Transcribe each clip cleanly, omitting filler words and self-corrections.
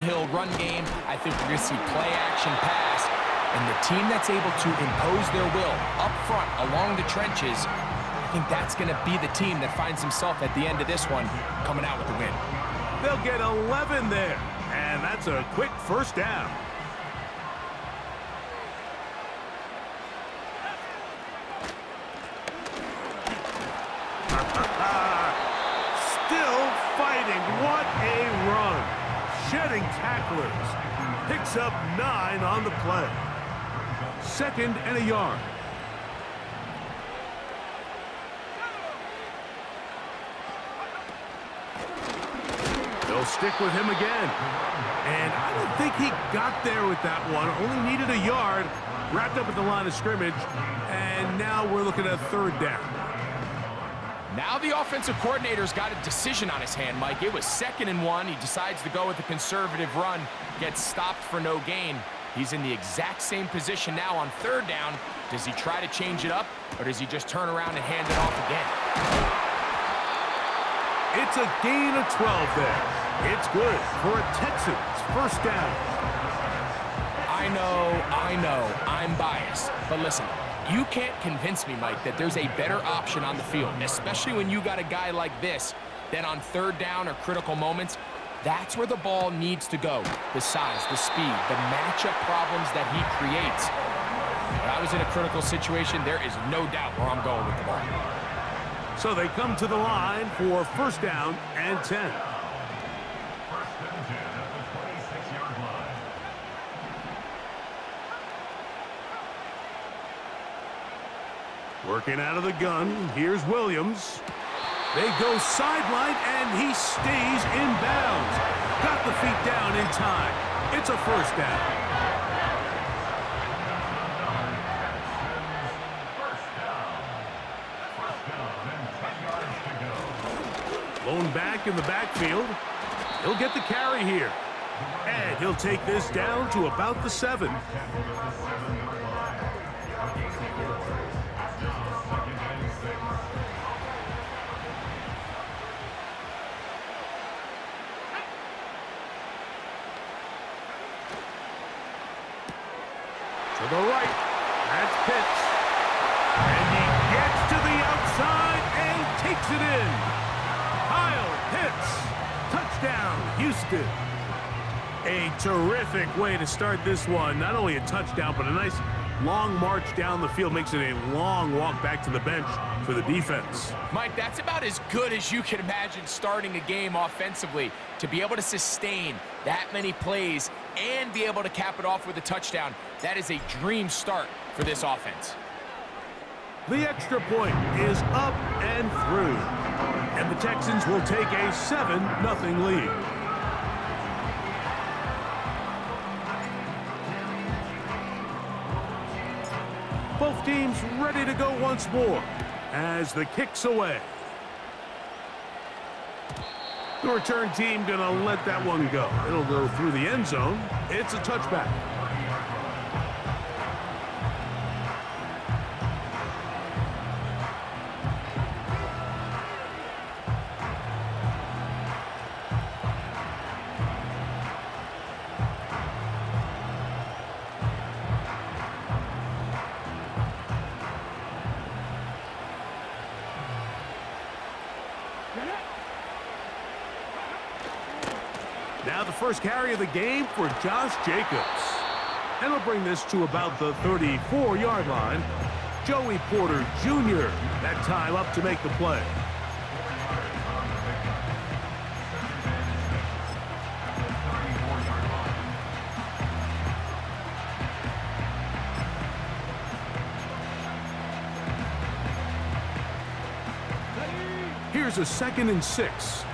hill run game. I think we're going to see play action pass. And the team that's able to impose their will up front along the trenches, I think that's going to be the team that finds himself at the end of this one coming out with the win. They'll get 11 there, and that's a quick first down. Still fighting. What a run. Shedding tacklers. Picks up 9 on the play. 2nd and a yard. They'll stick with him again. And I don't think he got there with that one. Only needed a yard. Wrapped up at the line of scrimmage. And now we're looking at 3rd down. Now the offensive coordinator's got a decision on his hand, Mike. It was 2nd and 1. He decides to go with a conservative run. Gets stopped for no gain. He's in the exact same position now on 3rd down. Does he try to change it up, or does he just turn around and hand it off again? It's a gain of 12 there. It's good for a Texans 1st down. I know, I'm biased. But listen, you can't convince me, Mike, that there's a better option on the field, especially when you got a guy like this, than on 3rd down or critical moments. That's where the ball needs to go. The size, the speed, the matchup problems that he creates. When I was in a critical situation, there is no doubt where I'm going with the ball. So they come to the line for 1st down and 10. Working out of the gun, here's Williams. They go sideline, and he stays in bounds. Got the feet down in time. It's a 1st down. Blown back in the backfield. He'll get the carry here. And he'll take this down to about the 7. To the right, that's Pitts. And he gets to the outside and takes it in. Kyle Pitts, touchdown, Houston. A terrific way to start this one. Not only a touchdown, but a nice long march down the field. Makes it a long walk back to the bench for the defense. Mike, that's about as good as you can imagine starting a game offensively. To be able to sustain that many plays and be able to cap it off with a touchdown, that is a dream start for this offense. The extra point is up and through. And the Texans will take a 7-0 lead. Both teams ready to go once more as the kick's away. The return team gonna let that one go. It'll go through the end zone. It's a touchback. Now the first carry of the game for Josh Jacobs. And we'll bring this to about the 34-yard line. Joey Porter Jr. that time up to make the play. Here's a 2nd and 6.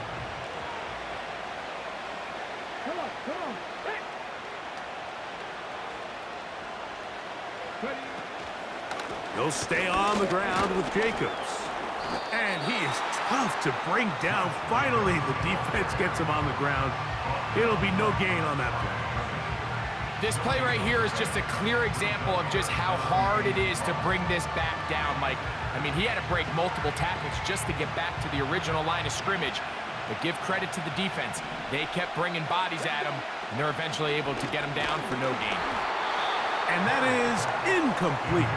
He'll stay on the ground with Jacobs. And he is tough to bring down. Finally, the defense gets him on the ground. It'll be no gain on that play. This play right here is just a clear example of just how hard it is to bring this back down, Mike. I mean, he had to break multiple tackles just to get back to the original line of scrimmage. But give credit to the defense. They kept bringing bodies at him, and they're eventually able to get him down for no gain. And that is incomplete.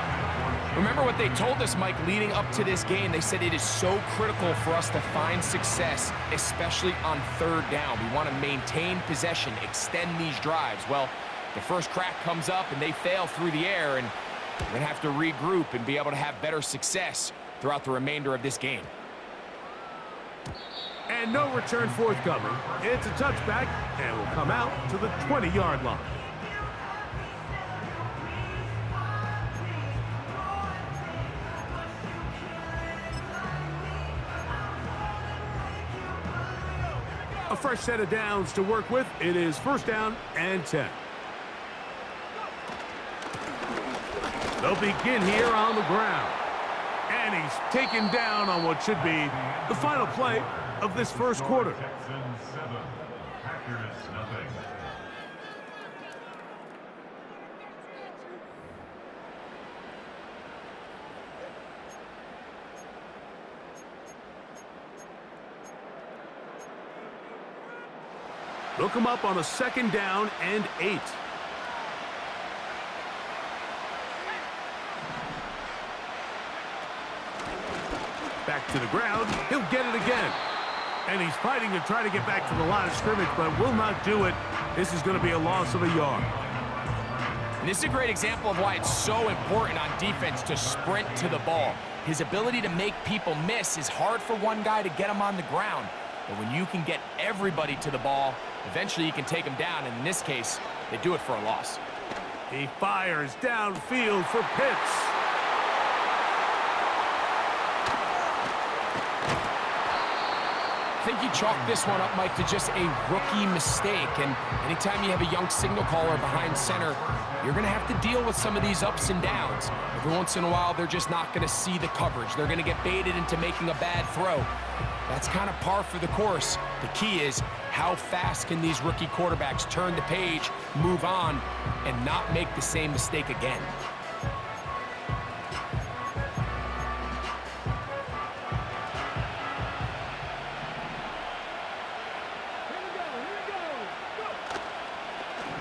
Remember what they told us, Mike, leading up to this game. They said it is so critical for us to find success, especially on third down. We want to maintain possession, extend these drives. Well, the first crack comes up, and they fail through the air, and we're going to have to regroup and be able to have better success throughout the remainder of this game. And no return forthcoming. It's a touchback, and will come out to the 20-yard line. A fresh set of downs to work with. It is first down and 10. They'll begin here on the ground. And he's taken down on what should be the final play of this first quarter. Texans 7, Packers nothing. They'll come up on a second down and 8. Back to the ground. He'll get it again. And he's fighting to try to get back to the line of scrimmage, but will not do it. This is going to be a loss of a yard. And this is a great example of why it's so important on defense to sprint to the ball. His ability to make people miss is hard for one guy to get him on the ground. But when you can get everybody to the ball, eventually you can take him down. And in this case, they do it for a loss. He fires downfield for Pitts. I think you chalk this one up, Mike, to just a rookie mistake. And anytime you have a young signal caller behind center, you're going to have to deal with some of these ups and downs. Every once in a while, they're just not going to see the coverage. They're going to get baited into making a bad throw. That's kind of par for the course. The key is how fast can these rookie quarterbacks turn the page, move on, and not make the same mistake again.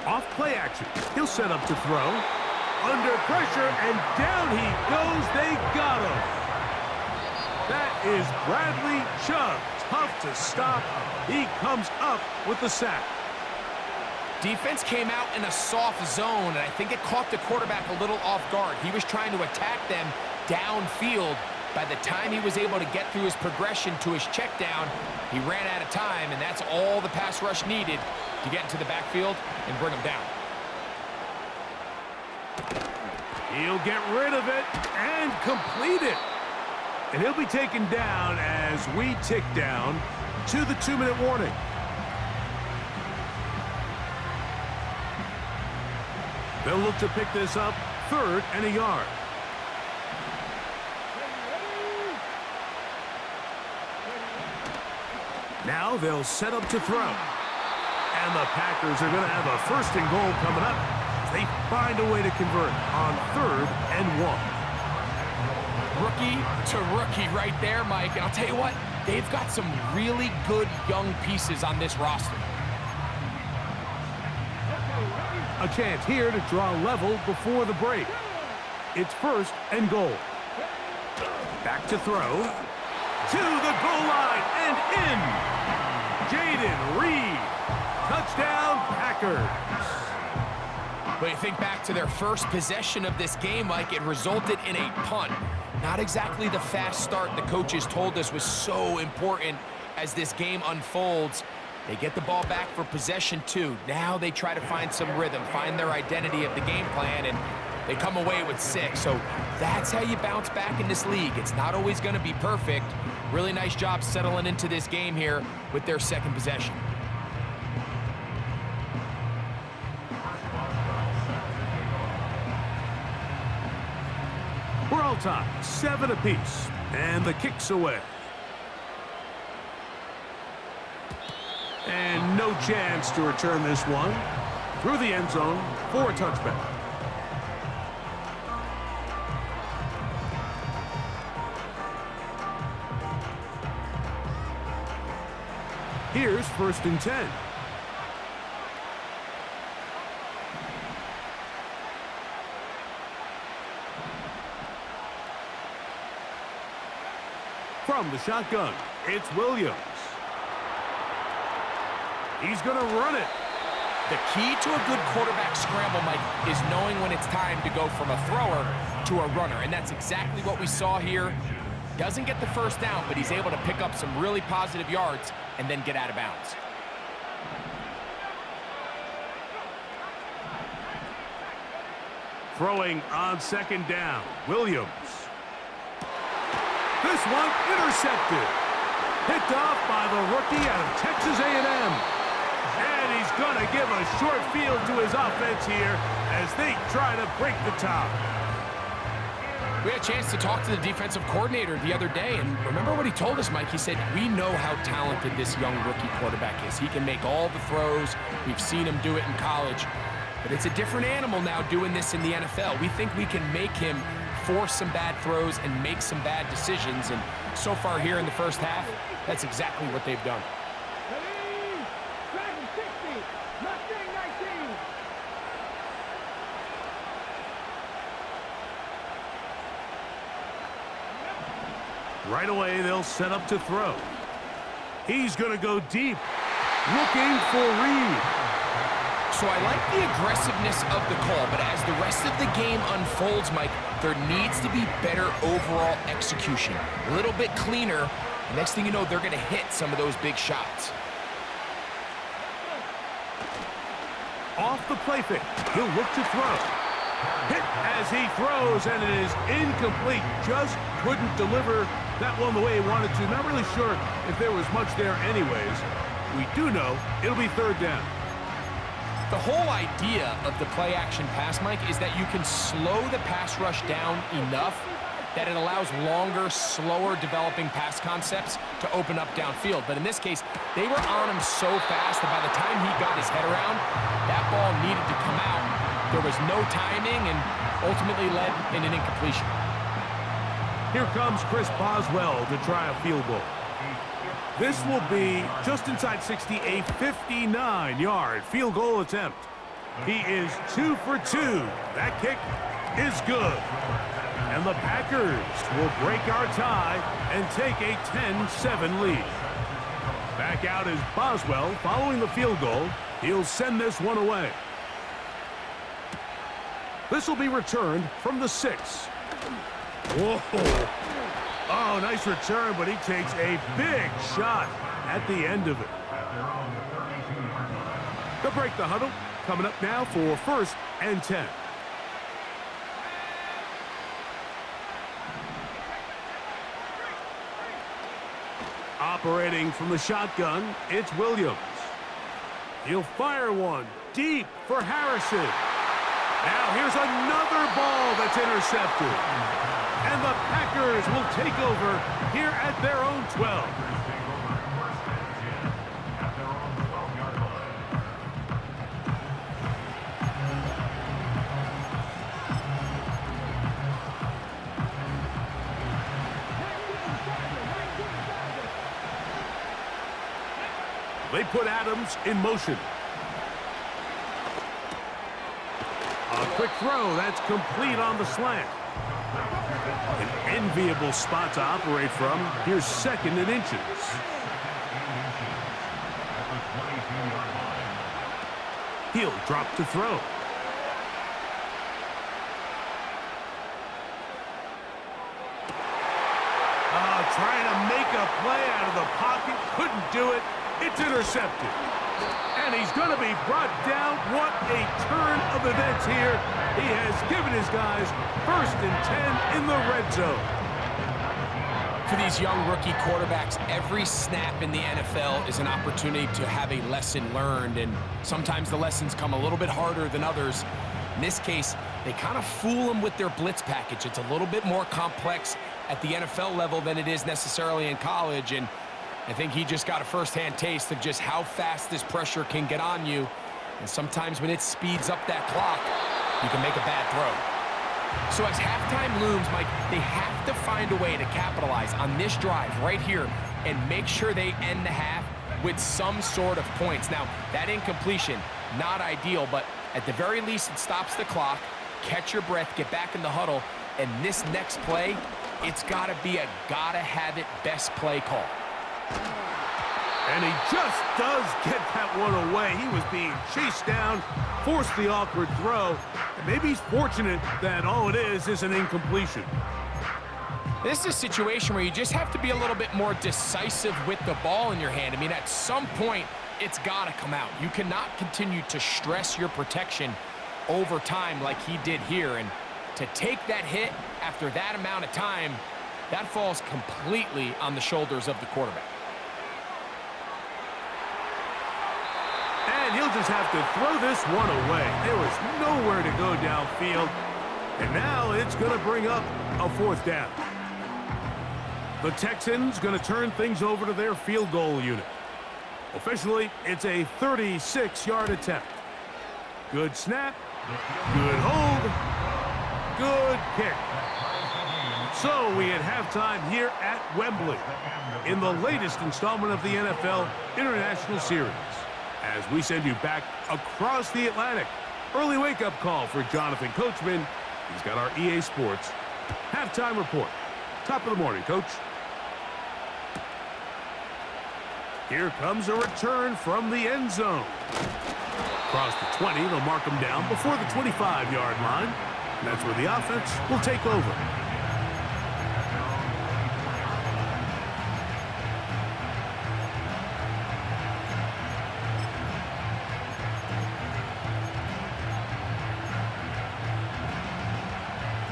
Off play action. He'll set up to throw. Under pressure, and down he goes. They got him. That is Bradley Chubb. Tough to stop. He comes up with the sack. Defense came out in a soft zone, and I think it caught the quarterback a little off guard. He was trying to attack them downfield. By the time he was able to get through his progression to his check down, he ran out of time, and that's all the pass rush needed to get into the backfield and bring him down. He'll get rid of it and complete it. And he'll be taken down as we tick down to the 2-minute warning. They'll look to pick this up, 3rd and a yard. Now they'll set up to throw. And the Packers are going to have a 1st and goal coming up. They find a way to convert on 3rd and 1. Rookie to rookie right there, Mike. And I'll tell you what, they've got some really good young pieces on this roster. A chance here to draw level before the break. It's 1st and goal. Back to throw. To the goal line and in. Jaden Reed. Touchdown, Packers. But you think back to their first possession of this game, Mike, it resulted in a punt. Not exactly the fast start the coaches told us was so important as this game unfolds. They get the ball back for possession 2. Now they try to find some rhythm, find their identity of the game plan, and they come away with 6. So that's how you bounce back in this league. It's not always going to be perfect. Really nice job settling into this game here with their 2nd possession. We're all tied, 7 apiece, and the kick's away. And no chance to return this one. Through the end zone for a touchback. Here's 1st and 10. From the shotgun, it's Williams. He's going to run it. The key to a good quarterback scramble, Mike, is knowing when it's time to go from a thrower to a runner, and that's exactly what we saw here. Doesn't get the first down, but he's able to pick up some really positive yards and then get out of bounds. Throwing on 2nd down, Williams. This one intercepted. Picked off by the rookie out of Texas A&M. And he's going to give a short field to his offense here as they try to break the top. We had a chance to talk to the defensive coordinator the other day, and remember what he told us, Mike? He said, we know how talented this young rookie quarterback is. He can make all the throws. We've seen him do it in college. But it's a different animal now doing this in the NFL. We think we can make him force some bad throws and make some bad decisions. And so far here in the first half, that's exactly what they've done. Right away, they'll set up to throw. He's going to go deep, looking for Reed. So I like the aggressiveness of the call, but as the rest of the game unfolds, Mike, there needs to be better overall execution. A little bit cleaner. The next thing you know, they're going to hit some of those big shots. Off the play fake, he'll look to throw. Hit as he throws, and it is incomplete. Just couldn't deliver that one the way he wanted to. Not really sure if there was much there anyways. We do know it'll be 3rd down. The whole idea of the play-action pass, Mike, is that you can slow the pass rush down enough that it allows longer, slower developing pass concepts to open up downfield. But in this case, they were on him so fast that by the time he got his head around, that ball needed to come out. There was no timing and ultimately led in an incompletion. Here comes Chris Boswell to try a field goal. This will be just inside 60, a 59-yard field goal attempt. He is 2 for 2. That kick is good. And the Packers will break our tie and take a 10-7 lead. Back out is Boswell following the field goal. He'll send this one away. This will be returned from the 6. Whoa. Oh, nice return, but he takes a big shot at the end of it. They'll break the huddle. Coming up now for 1st and 10. Operating from the shotgun, it's Williams. He'll fire one deep for Harrison. Now here's another ball that's intercepted. And the Packers will take over here at their own 12. They put Adams in motion. A quick throw, that's complete on the slant. An enviable spot to operate from. Here's 2nd and inches. He'll drop to throw. Trying to make a play out of the pocket. Couldn't do it. It's intercepted. And he's going to be brought down. What a turn of events here. He has given his guys 1st and 10 in the red zone. For these young rookie quarterbacks, every snap in the NFL is an opportunity to have a lesson learned, and sometimes the lessons come a little bit harder than others. In this case, they kind of fool them with their blitz package. It's a little bit more complex at the NFL level than it is necessarily in college, and I think he just got a first-hand taste of just how fast this pressure can get on you. And sometimes when it speeds up that clock, you can make a bad throw. So as halftime looms, Mike, they have to find a way to capitalize on this drive right here and make sure they end the half with some sort of points. Now, that incompletion, not ideal, but at the very least, it stops the clock. Catch your breath, get back in the huddle, and this next play, it's got to be a gotta-have-it best play call. And he just does get that one away. He was being chased down, forced the awkward throw, and maybe he's fortunate that all it is an incompletion. This is a situation where you just have to be a little bit more decisive with the ball in your hand. I mean, at some point, it's got to come out. You cannot continue to stress your protection over time like he did here. And to take that hit after that amount of time, that falls completely on the shoulders of the quarterback. And he'll just have to throw this one away. There was nowhere to go downfield. And now it's going to bring up a 4th down. The Texans going to turn things over to their field goal unit. Officially, it's a 36-yard attempt. Good snap, good hold, good kick. So we at halftime here at Wembley in the latest installment of the NFL International Series. As we send you back across the Atlantic. Early wake-up call for Jonathan Coachman. He's got our EA Sports halftime report. Top of the morning, Coach. Here comes a return from the end zone. Across the 20, they'll mark him down before the 25-yard line. And that's where the offense will take over.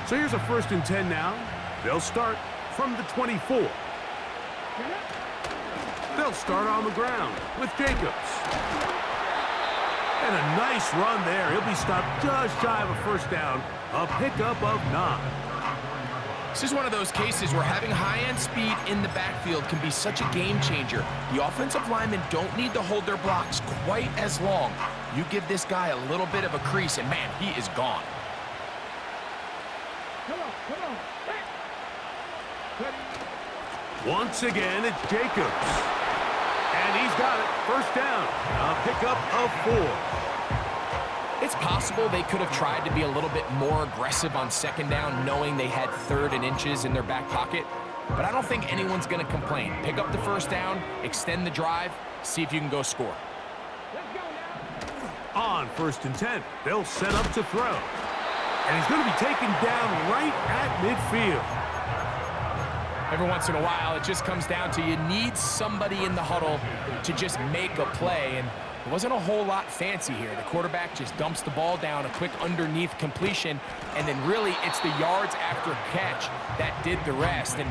So here's a 1st and 10 now. They'll start from the 24. They'll start on the ground with Jacobs. And a nice run there. He'll be stopped just shy of a 1st down. A pickup of 9. This is one of those cases where having high-end speed in the backfield can be such a game changer. The offensive linemen don't need to hold their blocks quite as long. You give this guy a little bit of a crease, and man, he is gone. Once again, it's Jacobs. And he's got it. 1st down. A pickup of 4. It's possible they could have tried to be a little bit more aggressive on 2nd down, knowing they had 3rd and inches in their back pocket. But I don't think anyone's going to complain. Pick up the 1st down, extend the drive, see if you can go score. On 1st and 10, they'll set up to throw. And he's going to be taken down right at midfield. Every once in a while, it just comes down to you need somebody in the huddle to just make a play. And it wasn't a whole lot fancy here. The quarterback just dumps the ball down, a quick underneath completion, and then really it's the yards after catch that did the rest. And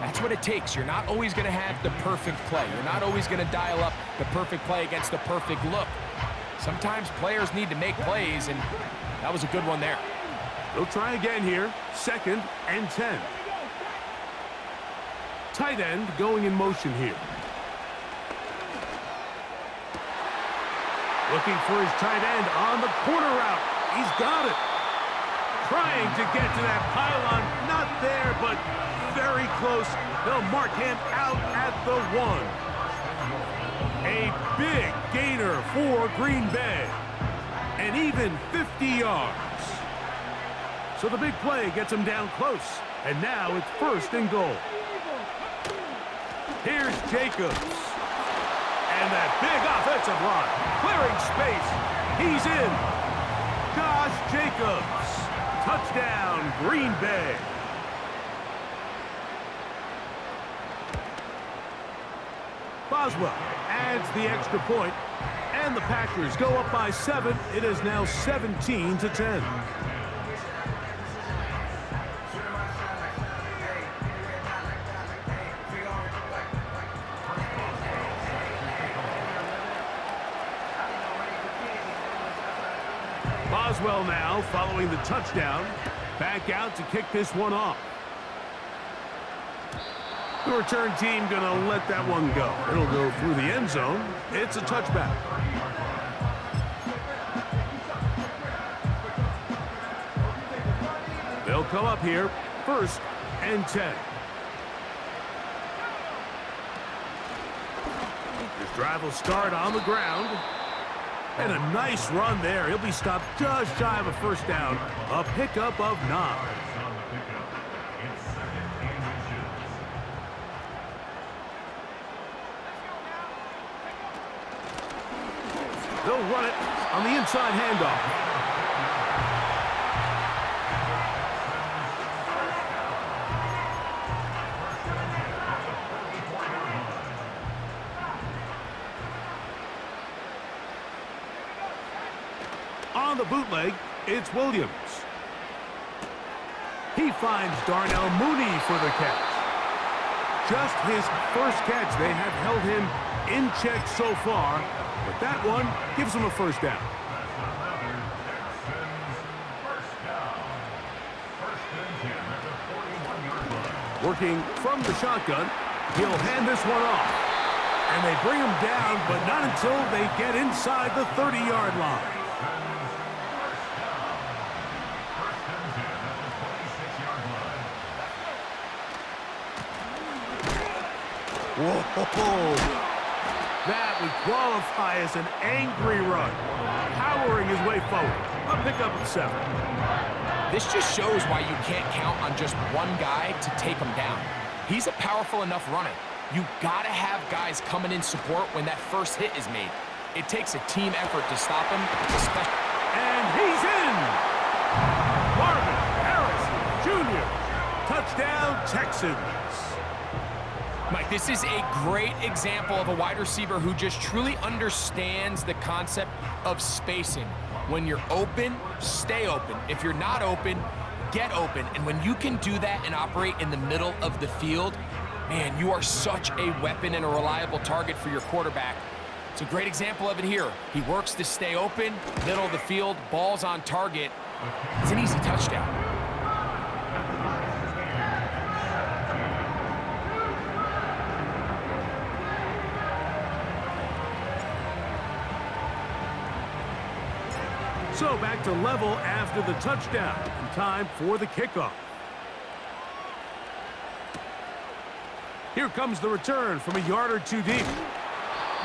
that's what it takes. You're not always going to have the perfect play. You're not always going to dial up the perfect play against the perfect look. Sometimes players need to make plays, and that was a good one there. They'll try again here. 2nd and 10. Tight end going in motion here. Looking for his tight end on the corner route. He's got it. Trying to get to that pylon. Not there, but very close. They'll mark him out at the 1. A big gainer for Green Bay. And even 50 yards. So the big play gets him down close. And now it's 1st and goal. Here's Jacobs. And that big offensive line. Clearing space. He's in. Josh Jacobs. Touchdown, Green Bay. Boswell adds the extra point, and the Packers go up by 7. It is now 17-10. Boswell now following the touchdown. Back out to kick this one off. The return team going to let that one go. It'll go through the end zone. It's a touchback. They'll come up here, 1st and 10. Drive will start on the ground. And a nice run there. He'll be stopped just shy of a first down. A pickup of 9. On the pickup, it's 2nd and inches. They'll run it on the inside handoff. On the bootleg, it's Williams. He finds Darnell Mooney for the catch. Just his first catch. They have held him in check so far, but that one gives him a first down. Working from the shotgun, he'll hand this one off. And they bring him down, but not until they get inside the 30-yard line. Whoa! That would qualify as an angry run, powering his way forward. A pickup of 7. This just shows why you can't count on just one guy to take him down. He's a powerful enough runner. You gotta have guys coming in support when that first hit is made. It takes a team effort to stop him, especially. And he's in! Marvin Harrison Jr. Touchdown, Texans. Mike, this is a great example of a wide receiver who just truly understands the concept of spacing. When you're open, stay open. If you're not open, get open. And when you can do that and operate in the middle of the field, man, you are such a weapon and a reliable target for your quarterback. It's a great example of it here. He works to stay open, middle of the field, ball's on target. It's an easy touchdown. So back to level after the touchdown. And time for the kickoff. Here comes the return from a yard or 2 deep.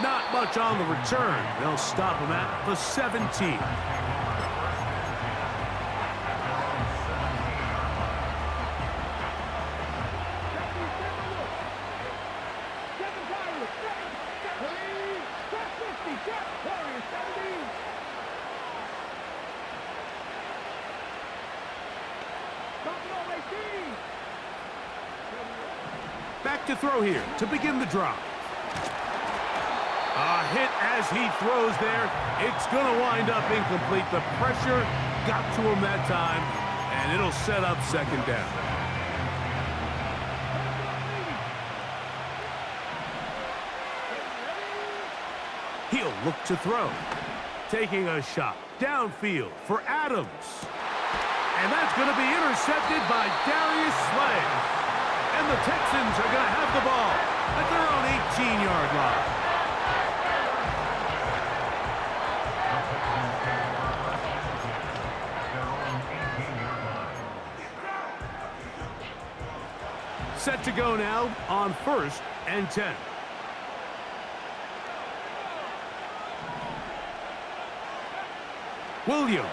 Not much on the return. They'll stop him at the 17. Back to throw here to begin the drive. A hit as he throws there. It's going to wind up incomplete. The pressure got to him that time, and it'll set up 2nd down. He'll look to throw. Taking a shot downfield for Adams. And that's going to be intercepted by Darius Slay. And the Texans are going to have the ball at their own 18-yard line. Set to go now on 1st and 10. Williams.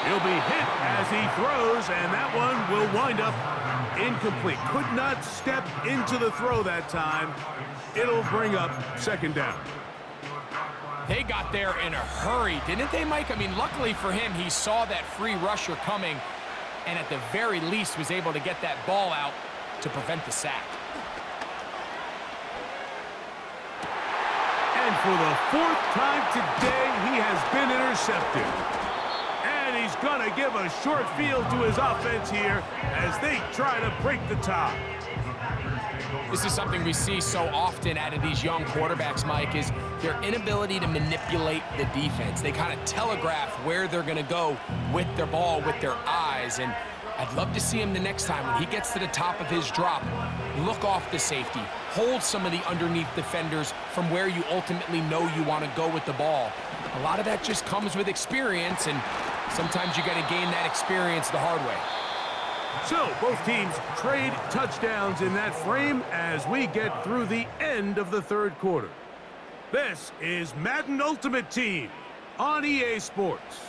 He'll be hit as he throws, and that one will wind up incomplete. Could not step into the throw that time. It'll bring up 2nd down. They got there in a hurry, didn't they, Mike? I mean, luckily for him, he saw that free rusher coming and at the very least was able to get that ball out to prevent the sack. And for the 4th time today, he has been intercepted. And he's going to give a short field to his offense here as they try to break the tie. This is something we see so often out of these young quarterbacks, Mike, is their inability to manipulate the defense. They kind of telegraph where they're going to go with their ball, with their eyes. And I'd love to see him the next time when he gets to the top of his drop, look off the safety, hold some of the underneath defenders from where you ultimately know you want to go with the ball. A lot of that just comes with experience, and sometimes you got to gain that experience the hard way. So both teams trade touchdowns in that frame as we get through the end of the third quarter. This is Madden Ultimate Team on EA Sports.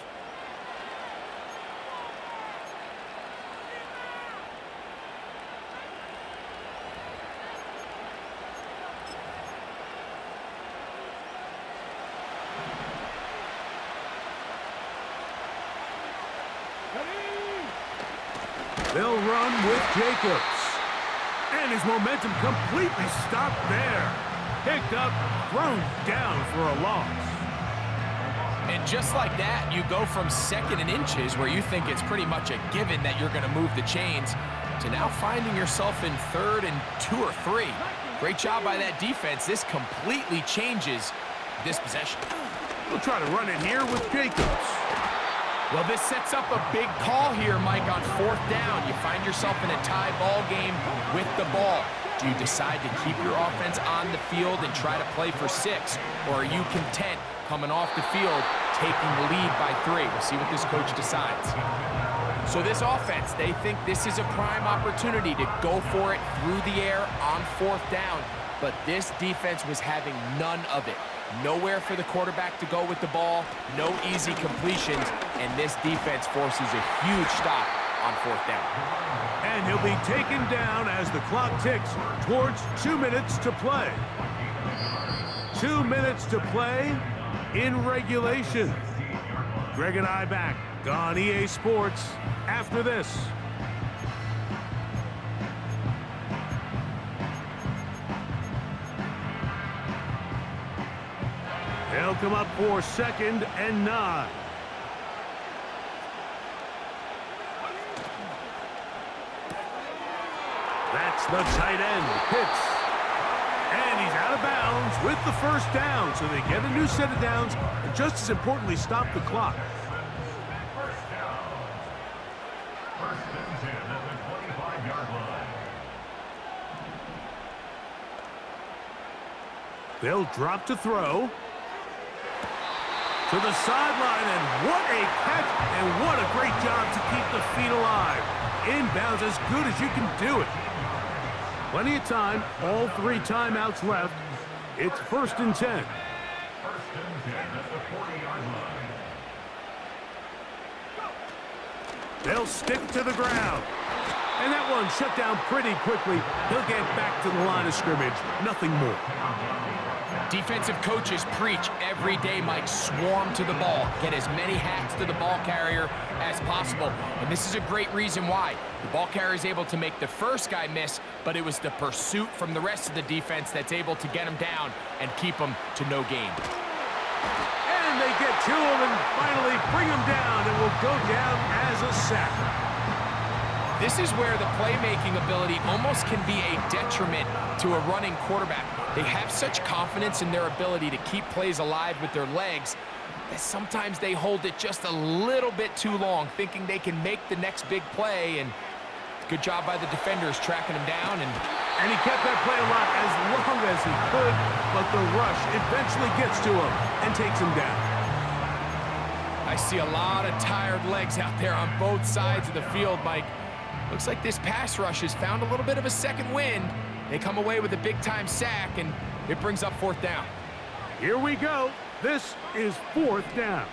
They'll run with Jacobs. And his momentum completely stopped there. Picked up, thrown down for a loss. And just like that, you go from second and inches, where you think it's pretty much a given that you're going to move the chains, to now finding yourself in third and 2 or 3. Great job by that defense. This completely changes this possession. We'll try to run it here with Jacobs. Well, this sets up a big call here, Mike, on 4th down. You find yourself in a tie ball game with the ball. Do you decide to keep your offense on the field and try to play for 6? Or are you content coming off the field, taking the lead by 3? We'll see what this coach decides. So this offense, they think this is a prime opportunity to go for it through the air on 4th down. But this defense was having none of it. Nowhere for the quarterback to go with the ball, no easy completions, and this defense forces a huge stop on 4th down. And he'll be taken down as the clock ticks towards 2 minutes to play. 2 minutes to play in regulation. Greg and I back on EA Sports after this. They'll come up for 2nd and 9. That's the tight end, Pitts. And he's out of bounds with the 1st down, so they get a new set of downs, and just as importantly, stop the clock. First down. 1st and 10 at the 25-yard line. They'll drop to throw. To the sideline, and what a catch, and what a great job to keep the feet alive. Inbounds as good as you can do it. Plenty of time, all 3 timeouts left. It's 1st and 10. 1st and 10 at the 40-yard line. They'll stick to the ground. And that one shut down pretty quickly. He'll get back to the line of scrimmage. Nothing more. Defensive coaches preach every day, Mike, swarm to the ball. Get as many hacks to the ball carrier as possible. And this is a great reason why. The ball carrier is able to make the first guy miss, but it was the pursuit from the rest of the defense that's able to get him down and keep him to no gain. And they get to him and finally bring him down. It will go down as a sack. This is where the playmaking ability almost can be a detriment to a running quarterback. They have such confidence in their ability to keep plays alive with their legs that sometimes they hold it just a little bit too long, thinking they can make the next big play. And good job by the defenders tracking him down. And he kept that play alive as long as he could, but the rush eventually gets to him and takes him down. I see a lot of tired legs out there on both sides of the field, Mike. Looks like this pass rush has found a little bit of a second wind. They come away with a big-time sack, and it brings up 4th down. Here we go. This is 4th down.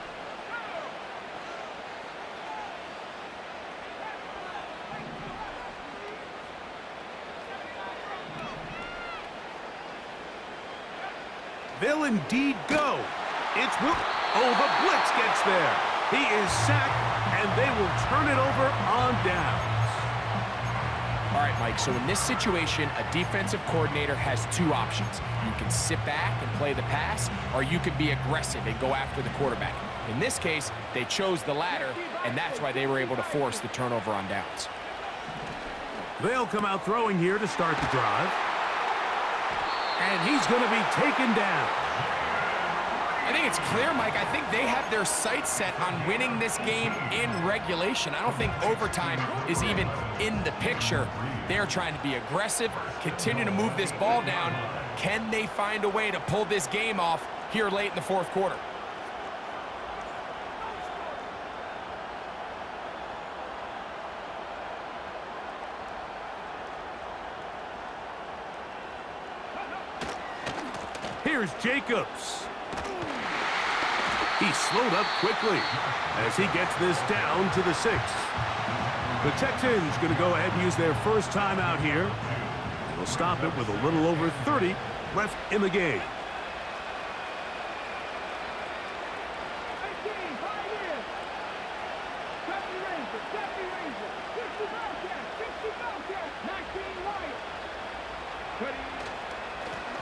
They'll indeed go. It's Will. Oh, the blitz gets there. He is sacked, and they will turn it over on downs. All right, Mike, so in this situation, a defensive coordinator has 2 options. You can sit back and play the pass, or you can be aggressive and go after the quarterback. In this case, they chose the latter, and that's why they were able to force the turnover on downs. They'll come out throwing here to start the drive. And he's going to be taken down. I think it's clear, Mike. I think they have their sights set on winning this game in regulation. I don't think overtime is even in the picture. They're trying to be aggressive, continue to move this ball down. Can they find a way to pull this game off here late in the 4th quarter? Here's Jacobs. He slowed up quickly as he gets this down to the 6. The Texans going to go ahead and use their first timeout here. They'll stop it with a little over 30 left in the game.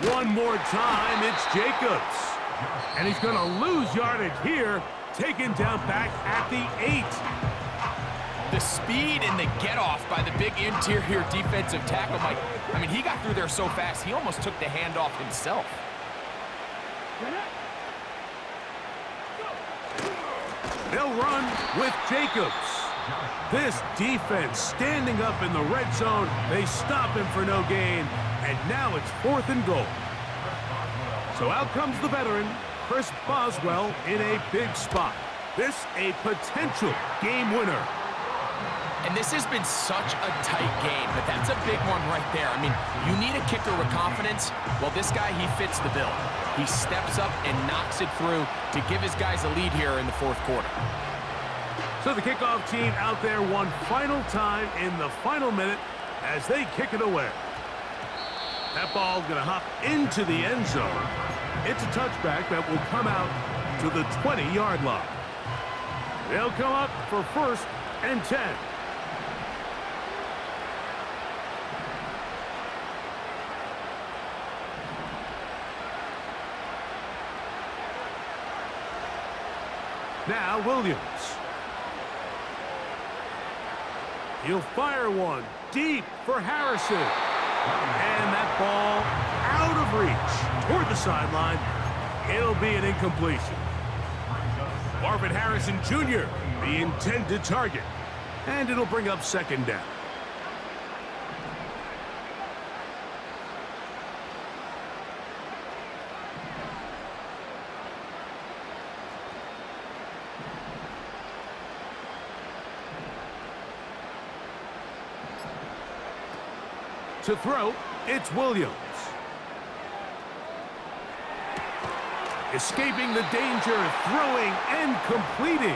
One more time, it's Jacobs. And he's going to lose yardage here, taken down back at the 8. The speed and the get-off by the big interior defensive tackle, Mike. I mean, he got through there so fast, he almost took the handoff himself. They'll run with Jacobs. This defense standing up in the red zone. They stop him for no gain, and now it's 4th and goal. So out comes the veteran, Chris Boswell, in a big spot. This a potential game winner. And this has been such a tight game, but that's a big one right there. I mean, you need a kicker with confidence. Well, this guy, he fits the bill. He steps up and knocks it through to give his guys a lead here in the 4th quarter. So the kickoff team out there one final time in the final minute as they kick it away. That ball going to hop into the end zone. It's a touchback that will come out to the 20-yard line. They'll come up for 1st and 10. Now Williams. He'll fire one deep for Harrison. And that ball out of reach toward the sideline. It'll be an incompletion. Marvin Harrison Jr., the intended target. And it'll bring up 2nd down. To throw, it's Williams. Escaping the danger, throwing and completing.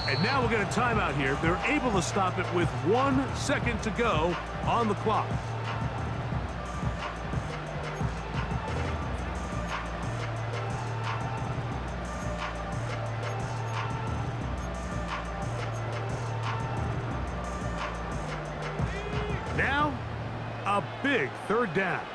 And now we'll get a timeout here. They're able to stop it with 1 second to go on the clock. Now, a big 3rd down.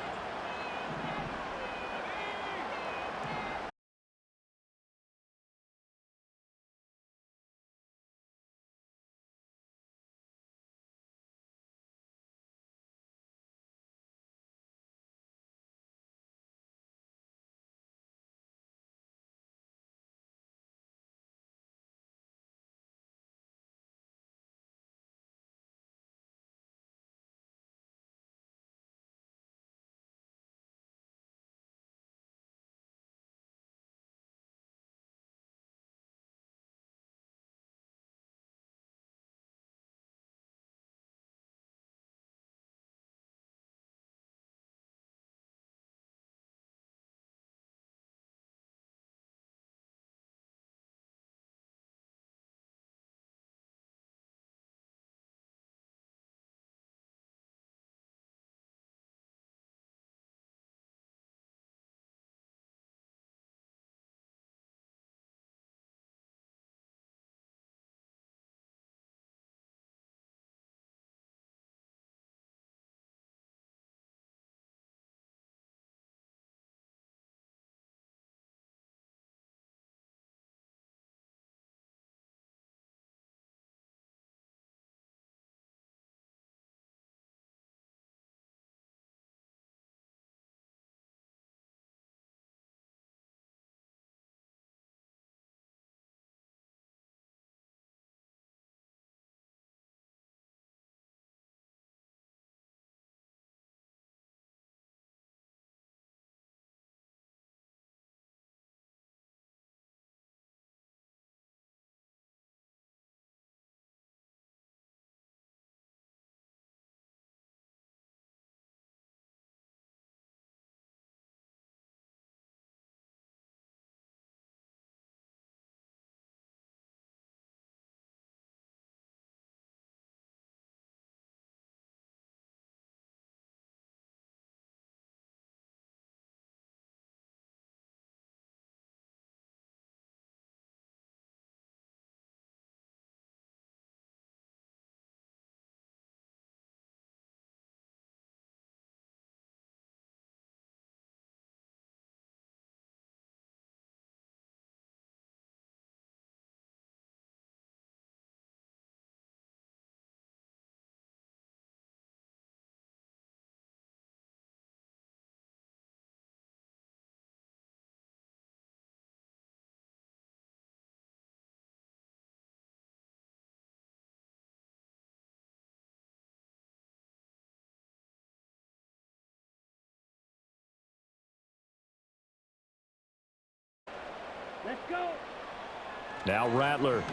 Now Rattler.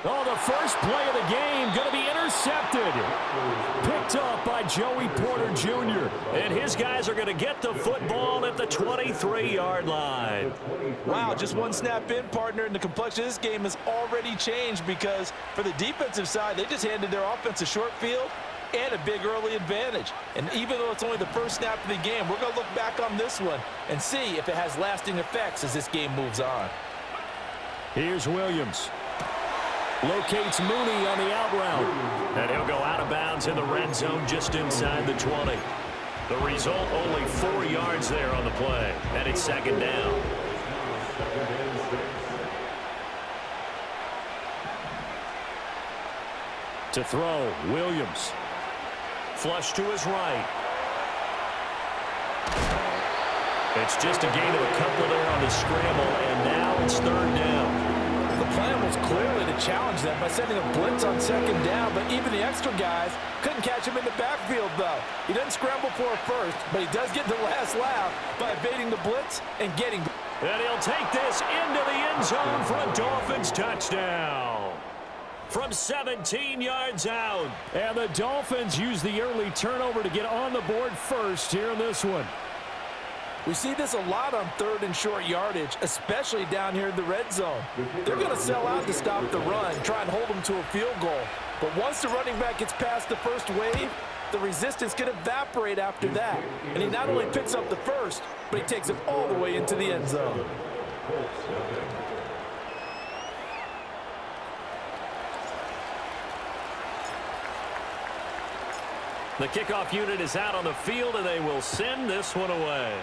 Oh, the first play of the game going to be intercepted. Picked up by Joey Porter Jr. And his guys are going to get the football at the 23-yard line. Wow, just one snap in, partner, and the complexion of this game has already changed because for the defensive side, they just handed their offense a short field and a big early advantage. And even though it's only the first snap of the game, we're going to look back on this one and see if it has lasting effects as this game moves on. Here's Williams. Locates Mooney on the out route. And he'll go out of bounds in the red zone just inside the 20. The result, only 4 yards there on the play. And it's second down. To throw, Williams. Flush to his right. It's just a gain of a couple there on the scramble, and now it's third down. The plan was clearly to challenge them by sending a blitz on second down, but even the extra guys couldn't catch him in the backfield, though. He doesn't scramble for a first, but he does get the last laugh by evading the blitz and getting... And he'll take this into the end zone for a Dolphins touchdown. From 17 yards out. And the Dolphins use the early turnover to get on the board first here in this one. We see this a lot on third and short yardage, especially down here in the red zone. They're going to sell out to stop the run, try and hold them to a field goal. But once the running back gets past the first wave, the resistance can evaporate after that. And he not only picks up the first, but he takes it all the way into the end zone. The kickoff unit is out on the field, and they will send this one away.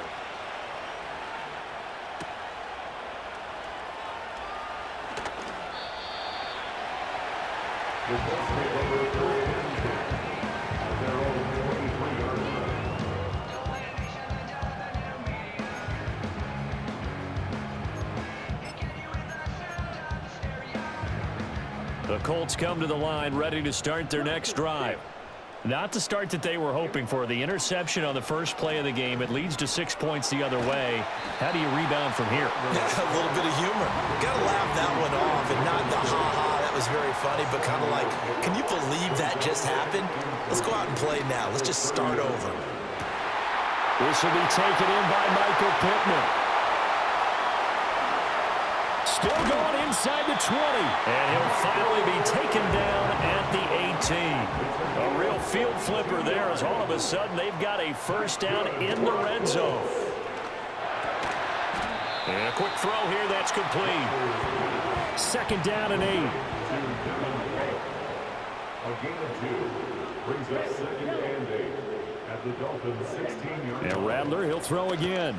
The Colts come to the line ready to start their next drive. Not the start that they were hoping for. The interception on the first play of the game. It leads to 6 points the other way. How do you rebound from here? A little bit of humor. Got to laugh that one off and not the ha-ha. That was very funny, but kind of like, can you believe that just happened? Let's go out and play now. Let's just start over. This will be taken in by Michael Pittman. Still going inside the 20. And he'll finally be taken down at the 18. A real field flipper there as all of a sudden they've got a first down in the red zone. And a quick throw here that's complete. Second down and 8. A gain of 2 brings us second and 8 at the Dolphins' 16-yard line. And Rattler, he'll throw again.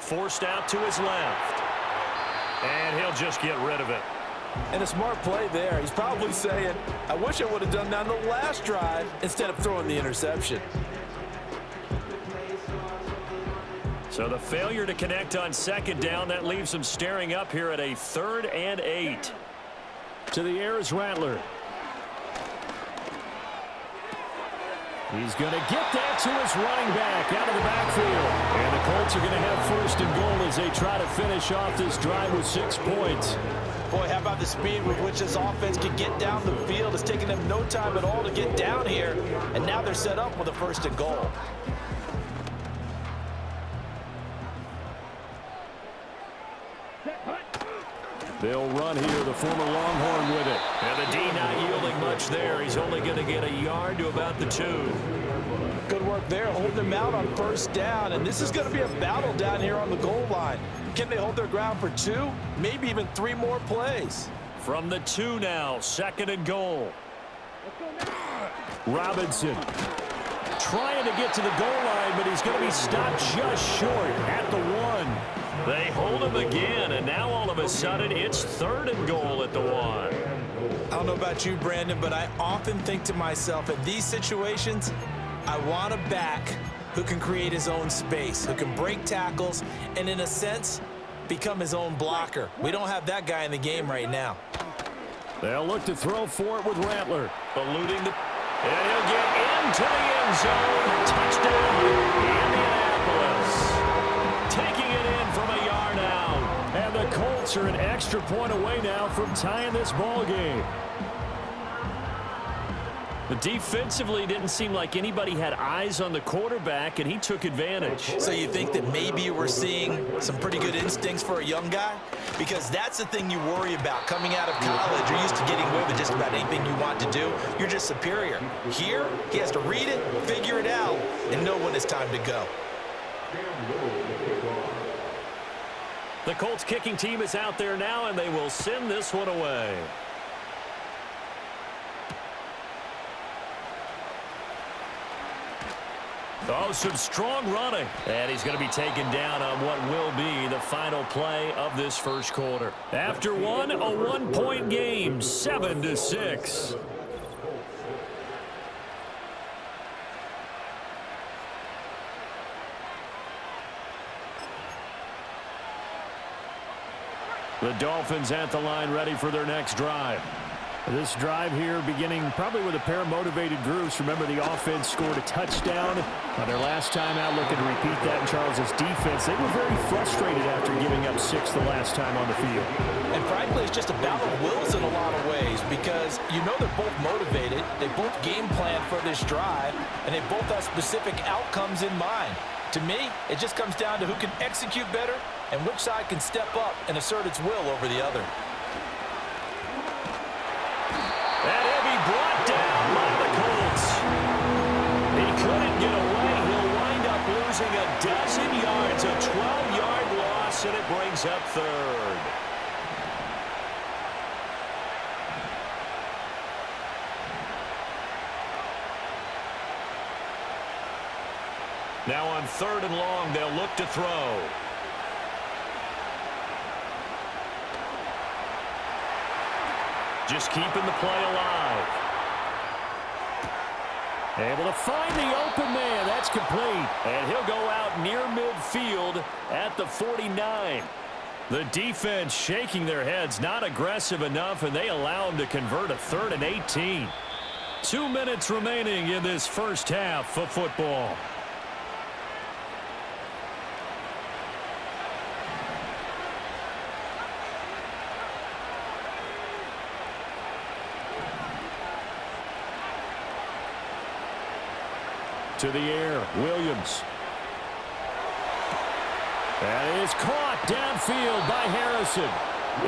Forced out to his left. And he'll just get rid of it. And a smart play there. He's probably saying, I wish I would have done that on the last drive instead of throwing the interception. So the failure to connect on second down, that leaves them staring up here at a 3rd and 8. To the air is Rattler. He's going to get that to his running back out of the backfield. And the Colts are going to have first and goal as they try to finish off this drive with 6 points. Boy, how about the speed with which this offense can get down the field? It's taken them no time at all to get down here, and now they're set up with a first and goal. They'll run here, the former Longhorn with it. And the D not yielding much there. He's only going to get a yard to about the 2. Good work there, holding them out on first down, and this is going to be a battle down here on the goal line. Can they hold their ground for 2, maybe even 3 more plays? From the 2 now, second and goal. Robinson trying to get to the goal line, but he's going to be stopped just short at the 1. They hold him again, and now all of a sudden it's 3rd and goal at the 1. I don't know about you, Brandon, but I often think to myself, in these situations, I want a back who can create his own space, who can break tackles, and in a sense, become his own blocker. We don't have that guy in the game right now. They'll look to throw for it with Rattler. Eluding the... And he'll get into the end zone. Touchdown, Indianapolis. Colts are an extra point away now from tying this ball game. But defensively, didn't seem like anybody had eyes on the quarterback, and he took advantage. So you think that maybe we're seeing some pretty good instincts for a young guy? Because that's the thing you worry about. Coming out of college, you're used to getting away with just about anything you want to do. You're just superior. Here, he has to read it, figure it out, and know when it's time to go. The Colts kicking team is out there now, and they will send this one away. Oh, some strong running. And he's going to be taken down on what will be the final play of this first quarter. After one, a one-point game, 7-6. The Dolphins at the line, ready for their next drive. This drive here beginning probably with a pair of motivated groups. Remember, the offense scored a touchdown on their last time out, looking to repeat that in Charles's defense. They were very frustrated after giving up 6 the last time on the field. And frankly, it's just a battle of wills in a lot of ways because you know they're both motivated. They both game plan for this drive, and they both have specific outcomes in mind. To me, it just comes down to who can execute better and which side can step up and assert its will over the other. And he'll be brought down by the Colts. He couldn't get away. He'll wind up losing a dozen yards, a 12-yard loss, and it brings up third. Now on 3rd and long, they'll look to throw. Just keeping the play alive. Able to find the open man. That's complete. And he'll go out near midfield at the 49. The defense shaking their heads, not aggressive enough, and they allow him to convert a 3rd and 18. 2 minutes remaining in this first half of football. To the air, Williams. And is caught downfield by Harrison.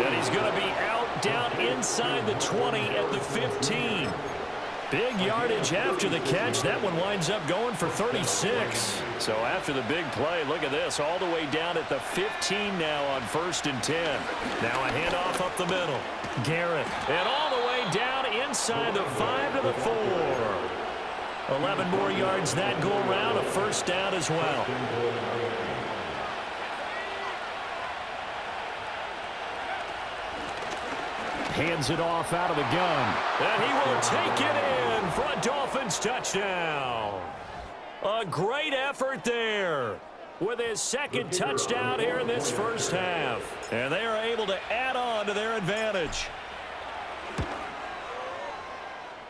And he's going to be out down inside the 20 at the 15. Big yardage after the catch. That one winds up going for 36. So after the big play, look at this, all the way down at the 15 now on 1st and 10. Now a handoff up the middle. Garrett. And all the way down inside the 5 to the 4. 11 more yards that go around, a first down as well. Hands it off out of the gun. And he will take it in for a Dolphins touchdown. A great effort there with his 2nd touchdown here in this first half. And they are able to add on to their advantage.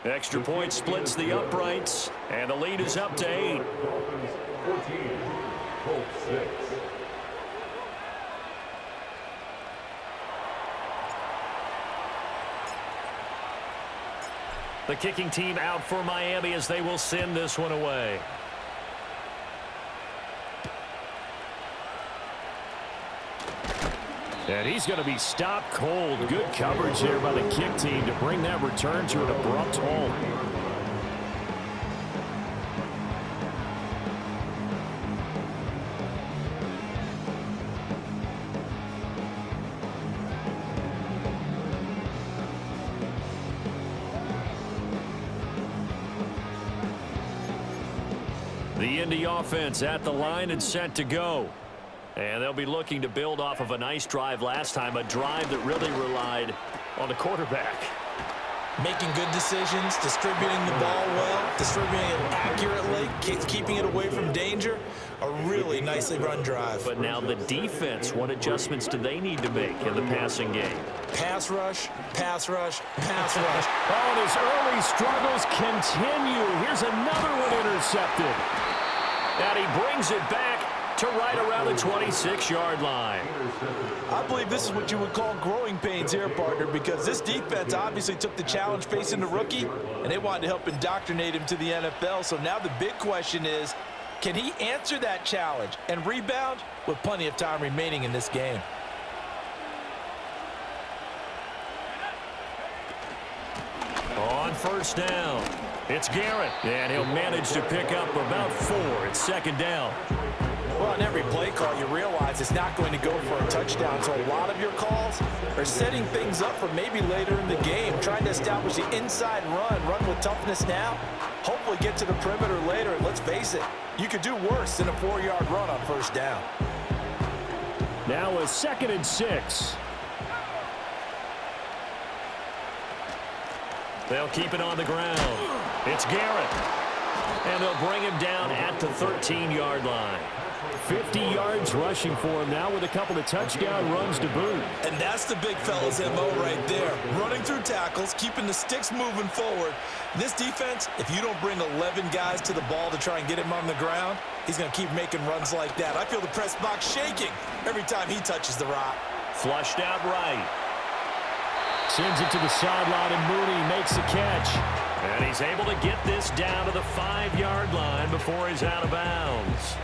Extra point splits the uprights, and the lead is up to 8. 14, Colts 6. The kicking team out for Miami as they will send this one away. And he's going to be stopped cold. Good coverage there by the kick team to bring that return to an abrupt halt. The Indy offense at the line and set to go. And they'll be looking to build off of a nice drive last time, a drive that really relied on the quarterback. Making good decisions, distributing the ball well, distributing it accurately, keeping it away from danger. A really nicely run drive. But now the defense, what adjustments do they need to make in the passing game? Pass rush, pass rush, pass rush. Oh, and his early struggles continue. Here's another one intercepted. And he brings it back to right around the 26-yard line. I believe this is what you would call growing pains here, partner, because this defense obviously took the challenge facing the rookie, and they wanted to help indoctrinate him to the NFL. So now the big question is, can he answer that challenge and rebound with plenty of time remaining in this game? On first down, it's Garrett, and he'll manage to pick up about 4. It's second down. Well, on every play call, you realize it's not going to go for a touchdown, so a lot of your calls are setting things up for maybe later in the game, trying to establish the inside run with toughness now, hopefully get to the perimeter later, and let's face it, you could do worse than a 4-yard run on first down. Now a 2nd and 6. They'll keep it on the ground. It's Garrett. And they'll bring him down at the 13-yard line. 50 yards rushing for him now with a couple of touchdown runs to boot. And that's the big fella's MO right there. Running through tackles, keeping the sticks moving forward. This defense, if you don't bring 11 guys to the ball to try and get him on the ground, he's going to keep making runs like that. I feel the press box shaking every time he touches the rock. Flushed out right. Sends it to the sideline, and Mooney makes the catch. And he's able to get this down to the 5-yard line before he's out of bounds.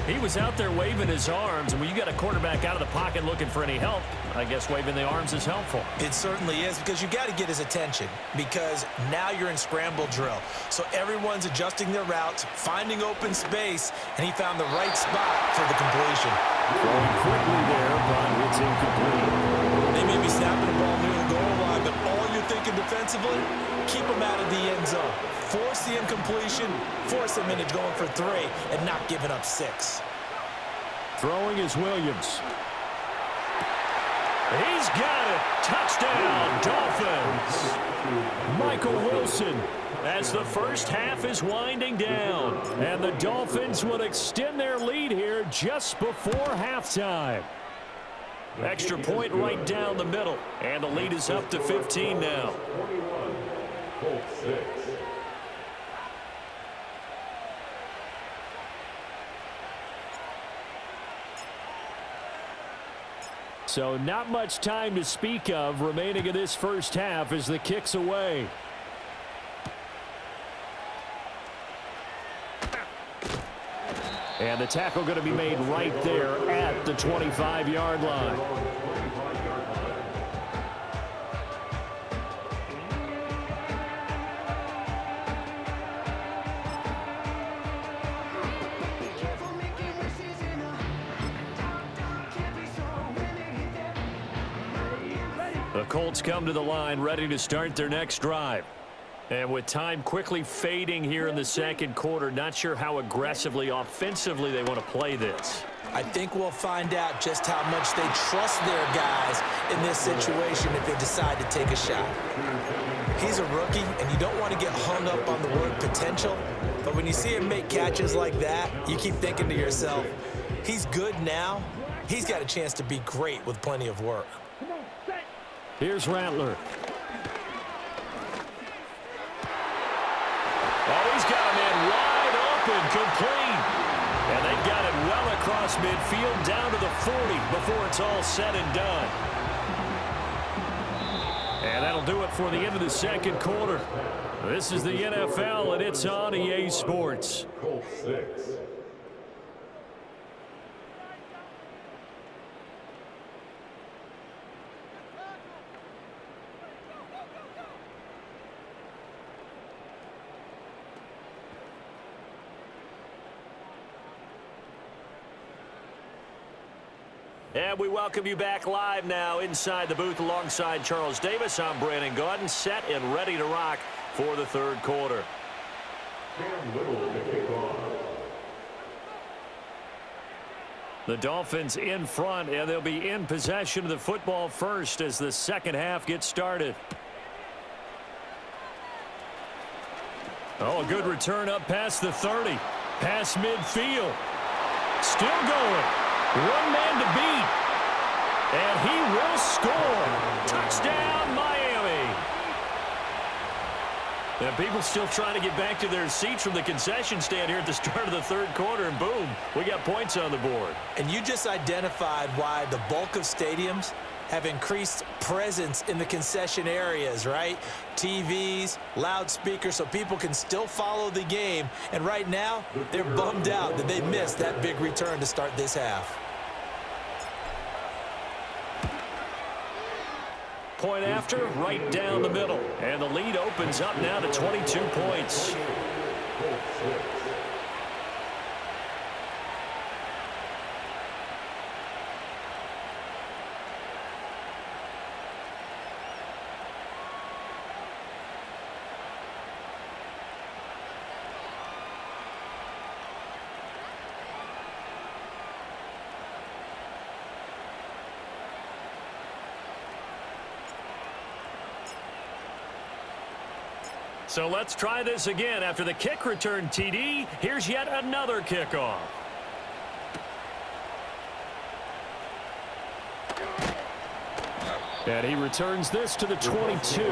He was out there waving his arms, and when you got a quarterback out of the pocket looking for any help, I guess waving the arms is helpful. It certainly is, because you got to get his attention, because now you're in scramble drill. So everyone's adjusting their routes, finding open space, and he found the right spot for the completion. Throwing quickly there, but it's incomplete. They may be snapping the ball near the goal line, but all you're thinking defensively, keep them out of the end zone. Force the incompletion, force them into going for 3, and not giving up 6. Throwing is Williams. He's got it. Touchdown, Dolphins. Michael Wilson, as the first half is winding down. And the Dolphins will extend their lead here just before halftime. Extra point right down the middle. And the lead is up to 15 now. So not much time to speak of remaining in this first half as the kick's away. And the tackle going to be made right there at the 25-yard line. The Colts come to the line ready to start their next drive. And with time quickly fading here in the second quarter, not sure how aggressively, offensively they want to play this. I think we'll find out just how much they trust their guys in this situation if they decide to take a shot. He's a rookie, and you don't want to get hung up on the word potential, but when you see him make catches like that, you keep thinking to yourself, he's good now. He's got a chance to be great with plenty of work. Here's Rattler. Oh, he's got him in wide open, complete. And they've got it well across midfield down to the 40 before it's all said and done. And that'll do it for the end of the second quarter. This is the NFL, and it's on EA Sports. Colts 6. And we welcome you back live now inside the booth alongside Charles Davis. I'm Brandon Gaudin, set and ready to rock for the third quarter. The Dolphins in front, and they'll be in possession of the football first as the second half gets started. Oh, a good return up past the 30. Past midfield. Still going. One man to beat. And he will score. Touchdown, Miami. And people still trying to get back to their seats from the concession stand here at the start of the third quarter, and boom, we got points on the board. And you just identified why the bulk of stadiums have increased presence in the concession areas, right? TVs, loudspeakers, so people can still follow the game. And right now, they're bummed out that they missed that big return to start this half. Point after, right down the middle. And the lead opens up now to 22 points. So let's try this again. After the kick return TD, here's yet another kickoff. And he returns this to the 22.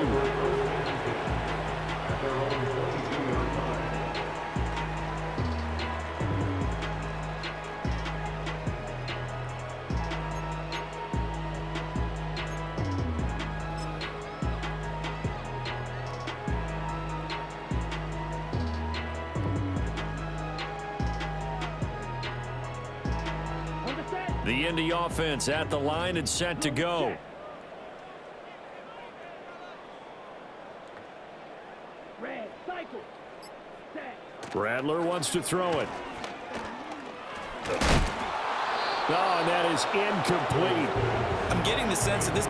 The Indy offense at the line and set to go. Radler wants to throw it. Oh, and that is incomplete. I'm getting the sense that this...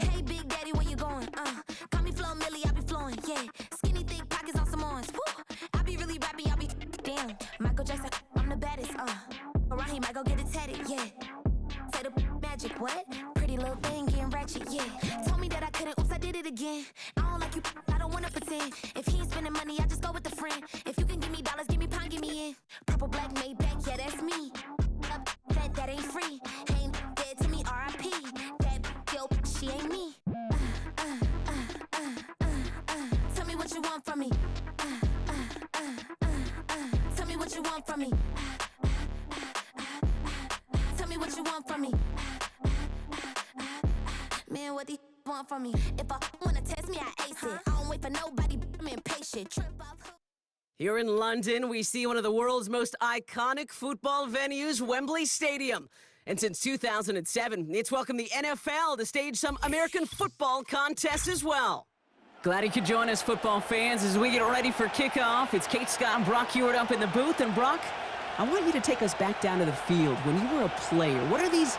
Hey, Big Daddy, where you going? Call me Flo Millie, I be flowing, yeah. Skinny, thick pockets on Samoans, woo. I be really rapping, I be damn. Michael Jackson, I'm the baddest, Around here, might go get it tatted, yeah. Say the magic, what? Pretty little thing, getting ratchet, yeah. Told me that I couldn't, oops, I did it again. I don't like you, I don't wanna pretend. If he ain't spending money, I just go with the friend. If you can give me dollars, give me pound, give me in. Purple, black, made back, yeah, that's me. That ain't free. Ain't dead to me, R.I.P. That yo, she ain't me. Tell me what you want from me. Tell me what you want from me. Tell me what you want from me. Man, what do you want from me? If I wanna test me, I ace it. I don't wait for nobody, I'm impatient. Trip up. Here in London, we see one of the world's most iconic football venues, Wembley Stadium. And since 2007, it's welcomed the NFL to stage some American football contests as well. Glad you could join us, football fans, as we get ready for kickoff. It's Kate Scott and Brock Heward up in the booth. And Brock, I want you to take us back down to the field. When you were a player, what are these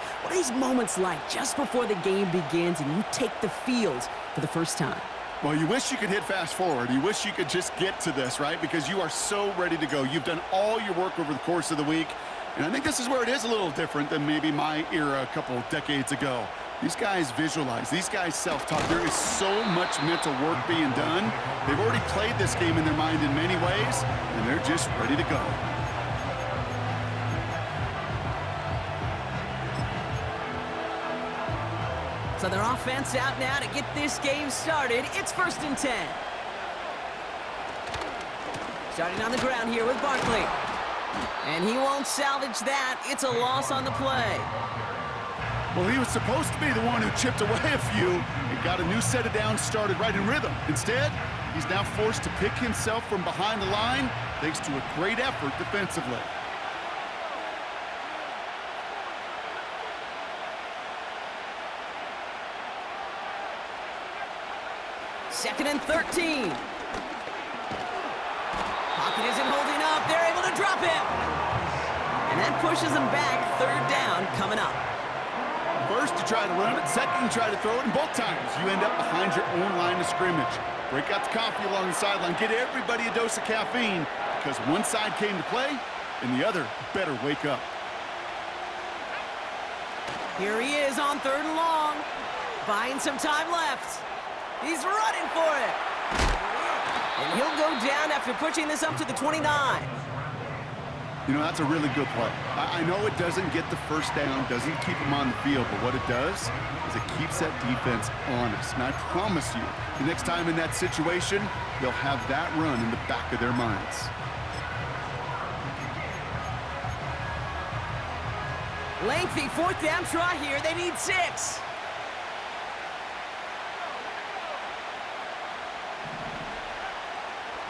moments like just before the game begins and you take the field for the first time? Well, you wish you could hit fast forward. You wish you could just get to this, right? Because you are so ready to go. You've done all your work over the course of the week. And I think this is where it is a little different than maybe my era a couple decades ago. These guys visualize. These guys self-talk. There is so much mental work being done. They've already played this game in their mind in many ways, and they're just ready to go. So their offense out now to get this game started. It's 1st and 10. Starting on the ground here with Barkley. And he won't salvage that. It's a loss on the play. Well, he was supposed to be the one who chipped away a few and got a new set of downs started right in rhythm. Instead, he's now forced to pick himself from behind the line thanks to a great effort defensively. Second and 13. Pocket isn't holding up. They're able to drop him. And that pushes them back. 3rd down coming up. First, you try to run it. Second, you try to throw it. And both times, you end up behind your own line of scrimmage. Break out the coffee along the sideline. Get everybody a dose of caffeine because one side came to play and the other better wake up. Here he is on 3rd and long. Buying some time left. He's running for it. And he'll go down after pushing this up to the 29. You know, that's a really good play. I know it doesn't get the first down, doesn't keep them on the field, but what it does is it keeps that defense honest. And I promise you, the next time in that situation, they'll have that run in the back of their minds. Lengthy 4th down try here. They need 6.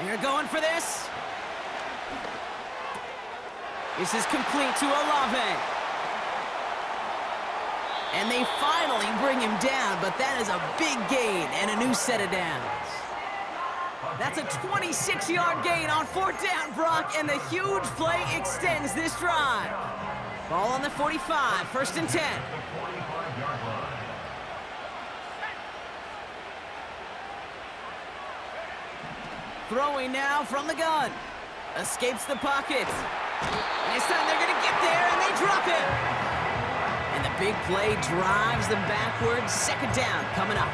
They're going for this. This is complete to Olave. And they finally bring him down, but that is a big gain and a new set of downs. That's a 26-yard gain on 4th down, Brock, and the huge play extends this drive. Ball on the 45, 1st and 10. Throwing now from the gun. Escapes the pocket. And this time they're going to get there, and they drop it. And the big play drives them backwards. 2nd down coming up.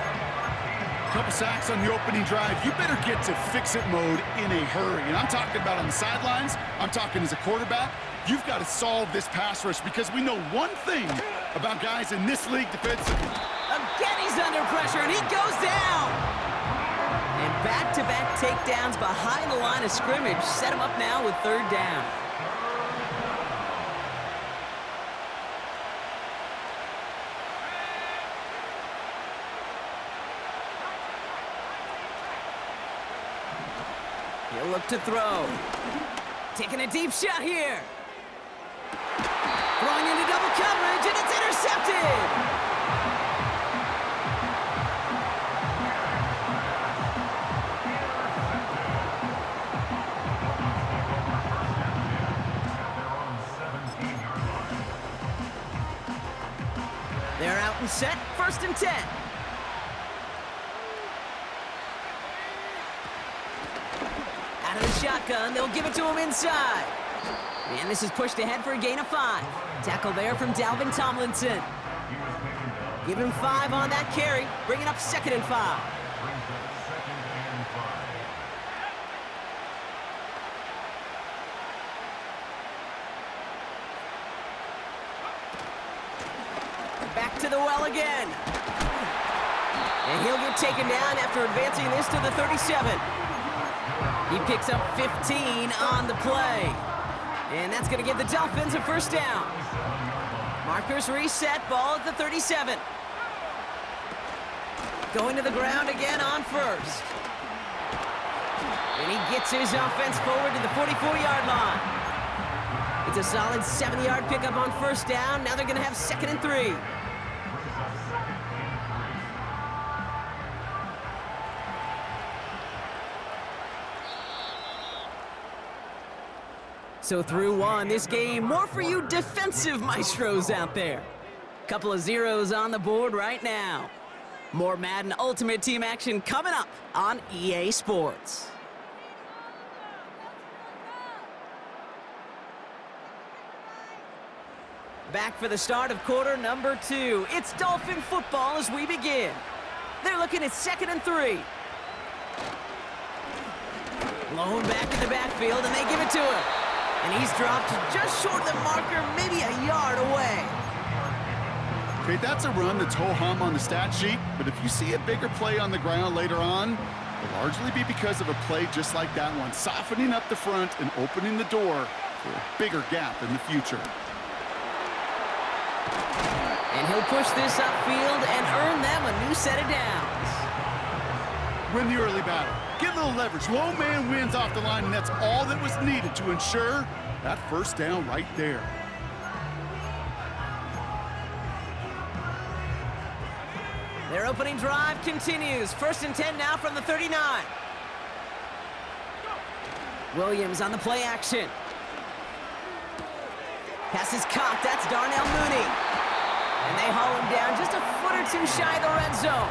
Couple sacks on the opening drive. You better get to fix-it mode in a hurry. And I'm talking about on the sidelines. I'm talking as a quarterback. You've got to solve this pass rush because we know one thing about guys in this league defensively. Again, he's under pressure, and he goes down. And back-to-back takedowns behind the line of scrimmage set him up now with 3rd down. He'll look to throw. Taking a deep shot here. Throwing into double coverage, and it's intercepted. They're out and set, 1st and 10. Out of the shotgun, they'll give it to him inside. And this is pushed ahead for a gain of 5. Tackle there from Dalvin Tomlinson. Give him 5 on that carry, bringing up 2nd and 5. Back to the well again. And he'll get taken down after advancing this to the 37. He picks up 15 on the play. And that's going to give the Dolphins a 1st down. Markers reset, ball at the 37. Going to the ground again on 1st. And he gets his offense forward to the 44-yard line. It's a solid 7-yard pickup on 1st down. Now they're going to have 2nd and 3. So through 1, this game, more for you defensive maestros out there. Couple of zeros on the board right now. More Madden Ultimate Team action coming up on EA Sports. Back for the start of quarter number 2. It's Dolphin football as we begin. They're looking at 2nd and 3. Blown back in the backfield, and they give it to him. And he's dropped just short of the marker, maybe a yard away. Okay, that's a run that's ho-hum on the stat sheet, but if you see a bigger play on the ground later on, it'll largely be because of a play just like that one, softening up the front and opening the door for a bigger gap in the future. And he'll push this upfield and earn them a new set of downs. Win the early battle. Get a little leverage. Low man wins off the line, and that's all that was needed to ensure that 1st down right there. Their opening drive continues. 1st and 10 now from the 39. Williams on the play action. Pass is caught. That's Darnell Mooney. And they haul him down just a foot or 2 shy of the red zone.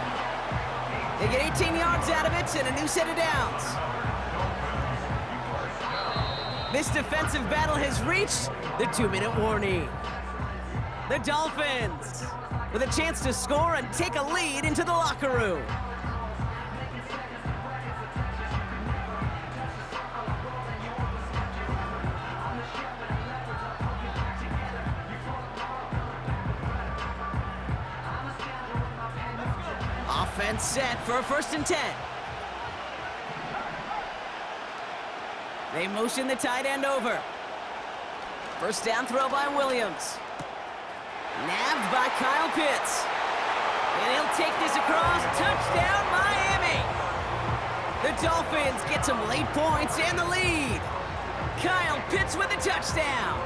They get 18 yards out of it and a new set of downs. This defensive battle has reached the 2-minute warning. The Dolphins with a chance to score and take a lead into the locker room. Offense set for a 1st and 10. They motion the tight end over. 1st down throw by Williams. Nabbed by Kyle Pitts. And he'll take this across. Touchdown, Miami! The Dolphins get some late points and the lead. Kyle Pitts with a touchdown.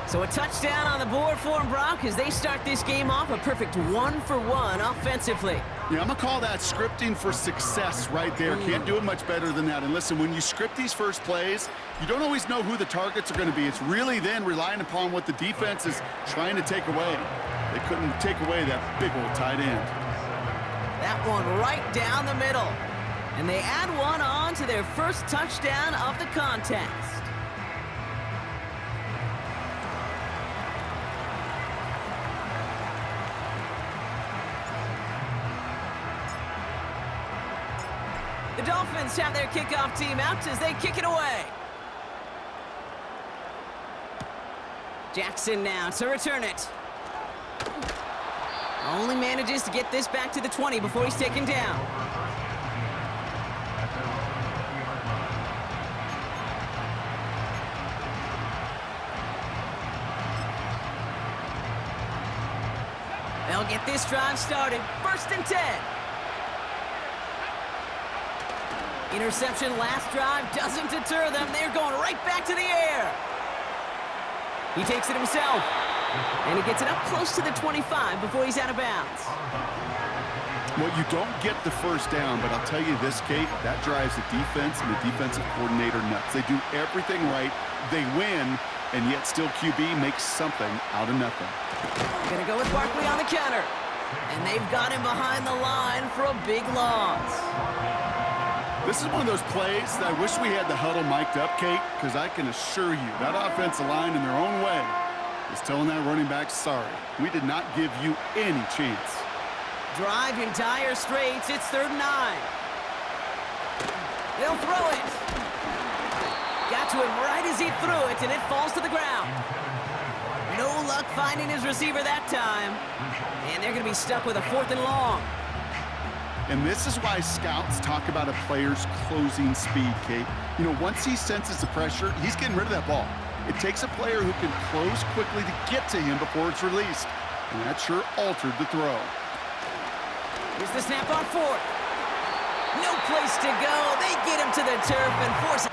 So a touchdown on the board for them, Brock, as they start this game off a perfect 1-for-1 offensively. Yeah, I'm going to call that scripting for success right there. Can't do it much better than that. And listen, when you script these first plays, you don't always know who the targets are going to be. It's really then relying upon what the defense is trying to take away. They couldn't take away that big old tight end. That one right down the middle. And they add one on to their first touchdown of the contest. The Dolphins have their kickoff team out as they kick it away. Jackson now to return it. Only manages to get this back to the 20 before he's taken down. They'll get this drive started. 1st and 10. Interception last drive doesn't deter them. They're going right back to the air. He takes it himself. And he gets it up close to the 25 before he's out of bounds. Well, you don't get the 1st down, but I'll tell you this, Kate, that drives the defense and the defensive coordinator nuts. They do everything right. They win, and yet still QB makes something out of nothing. Gonna go with Barkley on the counter. And they've got him behind the line for a big loss. This is one of those plays that I wish we had the huddle mic'd up, Kate, because I can assure you that offensive line in their own way is telling that running back, sorry, we did not give you any chance. Drive in dire straits. It's 3rd and 9. They'll throw it. Got to him right as he threw it, and it falls to the ground. No luck finding his receiver that time. And they're going to be stuck with a 4th and long. And this is why scouts talk about a player's closing speed, Kate. You know, once he senses the pressure, he's getting rid of that ball. It takes a player who can close quickly to get to him before it's released. And that sure altered the throw. Here's the snap on 4th. No place to go. They get him to the turf and force it.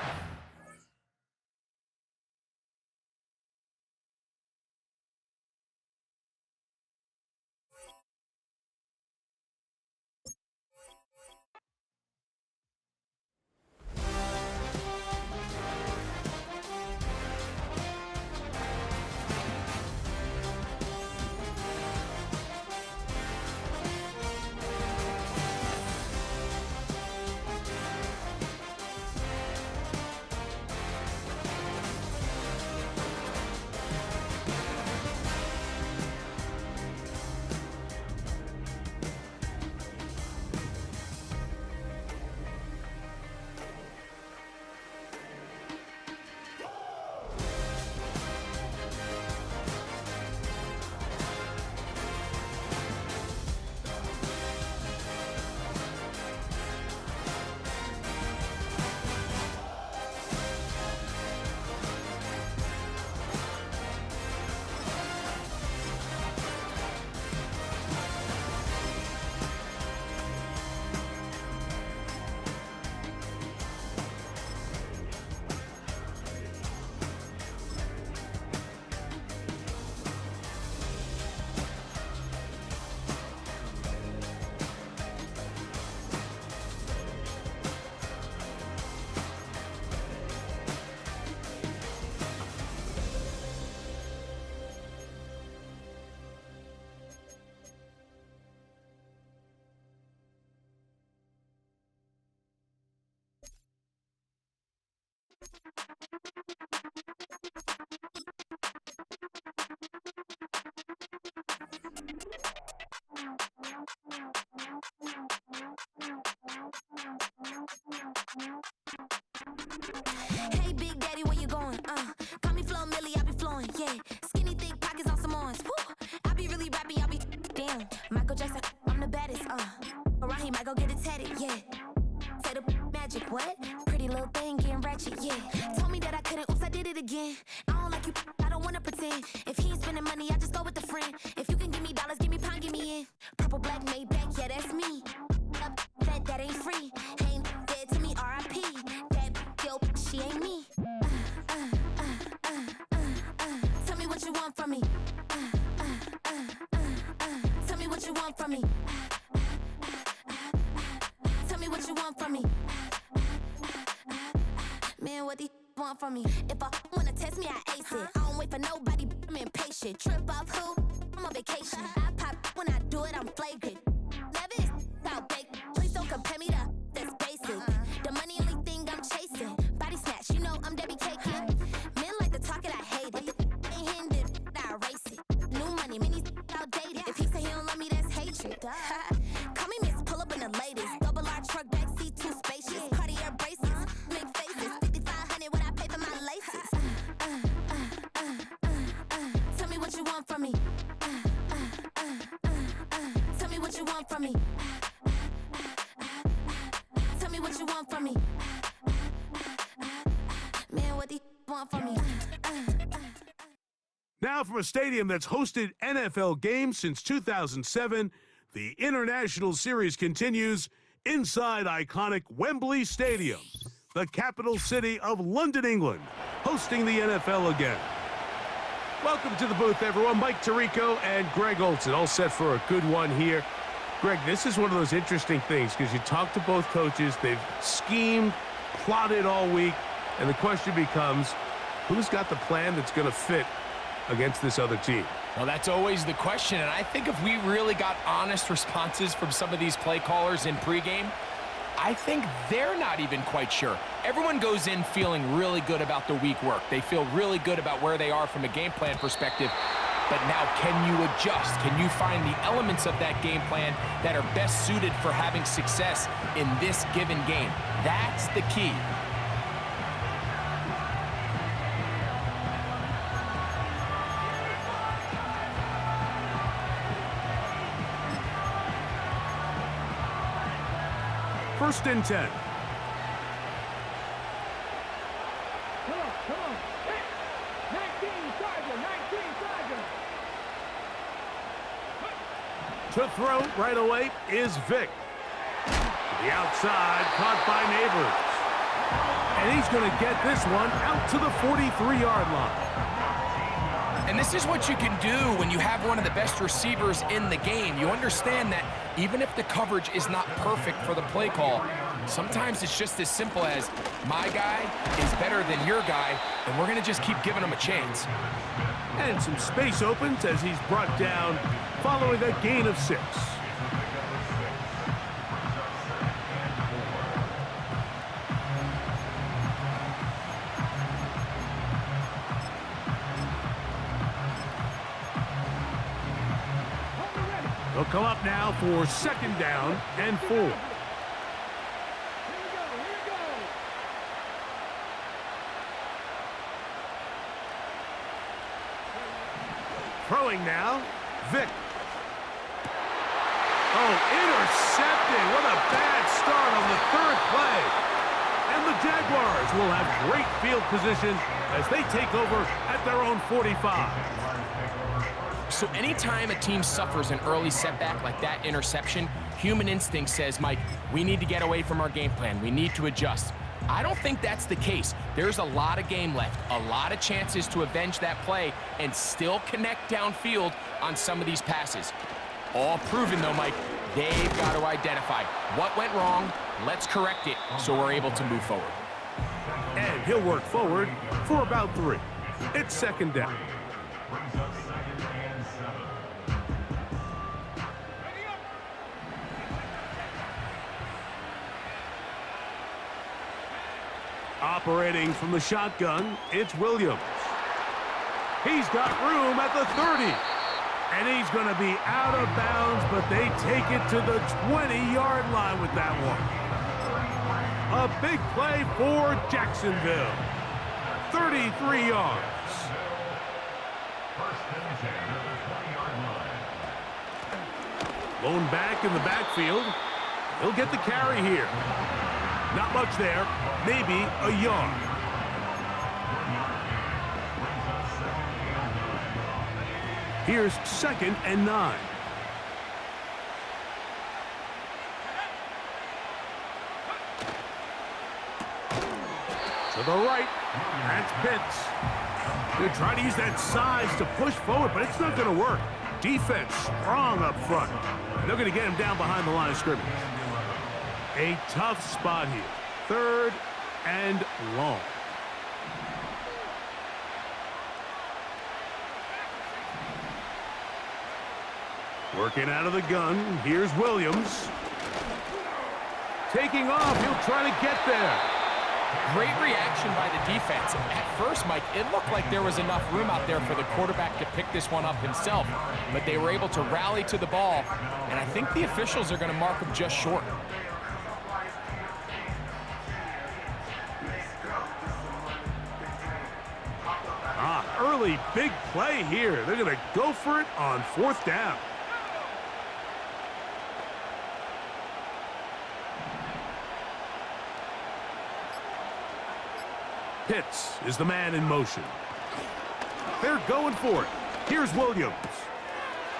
Purple black Maybach, yeah, that's me. Up that ain't free. Ain't dead to me, R.I.P. That yo, she ain't me. Tell me what you want from me. Tell me what you want from me. Tell me what you want from me. Man, what do you want from me? If I wanna test me, I ace it. I don't wait for nobody, I'm impatient. Trip off who? I'm on vacation. I pop when I do it, I'm flagrant. Never is out baked. Please don't compare me to that's basic. The money only thing I'm chasing. Body snatch, you know I'm Debbie Caking. Men like to talk it, I hate it. Ain't hindered, I erase it. New money, many outdated. If he say he don't love me, that's hatred. Call me miss, pull up in the latest. Double R truck, backseat, too spacious. Cartier braces, make faces. 5,500 what I pay for my laces. Tell me what you want from me. Tell me what you want from me. Tell me what you want from me. Man, what do you want from me? Now from a stadium that's hosted NFL games since 2007, the International Series continues inside iconic Wembley Stadium, the capital city of London, England, hosting the NFL again. Welcome to the booth, everyone. Mike Tirico and Greg Olson, all set for a good one here. Greg, this is one of those interesting things because you talk to both coaches. They've schemed, plotted all week, and the question becomes, who's got the plan that's going to fit against this other team? Well, that's always the question, and I think if we really got honest responses from some of these play callers in pregame, I think they're not even quite sure. Everyone goes in feeling really good about the week work. They feel really good about where they are from a game plan perspective. But now, can you adjust? Can you find the elements of that game plan that are best suited for having success in this given game? That's the key. First and 10. Come on. Hey, 19 Sergeant. To throw right away is Vic. To the outside, caught by Neighbors. And he's going to get this one out to the 43-yard line. And this is what you can do when you have one of the best receivers in the game. You understand that even if the coverage is not perfect for the play call, sometimes it's just as simple as my guy is better than your guy, and we're going to just keep giving him a chance. And some space opens as he's brought down following a gain of 6. They'll come up now for second down and 4. Here we go. Throwing now, Vic. Oh, intercepted. What a bad start on the third play. And the Jaguars will have great field position as they take over at their own 45. So anytime a team suffers an early setback like that interception, human instinct says, Mike, we need to get away from our game plan. We need to adjust. I don't think that's the case. There's a lot of game left, a lot of chances to avenge that play and still connect downfield on some of these passes. All proven, though, Mike, they've got to identify what went wrong, let's correct it so we're able to move forward. And he'll work forward for about 3. It's second down. Operating from the shotgun, it's Williams. He's got room at the 30. And he's going to be out of bounds, but they take it to the 20-yard line with that one. A big play for Jacksonville. 33 yards. First and 10 at the 20-yard line. Lone back in the backfield. He'll get the carry here. Not much there, maybe a yard. Here's second and 9. To the right. That's Pitts. They're trying to use that size to push forward, but it's not going to work. Defense strong up front. They're going to get him down behind the line of scrimmage. A tough spot here. 3rd and long. Working out of the gun. Here's Williams. Taking off. He'll try to get there. Great reaction by the defense. At first, Mike, it looked like there was enough room out there for the quarterback to pick this one up himself, but they were able to rally to the ball, and I think the officials are going to mark him just short. Early big play here. They're going to go for it on 4th down. Pitts is the man in motion. They're going for it. Here's Williams.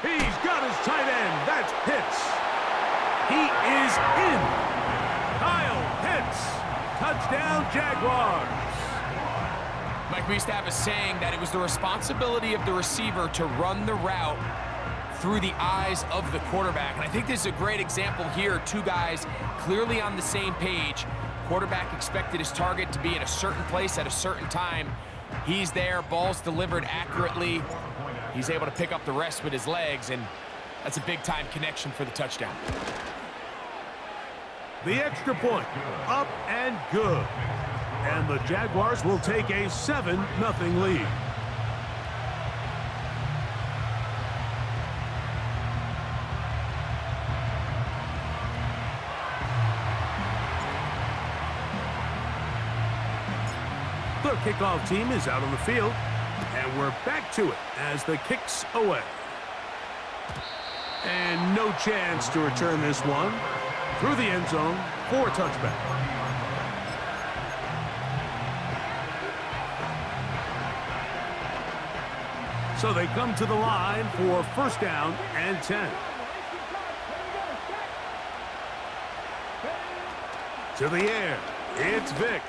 He's got his tight end. That's Pitts. He is in. Kyle Pitts. Touchdown, Jaguars. Mike, we used to have a saying that it was the responsibility of the receiver to run the route through the eyes of the quarterback. And I think this is a great example here. 2 guys clearly on the same page. Quarterback expected his target to be at a certain place at a certain time. He's there, ball's delivered accurately. He's able to pick up the rest with his legs, and that's a big-time connection for the touchdown. The extra point, up and good. And the Jaguars will take a 7-0 lead. The kickoff team is out on the field, and we're back to it as the kick's away. And no chance to return this one through the end zone for a touchback. So they come to the line for 1st down and 10. To the air, it's Vick.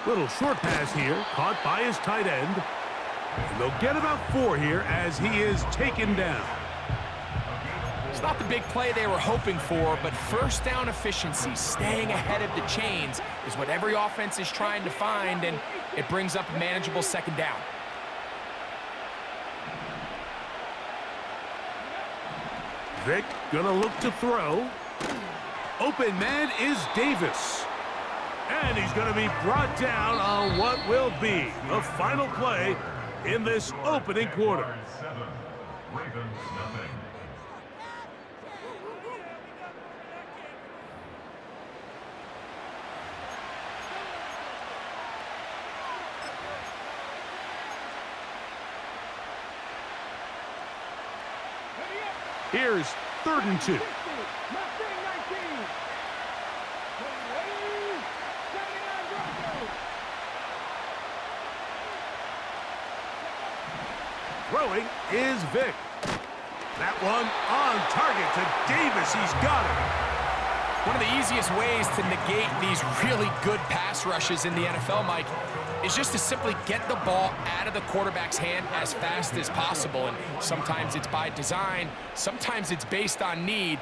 Little short pass here, caught by his tight end. And they'll get about 4 here as he is taken down. It's not the big play they were hoping for, but 1st down efficiency, staying ahead of the chains, is what every offense is trying to find, and it brings up a manageable 2nd down. Vick gonna look to throw. Open man is Davis. And he's going to be brought down on what will be the final play in this opening quarter. 7, Ravens nothing. Here's 3rd and 2. Throwing is Vick. That one on target to Davis. He's got it. One of the easiest ways to negate these really good pass rushes in the NFL, Mike, is just to simply get the ball out of the quarterback's hand as fast as possible. And sometimes it's by design, sometimes it's based on need.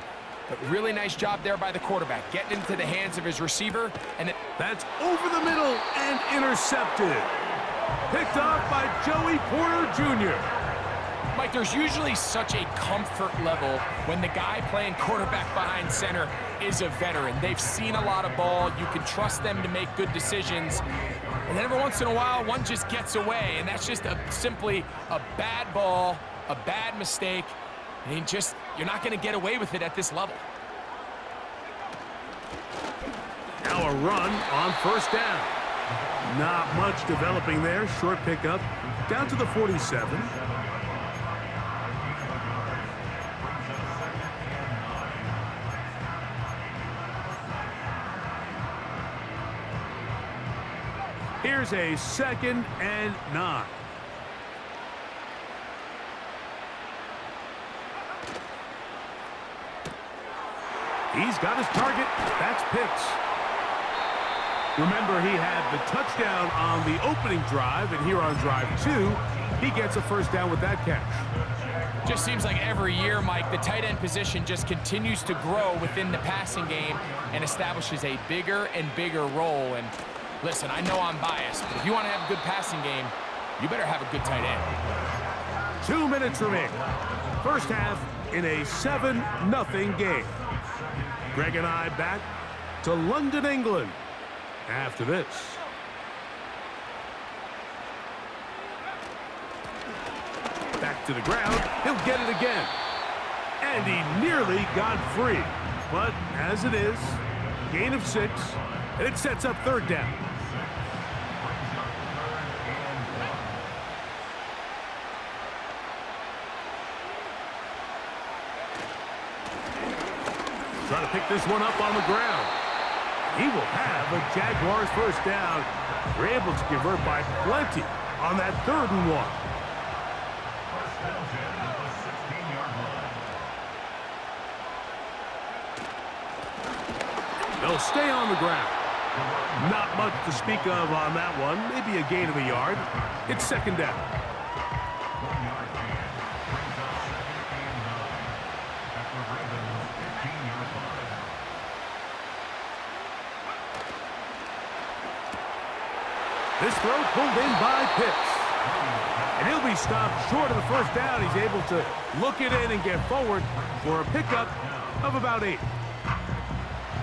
But really nice job there by the quarterback, getting into the hands of his receiver. And that's over the middle and intercepted. Picked off by Joey Porter Jr. Mike, there's usually such a comfort level when the guy playing quarterback behind center is a veteran. They've seen a lot of ball. You can trust them to make good decisions. And then every once in a while, one just gets away, and that's just simply a bad ball, a bad mistake. And you're not going to get away with it at this level. Now a run on 1st down. Not much developing there. Short pickup down to the 47. Here's a 2nd and 9. He's got his target. That's Pitts. Remember, he had the touchdown on the opening drive, and here on drive 2, he gets a first down with that catch. Just seems like every year, Mike, the tight end position just continues to grow within the passing game and establishes a bigger and bigger role. And listen, I know I'm biased, but if you want to have a good passing game, you better have a good tight end. 2 minutes remaining. First half in a 7-0 game. Greg and I back to London, England after this. Back to the ground. He'll get it again. And he nearly got free. But as it is, gain of 6, and it sets up third down. Trying to pick this one up on the ground. He will have a Jaguars first down. They're able to convert by plenty on that 3rd and 1. They'll stay on the ground. Not much to speak of on that one. Maybe a gain of a yard. It's 2nd down. This throw pulled in by Pitts. And he'll be stopped short of the first down. He's able to look it in and get forward for a pickup of about 8.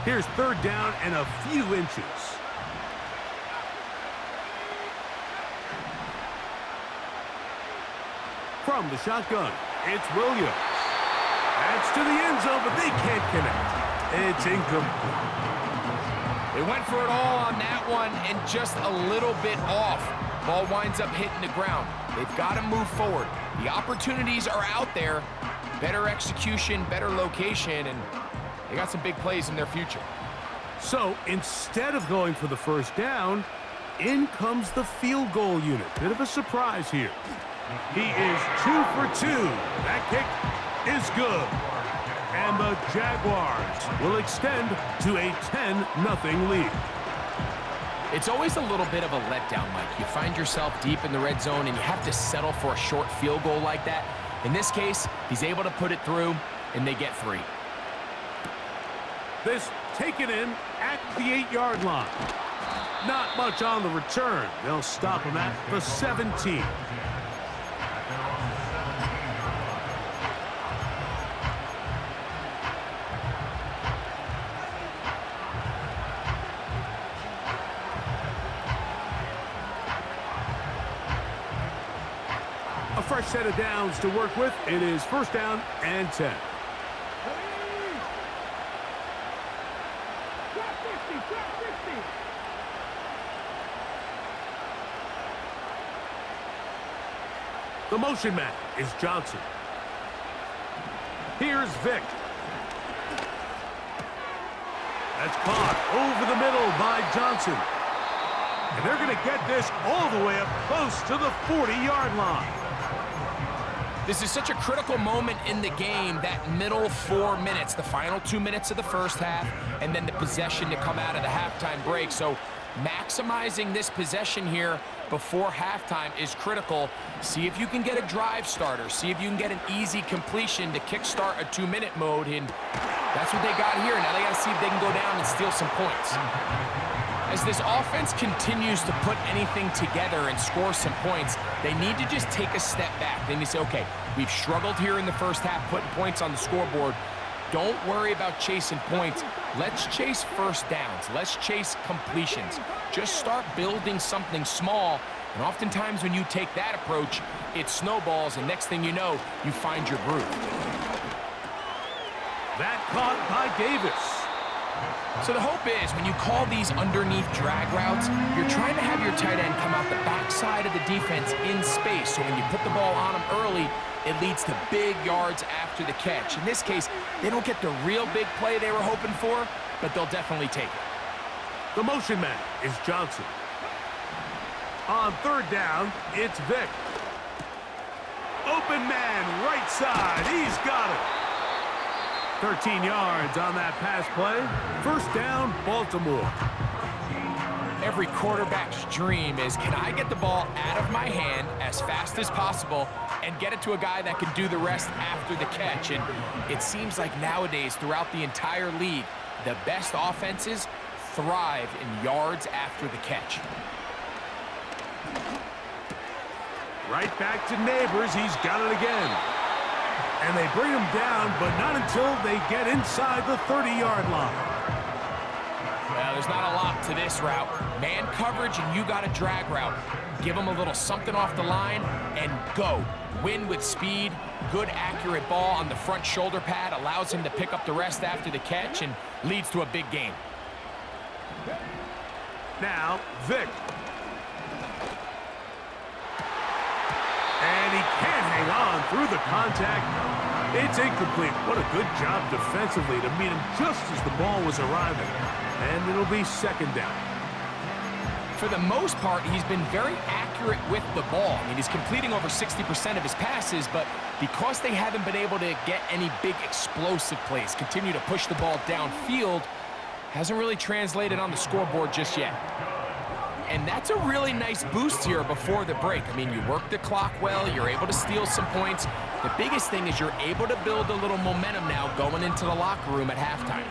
Here's 3rd down and a few inches. From the shotgun, it's Williams. That's to the end zone, but they can't connect. It's incomplete. They went for it all on that one and just a little bit off. Ball winds up hitting the ground. They've got to move forward. The opportunities are out there. Better execution, better location, and they got some big plays in their future. So instead of going for the first down, in comes the field goal unit. Bit of a surprise here. He is 2 for 2. That kick is good. And the Jaguars will extend to a 10-0 lead. It's always a little bit of a letdown, Mike. You find yourself deep in the red zone and you have to settle for a short field goal like that. In this case, he's able to put it through, and they get 3. This taken in at the 8-yard line. Not much on the return. They'll stop him at the 17. A fresh set of downs to work with. It is 1st down and 10. The motion man is Johnson. Here's Vick. That's caught over the middle by Johnson. And they're going to get this all the way up close to the 40-yard line. This is such a critical moment in the game, that middle 4 minutes, the final 2 minutes of the first half, and then the possession to come out of the halftime break. So maximizing this possession here before halftime is critical. See if you can get a drive starter. See if you can get an easy completion to kickstart a 2-minute mode. And that's what they got here. Now they got to see if they can go down and steal some points. As this offense continues to put anything together and score some points, they need to just take a step back. They need to say, okay, we've struggled here in the first half putting points on the scoreboard. Don't worry about chasing points. Let's chase first downs. Let's chase completions. Just start building something small. And oftentimes when you take that approach, it snowballs, and next thing you know, you find your groove. That caught by Davis. So the hope is when you call these underneath drag routes, you're trying to have your tight end come out the backside of the defense in space. So when you put the ball on him early, it leads to big yards after the catch. In this case, they don't get the real big play they were hoping for, but they'll definitely take it. The motion man is Johnson. On 3rd down, it's Vick. Open man, right side. He's got it. 13 yards on that pass play. First down, Baltimore. Every quarterback's dream is, can I get the ball out of my hand as fast as possible and get it to a guy that can do the rest after the catch? And it seems like nowadays, throughout the entire league, the best offenses thrive in yards after the catch. Right back to Neighbors. He's got it again. And they bring him down, but not until they get inside the 30-yard line. Well, there's not a lot to this route. Man coverage, and you got a drag route. Give him a little something off the line and go. Win with speed. Good, accurate ball on the front shoulder pad allows him to pick up the rest after the catch and leads to a big gain. Now, Vick. And he can't hang on through the contact. It's incomplete. What a good job defensively to meet him just as the ball was arriving. And it'll be second down. For the most part, he's been very accurate with the ball. I mean, he's completing over 60% of his passes, but because they haven't been able to get any big explosive plays, continue to push the ball downfield, hasn't really translated on the scoreboard just yet. And that's a really nice boost here before the break. I mean, you work the clock well, you're able to steal some points. The biggest thing is you're able to build a little momentum now going into the locker room at halftime.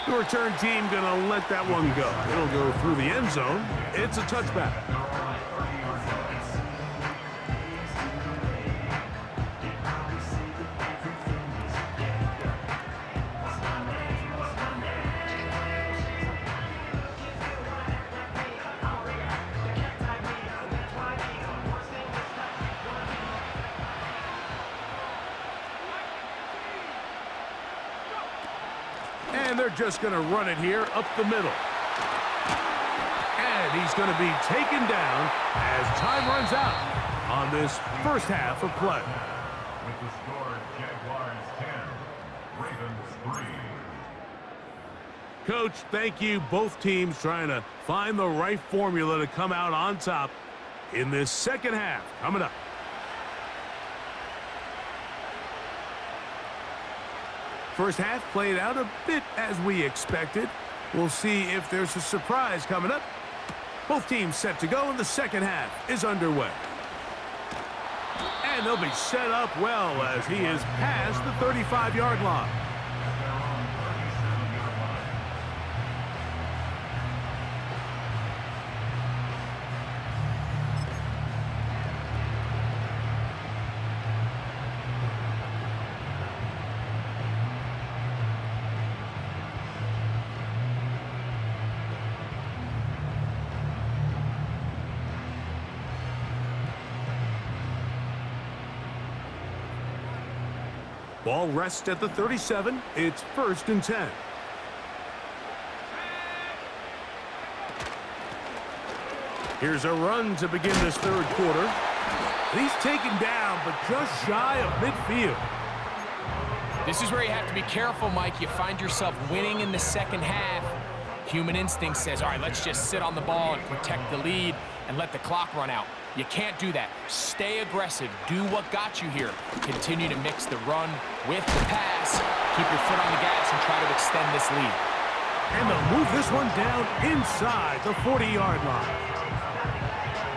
The return team gonna let that one go. It'll go through the end zone. It's a touchback. And they're just going to run it here up the middle. And he's going to be taken down as time runs out on this first half of play. With the score, Jaguars 10, Ravens 3. Coach, thank you. Both teams trying to find the right formula to come out on top in this second half. Coming up. First half played out a bit as we expected. We'll see if there's a surprise coming up. Both teams set to go, and the second half is underway. And they'll be set up well as he is past the 35-yard line. Ball rests at the 37. It's 1st and 10. Here's a run to begin this third quarter. He's taken down, but just shy of midfield. This is where you have to be careful, Mike. You find yourself winning in the second half. Human instinct says, all right, let's just sit on the ball and protect the lead and let the clock run out. You can't do that. Stay aggressive. Do what got you here. Continue to mix the run with the pass. Keep your foot on the gas and try to extend this lead. And they'll move this one down inside the 40-yard line.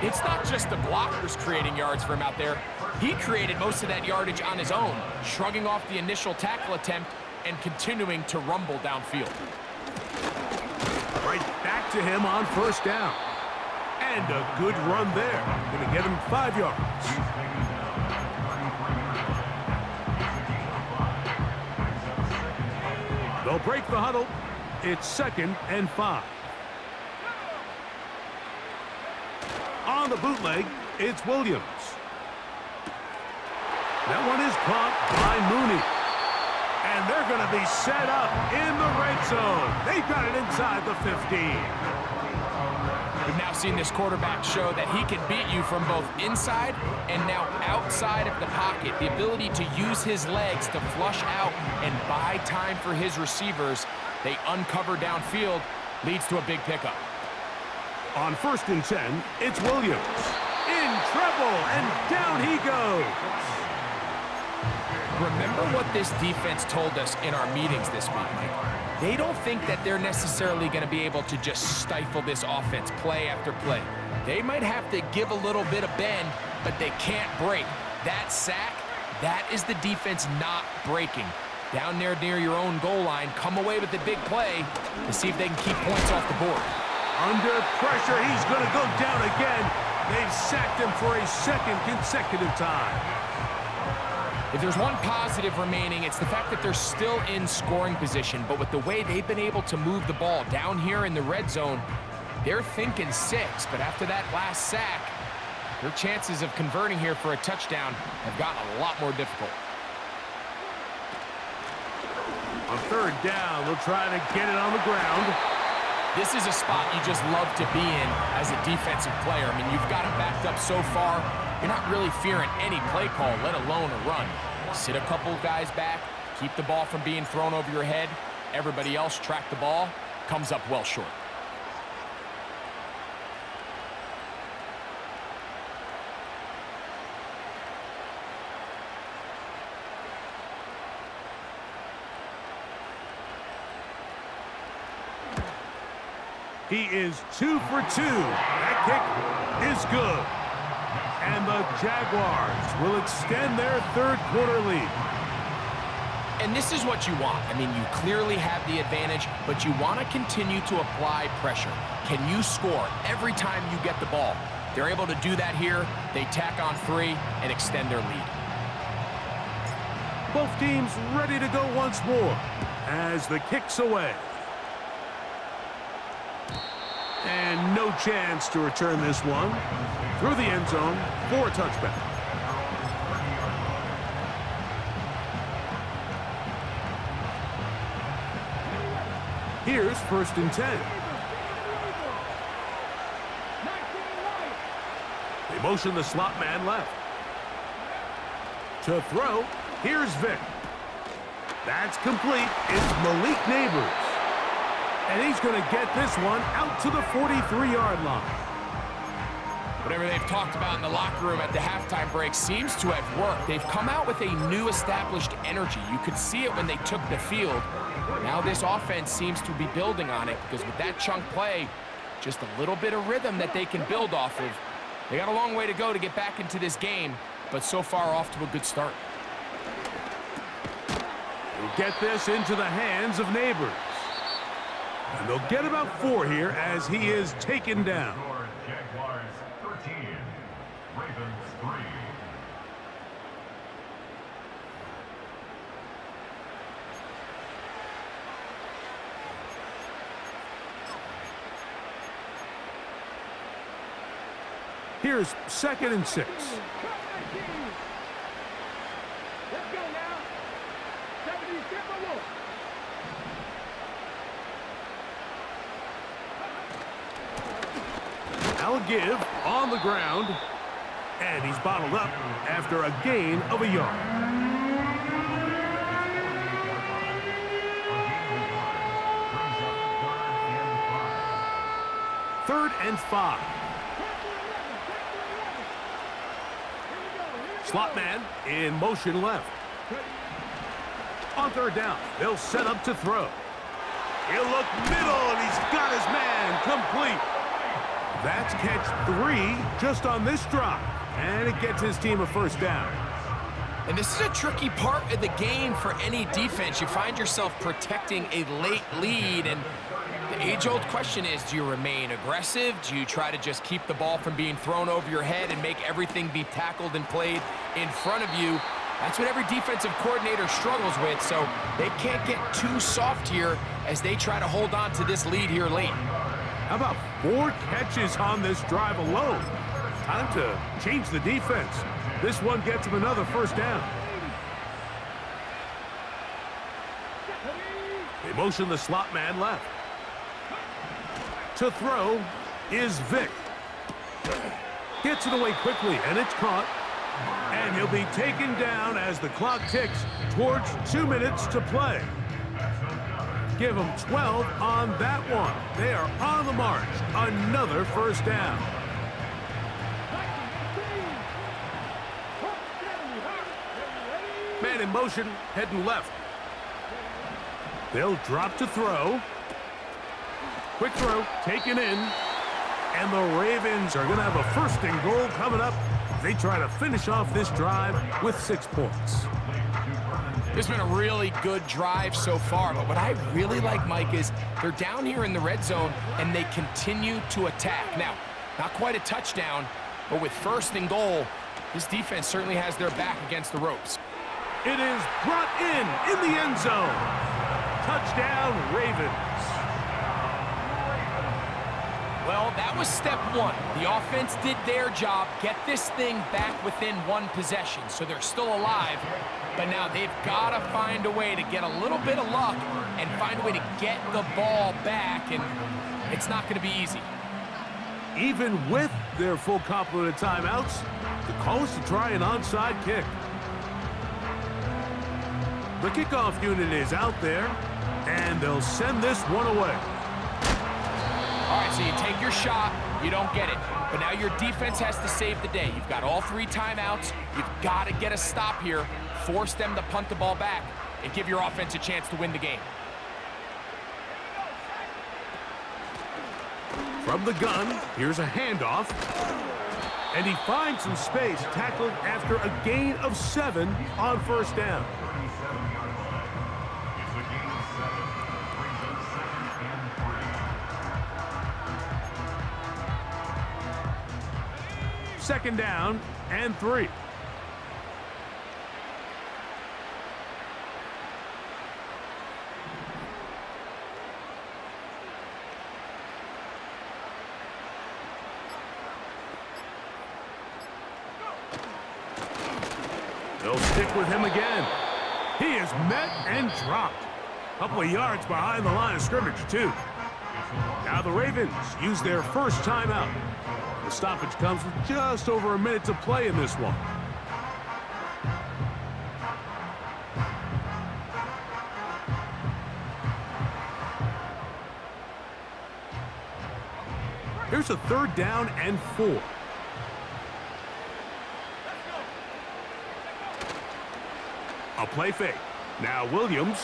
It's not just the blockers creating yards for him out there. He created most of that yardage on his own, shrugging off the initial tackle attempt and continuing to rumble downfield. Right back to him on first down. And a good run there. Going to get him 5 yards. They'll break the huddle. It's 2nd and 5. On the bootleg, it's Williams. That one is caught by Mooney. And they're going to be set up in the red zone. They've got it inside the 15. We've now seen this quarterback show that he can beat you from both inside and now outside of the pocket. The ability to use his legs to flush out and buy time for his receivers. They uncover downfield, leads to a big pickup. On 1st and 10, it's Williams. In trouble, and down he goes. Remember what this defense told us in our meetings this week, Mike. They don't think that they're necessarily going to be able to just stifle this offense play after play. They might have to give a little bit of bend, but they can't break. That sack, that is the defense not breaking. Down there near your own goal line, come away with the big play to see if they can keep points off the board. Under pressure, he's going to go down again. They've sacked him for a second consecutive time. If there's one positive remaining, it's the fact that they're still in scoring position, but with the way they've been able to move the ball down here in the red zone, they're thinking 6, but after that last sack, their chances of converting here for a touchdown have gotten a lot more difficult. On third down, they'll try to get it on the ground. This is a spot you just love to be in as a defensive player. I mean, you've got it backed up so far, you're not really fearing any play call, let alone a run. Sit a couple guys back, keep the ball from being thrown over your head. Everybody else track the ball, comes up well short. He is 2 for 2. That kick is good. And the Jaguars will extend their third quarter lead. And this is what you want. I mean, you clearly have the advantage, but you want to continue to apply pressure. Can you score every time you get the ball? They're able to do that here. They tack on 3 and extend their lead. Both teams ready to go once more as the kick's away. And no chance to return this one through the end zone for a touchback. Here's 1st and 10. They motion the slot man left. To throw, here's Vic. That's complete. It's Malik Neighbors. And he's going to get this one out to the 43-yard line. Whatever they've talked about in the locker room at the halftime break seems to have worked. They've come out with a new established energy. You could see it when they took the field. Now this offense seems to be building on it because with that chunk play, just a little bit of rhythm that they can build off of. They got a long way to go to get back into this game, but so far off to a good start. We'll get this into the hands of Neighbors. And they'll get about 4 here as he is taken down. Jaguars 13, Ravens 3. Here's 2nd and 6. Let's go now. 70, step by one. I'll give on the ground. And he's bottled up after a gain of a yard. Third and 5. Slot man in motion left. On third down, they'll set up to throw. He'll look middle, and he's got his man complete. That's catch 3 just on this drive, and it gets his team a 1st down. And this is a tricky part of the game for any defense. You find yourself protecting a late lead, and the age-old question is, do you remain aggressive? Do you try to just keep the ball from being thrown over your head and make everything be tackled and played in front of you? That's what every defensive coordinator struggles with, so they can't get too soft here as they try to hold on to this lead here late. How about 4 catches on this drive alone? Time to change the defense. This one gets him another 1st down. They motion the slot man left. To throw is Vic. Gets it away quickly, and it's caught. And he'll be taken down as the clock ticks towards 2 minutes to play. Give them 12 on that one. They are on the march. Another 1st down. Man in motion, heading left. They'll drop to throw. Quick throw, taken in. And the Ravens are going to have a first and goal coming up. They try to finish off this drive with 6 points. It's been a really good drive so far, but what I really like, Mike, is they're down here in the red zone, and they continue to attack. Now, not quite a touchdown, but with first and goal, this defense certainly has their back against the ropes. It is brought in the end zone. Touchdown, Ravens. Well, that was step one. The offense did their job, get this thing back within one possession, so they're still alive. But now they've got to find a way to get a little bit of luck and find a way to get the ball back, and it's not going to be easy. Even with their full complement of timeouts, the call is to try an onside kick. The kickoff unit is out there, and they'll send this one away. All right, so you take your shot, you don't get it. But now your defense has to save the day. You've got all 3 timeouts. You've got to get a stop here, force them to punt the ball back, and give your offense a chance to win the game. From the gun, here's a handoff. And he finds some space, tackled after a gain of 7 on first down. Second down and 3. They'll stick with him again. He is met and dropped. Couple of yards behind the line of scrimmage, too. Now the Ravens use their first timeout. The stoppage comes with just over a minute to play in this one. Here's a third down and 4. A play fake. Now Williams.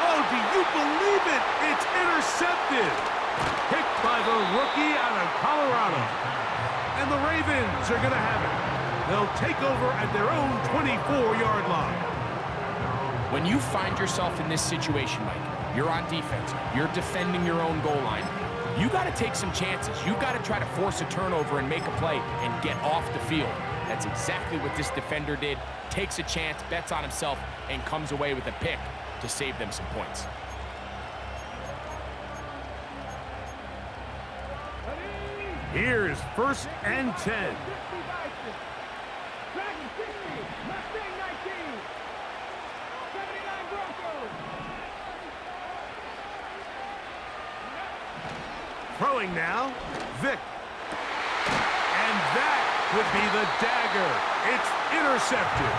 Oh, do you believe it? It's intercepted. Picked by the rookie out of Colorado. And the Ravens are going to have it. They'll take over at their own 24-yard line. When you find yourself in this situation, Mike, you're on defense, you're defending your own goal line, you got to take some chances. You got to try to force a turnover and make a play and get off the field. That's exactly what this defender did. Takes a chance, bets on himself, and comes away with a pick to save them some points. Here's first and 10. Throwing now, Vick. And that would be the dagger. It's intercepted.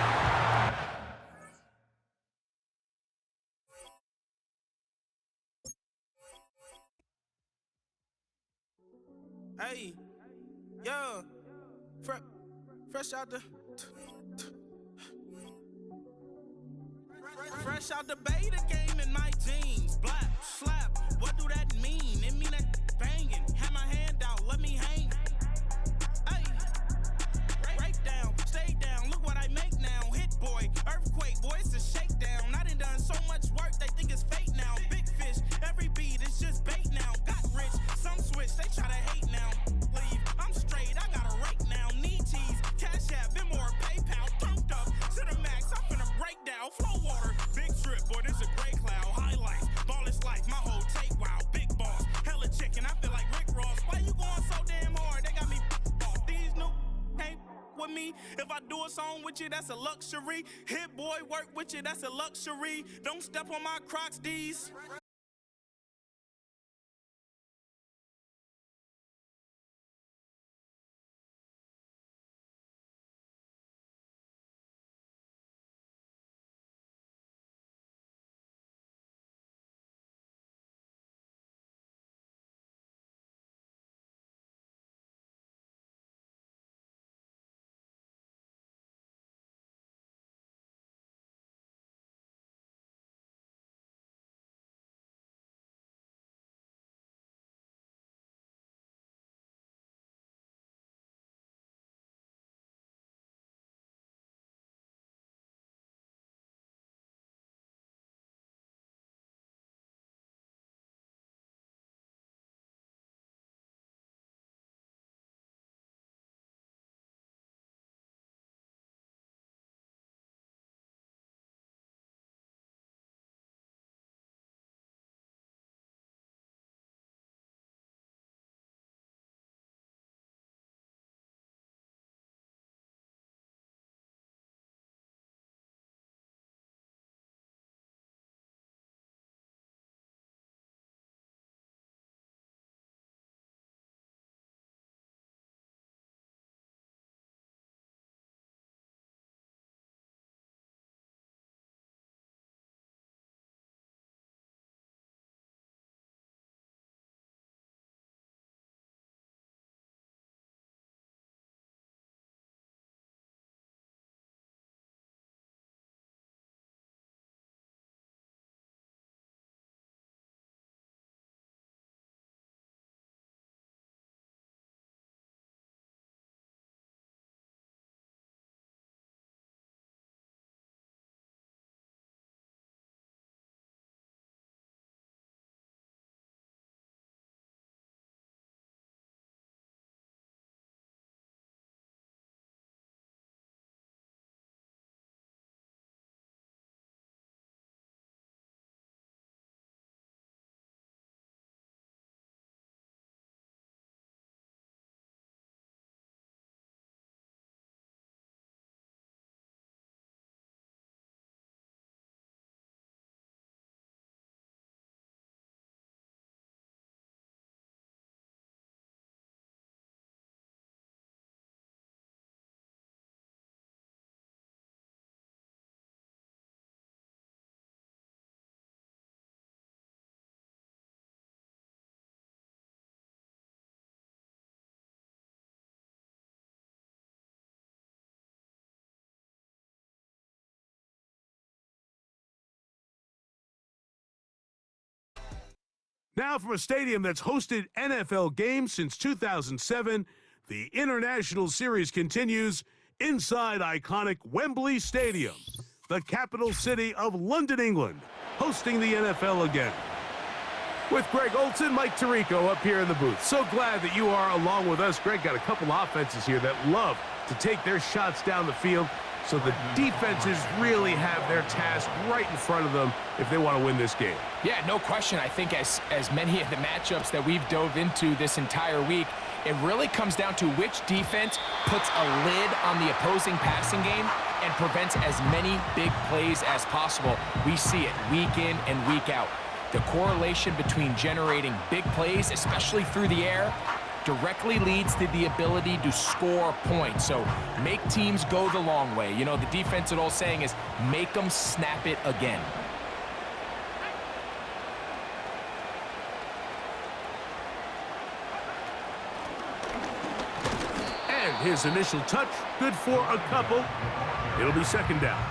Hey, yo, fresh out the beta game in my jeans. Black slap, what do that mean? It mean that banging. Have my hand out, let me hang. Hey, break down, stay down. Look what I make now. Hit boy, earthquake, boy, it's a shakedown. I done so much work, they think it's fake now. Big fish, every beat is just bait now. Got rich, some switch, they try to hate now. Leave, I'm straight, I got a rake now. Need cheese, cash app, Venmo or PayPal. Turned up to the max, I'm finna break down. Flow water, big trip, boy, this a gray cloud. Highlights, ball is life, my whole take wild. Big boss, hella chicken, I feel like Rick Ross. Why you going so damn hard? They got me off. These new can't with me. If I do a song with you, that's a luxury. Hit boy, work with you, that's a luxury. Don't step on my Crocs, D's. Now from a stadium that's hosted NFL games since 2007, the International Series continues inside iconic Wembley Stadium, the capital city of London, England, hosting the NFL again. With Greg Olson, Mike Tirico up here in the booth. So glad that you are along with us. Greg got a couple offenses here that love to take their shots down the field, so the defenses really have their task right in front of them if they want to win this game. Yeah, no question. I think as many of the matchups that we've dove into this entire week, it really comes down to which defense puts a lid on the opposing passing game and prevents as many big plays as possible. We see it week in and week out. The correlation between generating big plays, especially through the air, directly leads to the ability to score points. So make teams go the long way. You know, the defense, old saying is, make them snap it again. And his initial touch, good for a couple. It'll be second down.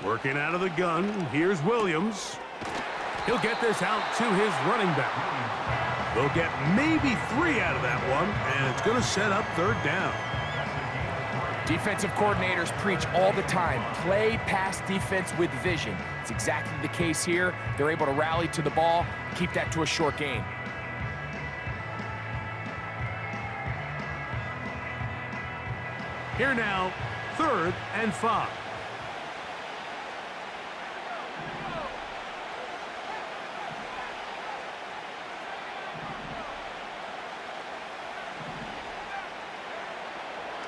Working out of the gun, here's Williams. He'll get this out to his running back. They'll get maybe 3 out of that one, and it's going to set up third down. Defensive coordinators preach all the time, play pass defense with vision. It's exactly the case here. They're able to rally to the ball, keep that to a short gain. Here now, 3rd and 5.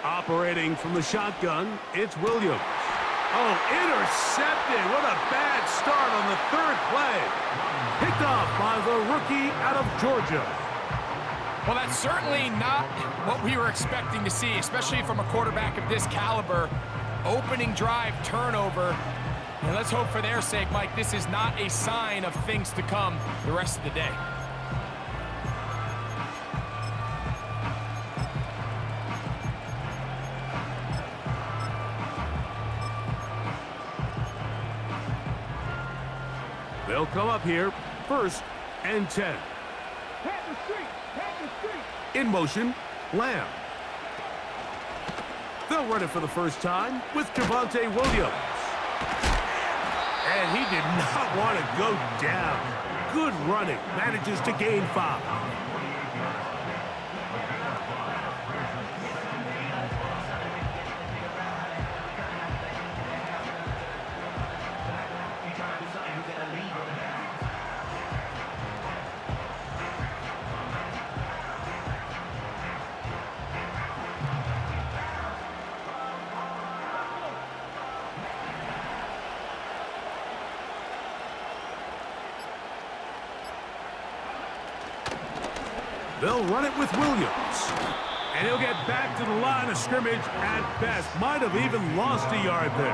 Operating from the shotgun, it's Williams. Oh, intercepted. What a bad start on the 3rd play. Picked off by the rookie out of Georgia. Well, that's certainly not what we were expecting to see, especially from a quarterback of this caliber. Opening drive turnover. And let's hope for their sake, Mike, this is not a sign of things to come the rest of the day. They'll come up here, 1st and 10. In motion, Lamb. They'll run it for the first time with Javonte Williams. And he did not want to go down. Good running, manages to gain 5. They'll run it with Williams. And he'll get back to the line of scrimmage at best. Might have even lost a yard there.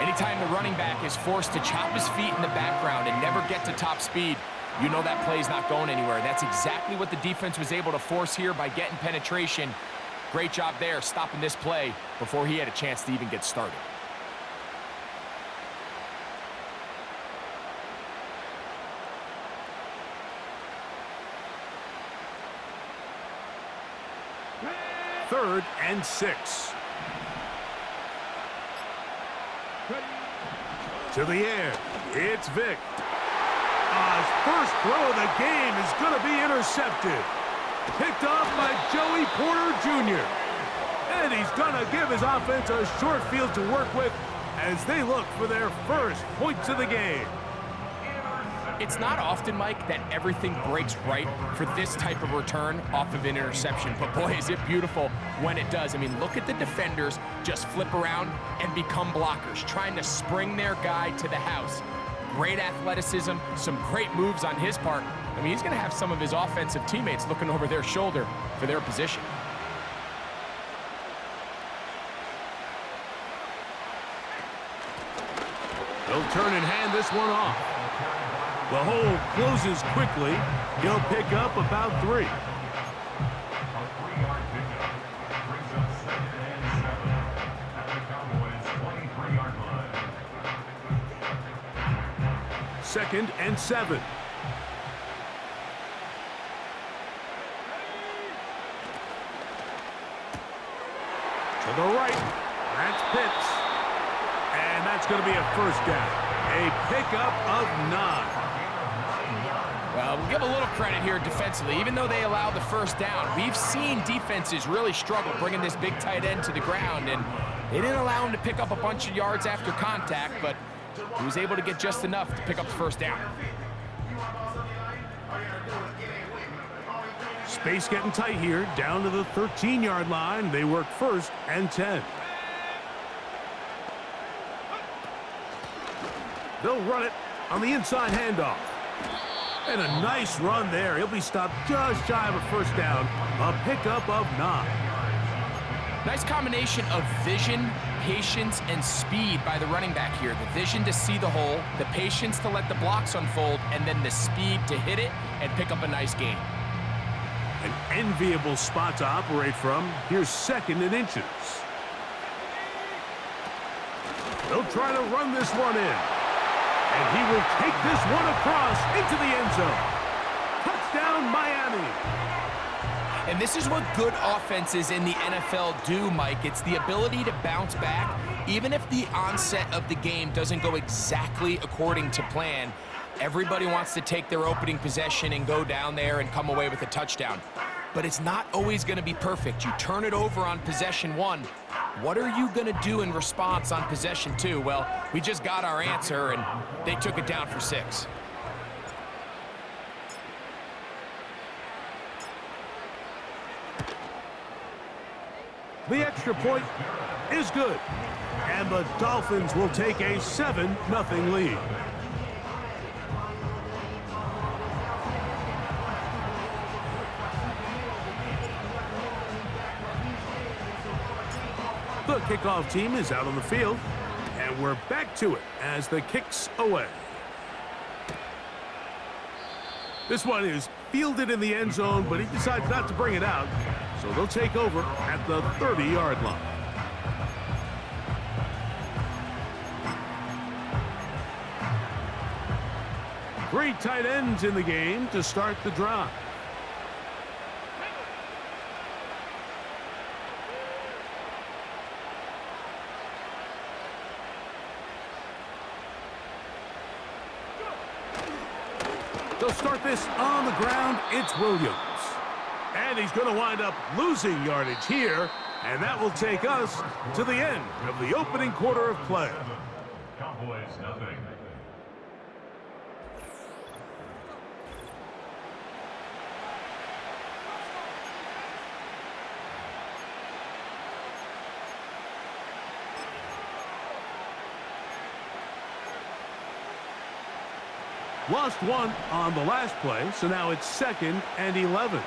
Anytime the running back is forced to chop his feet in the background and never get to top speed, you know that play's not going anywhere. That's exactly what the defense was able to force here by getting penetration. Great job there, stopping this play before he had a chance to even get started. Third and 6. To the air, it's Vick. His first throw of the game is going to be intercepted. Picked off by Joey Porter Jr. And he's going to give his offense a short field to work with as they look for their first points of the game. It's not often, Mike, that everything breaks right for this type of return off of an interception. But boy, is it beautiful when it does. I mean, look at the defenders just flip around and become blockers, trying to spring their guy to the house. great athleticism, some great moves on his part. I mean, he's going to have some of his offensive teammates looking over their shoulder for their position. He'll turn and hand this one off. The hole closes quickly. He'll pick up about 3. A 3-yard pickup brings up 2nd and 7 at the Cowboys' 23-yard line. 2nd and 7. To the right. That's Pitts. And that's going to be a first down. A pickup of 9. Well, we'll give a little credit here defensively. Even though they allowed the first down, we've seen defenses really struggle bringing this big tight end to the ground, and they didn't allow him to pick up a bunch of yards after contact, but he was able to get just enough to pick up the first down. Space getting tight here, down to the 13-yard line. They work 1st and 10. They'll run it on the inside handoff. And a nice run there. He'll be stopped just shy of a first down. A pickup of 9. Nice combination of vision, patience, and speed by the running back here. The vision to see the hole, the patience to let the blocks unfold, and then the speed to hit it and pick up a nice gain. An enviable spot to operate from. Here's 2nd and inches. They'll try to run this one in. And he will take this one across into the end zone. Touchdown, Miami. And this is what good offenses in the NFL do, Mike. It's the ability to bounce back. Even if the onset of the game doesn't go exactly according to plan, everybody wants to take their opening possession and go down there and come away with a touchdown. But it's not always going to be perfect. You turn it over on possession 1. What are you going to do in response on possession 2? Well, we just got our answer, and they took it down for 6. The extra point is good. And the Dolphins will take a 7-0 lead. The kickoff team is out on the field, and we're back to it as the kick's away. This one is fielded in the end zone, but he decides not to bring it out, so they'll take over at the 30-yard line. Three tight ends in the game to start the drive. They'll start this on the ground. It's Williams. And he's going to wind up losing yardage here. And that will take us to the end of the opening quarter of play. Cowboys nothing. Lost one on the last play, so now it's 2nd and 11.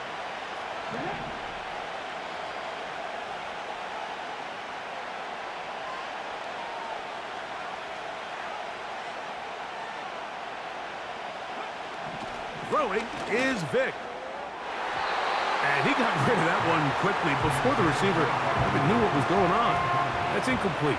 Throwing is Vick. And he got rid of that one quickly before the receiver even knew what was going on. That's incomplete.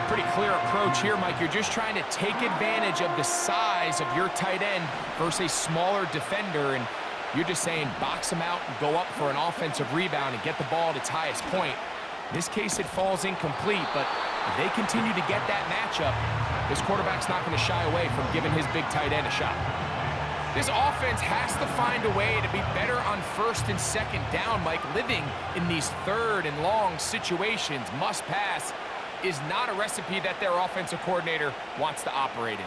Pretty clear approach here, Mike. You're just trying to take advantage of the size of your tight end versus a smaller defender, and you're just saying box him out and go up for an offensive rebound and get the ball at its highest point. In this case, it falls incomplete, but if they continue to get that matchup, this quarterback's not going to shy away from giving his big tight end a shot. This offense has to find a way to be better on 1st and 2nd down, Mike. Living in these 3rd and long situations, must pass, is not a recipe that their offensive coordinator wants to operate in.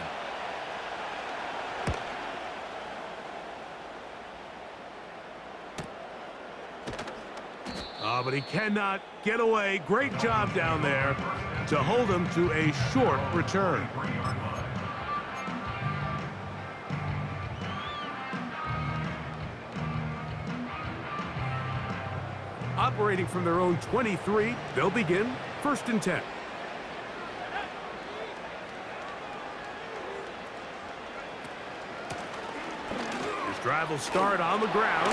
But he cannot get away. Great job down there to hold him to a short return. operating from their own 23. They'll begin 1st and 10. His drive will start on the ground.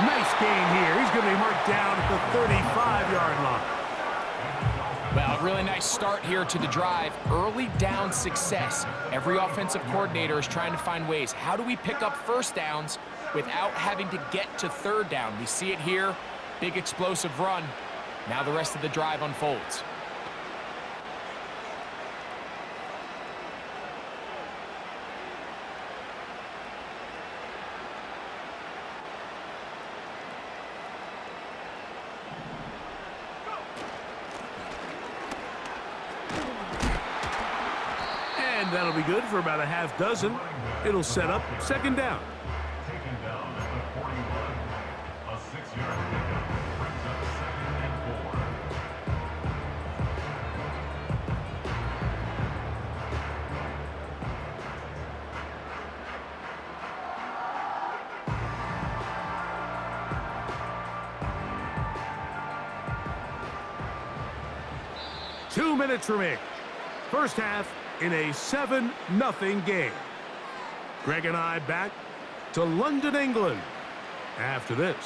Nice gain here. He's going to be marked down at the 35-yard line. Well, a really nice start here to the drive. Early down success. Every offensive coordinator is trying to find ways. How do we pick up first downs without having to get to third down? We see it here. Big explosive run. Now the rest of the drive unfolds. That'll be good for about a half dozen. It'll set up 2nd down. Taken down at the 41. A 6-yard pickup brings up 2nd and 4. 2 minutes remaining. First half in a 7-0 game. Greg and I back to London, England after this.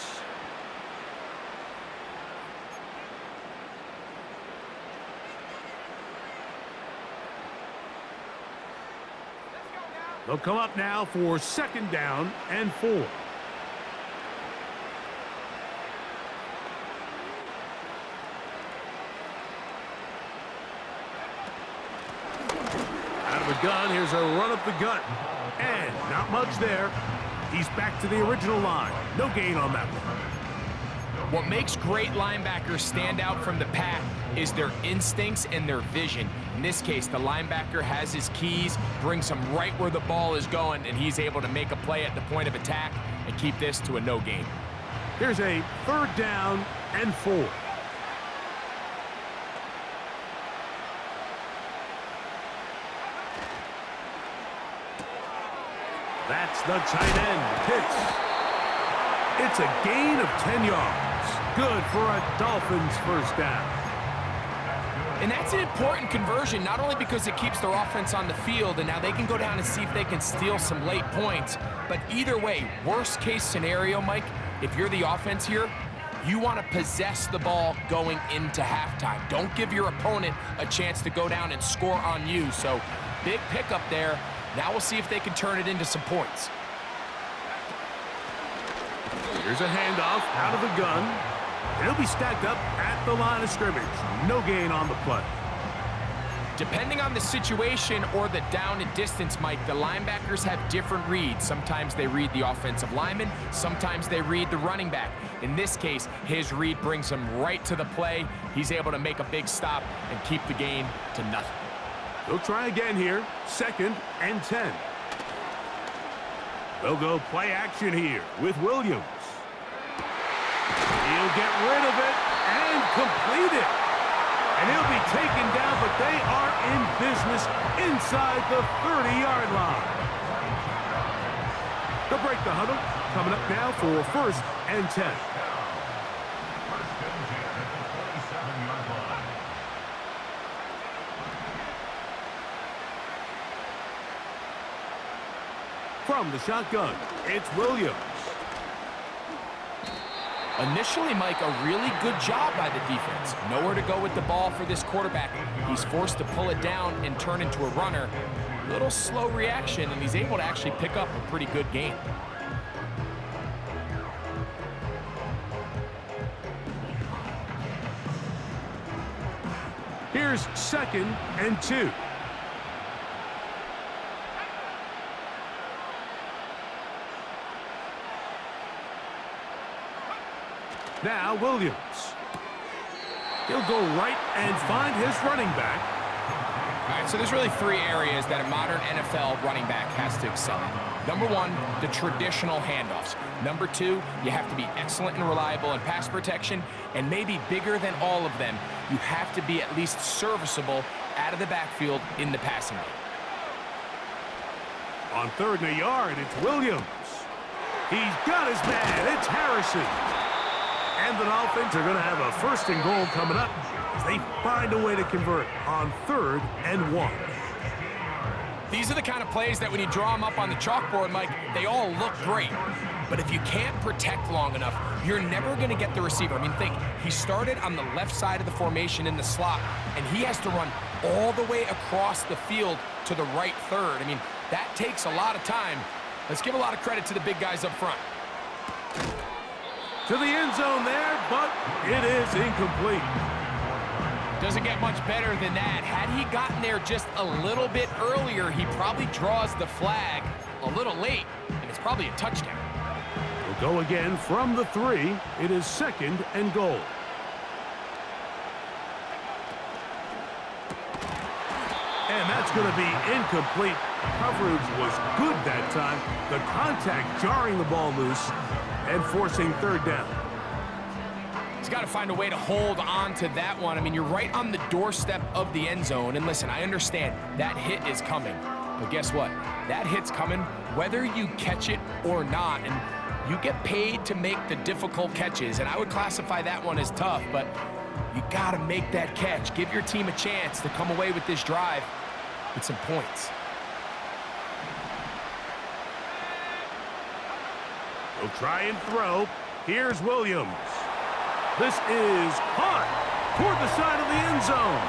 They'll come up now for 2nd down and 4. Gun. Here's a run up the gut. And not much there. He's back to the original line. No gain on that one. What makes great linebackers stand out from the pack is their instincts and their vision. In this case, the linebacker has his keys, brings him right where the ball is going, and he's able to make a play at the point of attack and keep this to a no gain. Here's a 3rd down and 4. That's the tight end, Pitts. It's a gain of 10 yards. Good for a Dolphins 1st down. And that's an important conversion, not only because it keeps their offense on the field, and now they can go down and see if they can steal some late points, but either way, worst case scenario, Mike, if you're the offense here, you want to possess the ball going into halftime. Don't give your opponent a chance to go down and score on you. So big pickup there. Now we'll see if they can turn it into some points. Here's a handoff out of the gun. He'll be stacked up at the line of scrimmage. No gain on the play. Depending on the situation or the down and distance, Mike, the linebackers have different reads. Sometimes they read the offensive lineman. Sometimes they read the running back. In this case, his read brings him right to the play. He's able to make a big stop and keep the gain to nothing. They'll try again here. 2nd and 10. They'll go play action here with Williams. He'll get rid of it and complete it. And he'll be taken down, but they are in business inside the 30-yard line. They'll break the huddle. Coming up now for 1st and 10. From the shotgun, it's Williams. Initially, Mike, a really good job by the defense. Nowhere to go with the ball for this quarterback. He's forced to pull it down and turn into a runner. Little slow reaction, and he's able to actually pick up a pretty good game. Here's 2nd and 2. Now Williams. He'll go right and find his running back. All right, so there's really 3 areas that a modern NFL running back has to excel in. Number 1, the traditional handoffs. Number 2, you have to be excellent and reliable in pass protection. And maybe bigger than all of them, you have to be at least serviceable out of the backfield in the passing game. On 3rd and a yard, it's Williams. He's got his man. It's Harrison. And the Dolphins are going to have a 1st and goal coming up as they find a way to convert on 3rd and 1. These are the kind of plays that when you draw them up on the chalkboard, Mike, they all look great. But if you can't protect long enough, you're never going to get the receiver. I mean, think, he started on the left side of the formation in the slot, and he has to run all the way across the field to the right third. I mean, that takes a lot of time. Let's give a lot of credit to the big guys up front. To the end zone there, but it is incomplete. Doesn't get much better than that. Had he gotten there just a little bit earlier, he probably draws the flag a little late, and it's probably a touchdown. We'll go again from the 3. It is 2nd and goal. And that's going to be incomplete. Coverage was good that time. The contact jarring the ball loose and forcing 3rd down. He's got to find a way to hold on to that one. I mean, you're right on the doorstep of the end zone. And listen, I understand that hit is coming. But guess what? That hit's coming whether you catch it or not. And you get paid to make the difficult catches. And I would classify that one as tough, but you got to make that catch. Give your team a chance to come away with this drive with some points. He'll try and throw. Here's Williams. This is caught toward the side of the end zone.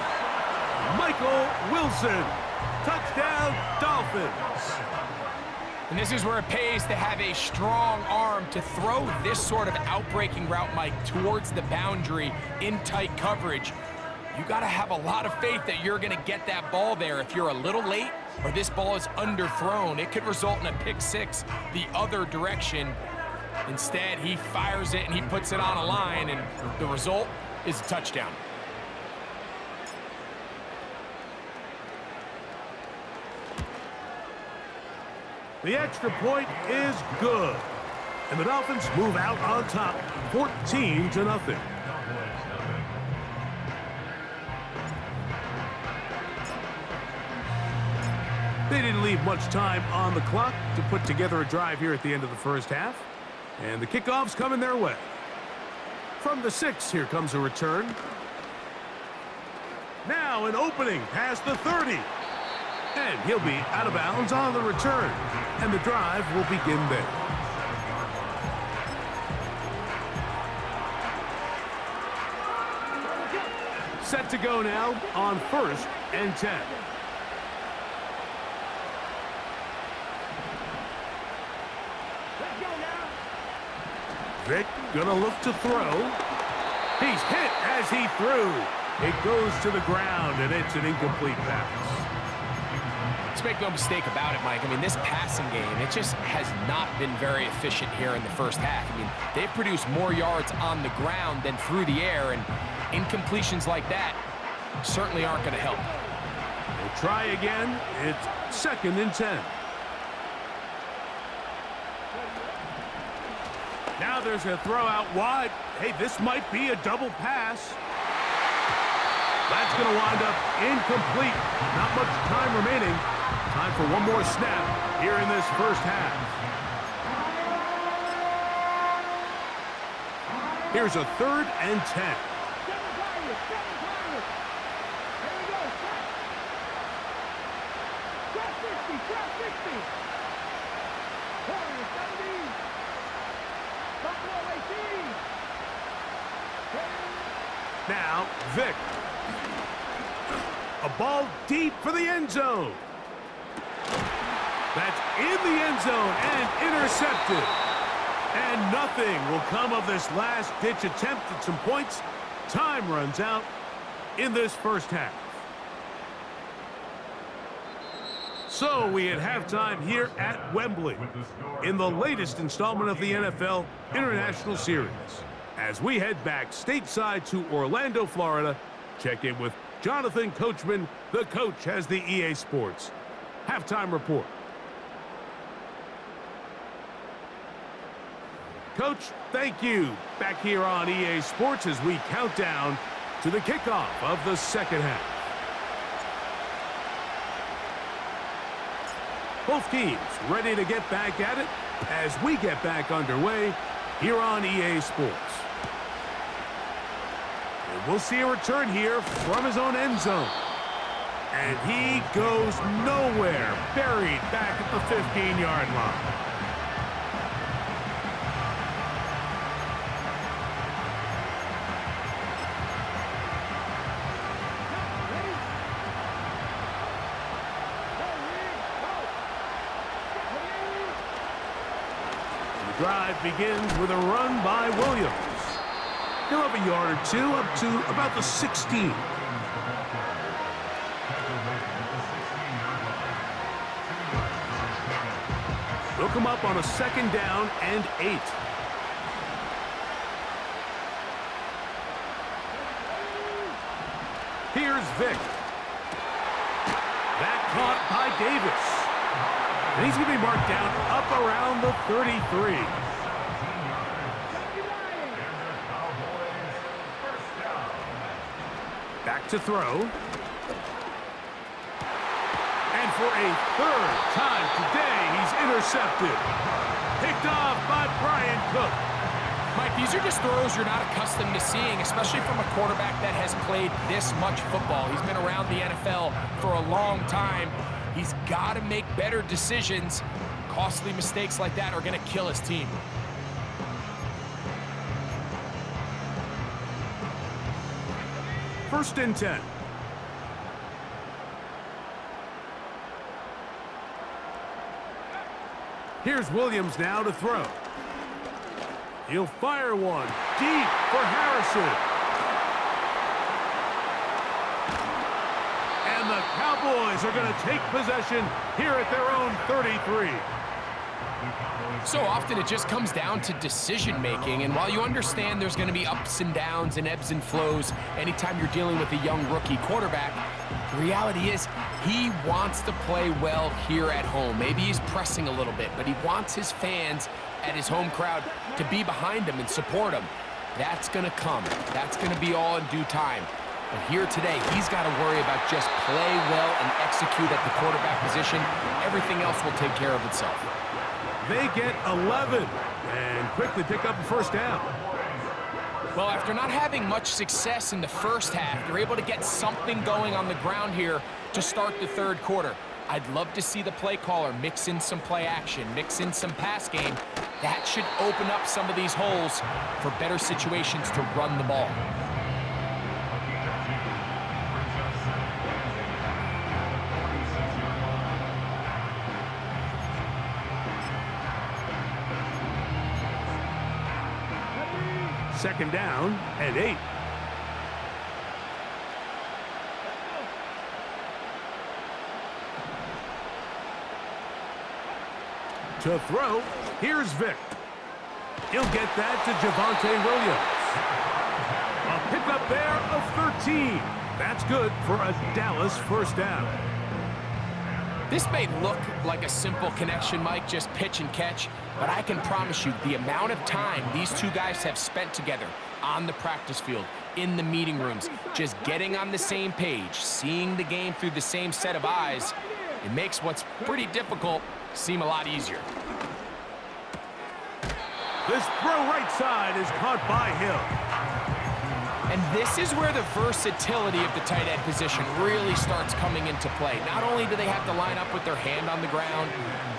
Michael Wilson. Touchdown, Dolphins. And this is where it pays to have a strong arm to throw this sort of outbreaking route, Mike, towards the boundary in tight coverage. You got to have a lot of faith that you're going to get that ball there. If you're a little late or this ball is underthrown, it could result in a pick 6 the other direction. Instead, he fires it and he puts it on a line, and the result is a touchdown. The extra point is good. And the Dolphins move out on top, 14-0. They didn't leave much time on the clock to put together a drive here at the end of the first half. And the kickoff's coming their way. From the 6, here comes a return. Now an opening past the 30. And he'll be out of bounds on the return. And the drive will begin there. Set to go now on 1st and 10. Vic gonna look to throw. He's hit as he threw. It goes to the ground, and it's an incomplete pass. Let's make no mistake about it, Mike. I mean, this passing game, it just has not been very efficient here in the first half. I mean, they've produced more yards on the ground than through the air, and incompletions like that certainly aren't going to help. We'll try again. It's 2nd and 10. Now there's a throw out wide. Hey, this might be a double pass. That's going to wind up incomplete. Not much time remaining. Time for one more snap here in this first half. Here's a 3rd and 10. Now, Vic. A ball deep for the end zone. That's in the end zone and intercepted. And nothing will come of this last-ditch attempt at some points. Time runs out in this first half. So we at halftime here at Wembley in the latest installment of the NFL International Series. As we head back stateside to Orlando, Florida, check in with Jonathan Coachman. The coach has the EA Sports halftime report. Coach, thank you. Back here on EA Sports as we count down to the kickoff of the second half. Both teams ready to get back at it as we get back underway here on EA Sports. And we'll see a return here from his own end zone. And he goes nowhere, buried back at the 15-yard line. The drive begins with a run by Williams. He'll have a yard or two up to about the 16. They'll come up on a 2nd down and 8. Here's Vick. That caught by Davis. And he's going to be marked down up around the 33. Back to throw. And for a 3rd time today, he's intercepted. Picked off by Brian Cook. Mike, these are just throws you're not accustomed to seeing, especially from a quarterback that has played this much football. He's been around the NFL for a long time. He's got to make better decisions. Costly mistakes like that are going to kill his team. First and 10. Here's Williams now to throw. He'll fire one deep for Harrison. And the Cowboys are going to take possession here at their own 33. So often it just comes down to decision-making, and while you understand there's going to be ups and downs and ebbs and flows anytime you're dealing with a young rookie quarterback, the reality is he wants to play well here at home. Maybe he's pressing a little bit, but he wants his fans at his home crowd to be behind him and support him. That's going to come. That's going to be all in due time. But here today, he's got to worry about just play well and execute at the quarterback position. Everything else will take care of itself. They get 11 and quickly pick up a 1st down. Well, after not having much success in the first half, they're able to get something going on the ground here to start the 3rd quarter. I'd love to see the play caller mix in some play action, mix in some pass game. That should open up some of these holes for better situations to run the ball. Second down and 8. To throw, here's Vick. He'll get that to Javonte Williams. A pickup there of 13. That's good for a Dallas 1st down. This may look like a simple connection, Mike, just pitch and catch, but I can promise you the amount of time these two guys have spent together on the practice field, in the meeting rooms, just getting on the same page, seeing the game through the same set of eyes, it makes what's pretty difficult seem a lot easier. This throw right side is caught by Hill. And this is where the versatility of the tight end position really starts coming into play. Not only do they have to line up with their hand on the ground,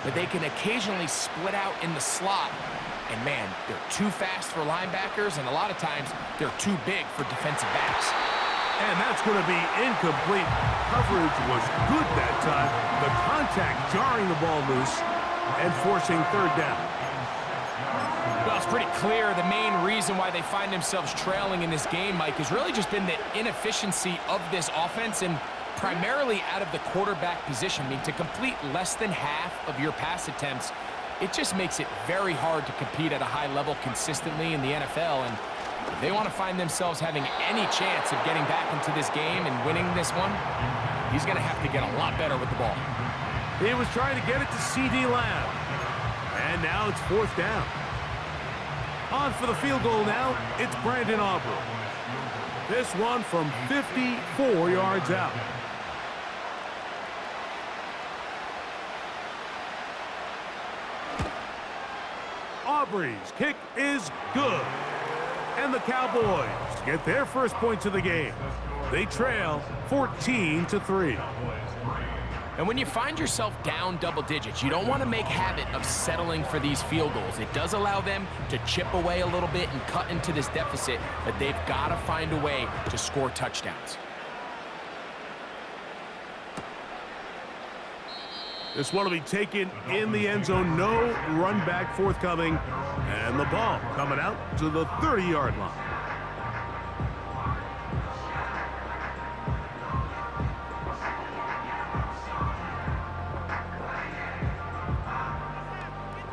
but they can occasionally split out in the slot. And man, they're too fast for linebackers, and a lot of times they're too big for defensive backs. And that's going to be incomplete. Coverage was good that time. The contact jarring the ball loose and forcing 3rd down. Well, it's pretty clear the main reason why they find themselves trailing in this game, Mike, has really just been the inefficiency of this offense and primarily out of the quarterback position. I mean, to complete less than half of your pass attempts, it just makes it very hard to compete at a high level consistently in the NFL. And if they want to find themselves having any chance of getting back into this game and winning this one, he's going to have to get a lot better with the ball. He was trying to get it to C.D. Lamb. And now it's 4th down. On for the field goal now, it's Brandon Aubrey. This one from 54 yards out. Aubrey's kick is good. And the Cowboys to get their first points of the game. They trail 14-3. And when you find yourself down double digits, you don't want to make habit of settling for these field goals. It does allow them to chip away a little bit and cut into this deficit, but they've got to find a way to score touchdowns. This one will be taken in the end zone. No run back forthcoming. And the ball coming out to the 30-yard line.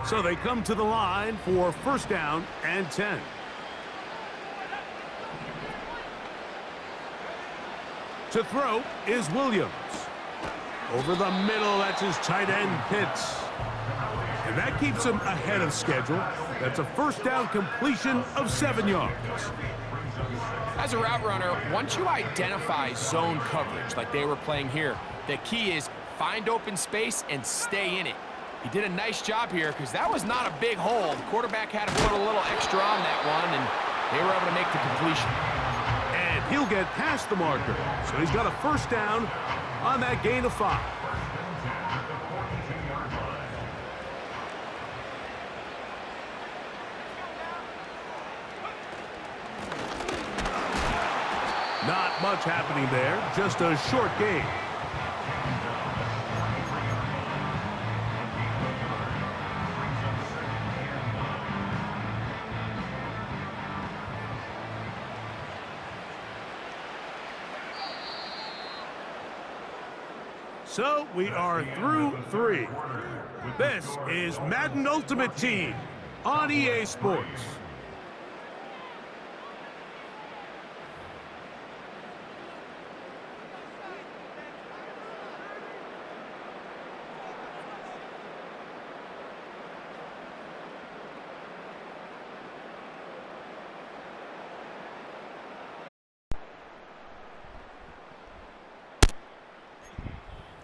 So they come to the line for first down and 10. To throw is Williams. Over the middle, that's his tight end, Pitts. And that keeps him ahead of schedule. That's a first down completion of 7 yards. As a route runner, once you identify zone coverage like they were playing here, the key is find open space and stay in it. He did a nice job here because that was not a big hole. The quarterback had to put a little extra on that one, and they were able to make the completion. And he'll get past the marker. So he's got a first down on that gain of 5. Not much happening there, just a short gain. So we are through 3. This is Madden Ultimate Team on EA Sports.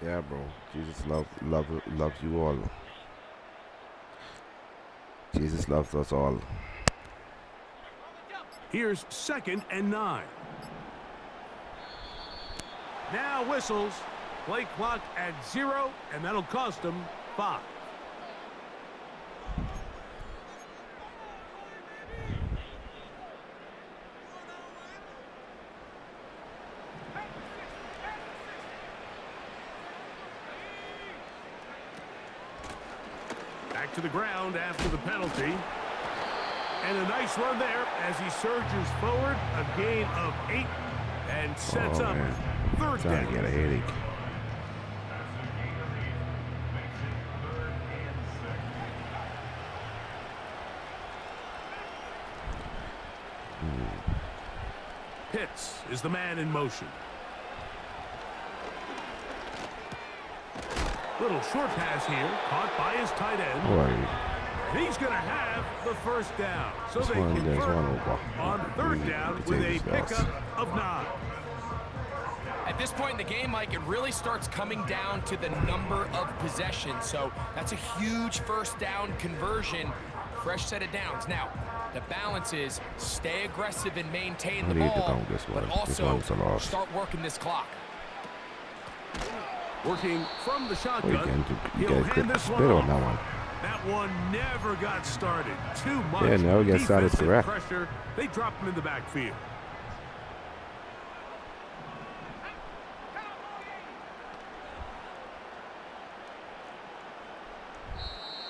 Yeah, bro. Jesus loves you all. Jesus loves us all. Here's 2nd and 9. Now whistles. Play clock at 0, and that'll cost them 5. Back to the ground after the penalty. And a nice run there as he surges forward. A gain of 8 and sets up man. 3rd Trying to down. get a headache. Pitts is the man in motion. Little short pass here, caught by his tight end. Boy, And he's going to have the first down. So this they one convert over. on 3rd down with a pickup of 9. At this point in the game, Mike, it really starts coming down to the number of possessions. So that's a huge first down conversion. Fresh set of downs. Now, the balance is stay aggressive and maintain the ball, but also start working this clock. Working from the shotgun, you he'll get hand a this one spit on off. that one. That one never got started. Too much Yeah, never gets started defensive correct. pressure. They drop him in the backfield.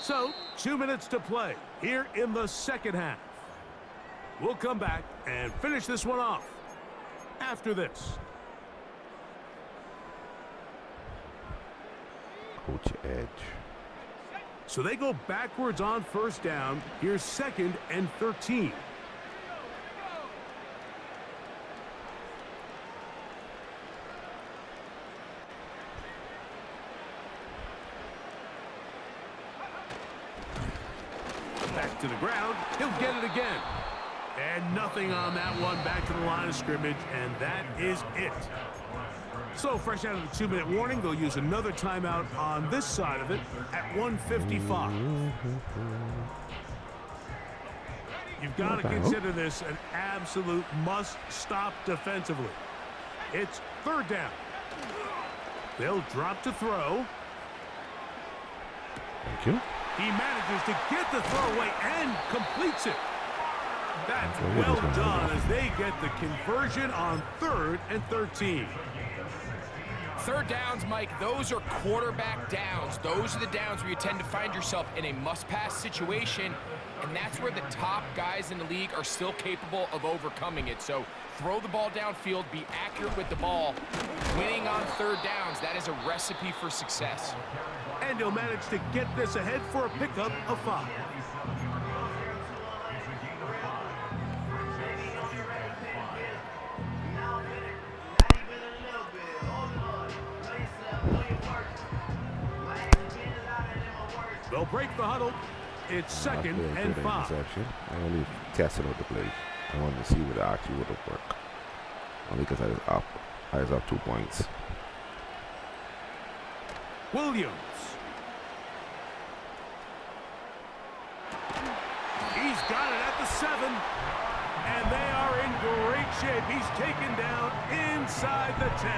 So, 2 minutes to play here in the second half. We'll come back and finish this one off after this. Coach edge. So they go backwards on first down. Here's 2nd and 13. Back to the ground. He'll get it again. And nothing on that one. Back to the line of scrimmage, and that is it. So fresh out of the 2-minute warning, they'll use another timeout on this side of it at 1:55. You've got to consider this an absolute must-stop defensively. It's third down. They'll drop to throw. Thank you. He manages to get the throw away and completes it. That's well done as they get the conversion on 3rd and 13. Third downs, Mike, those are quarterback downs. Those are the downs where you tend to find yourself in a must-pass situation, and that's where the top guys in the league are still capable of overcoming it. So throw the ball downfield, be accurate with the ball. Winning on third downs, that is a recipe for success. And he'll manage to get this ahead for a pickup of 5. They'll break the huddle. It's 2nd and 5. I only tested out the play. I wanted to see what actually would have worked. Only because I was up 2 points. Williams. He's got it at the 7. And they are in great shape. He's taken down inside the 10.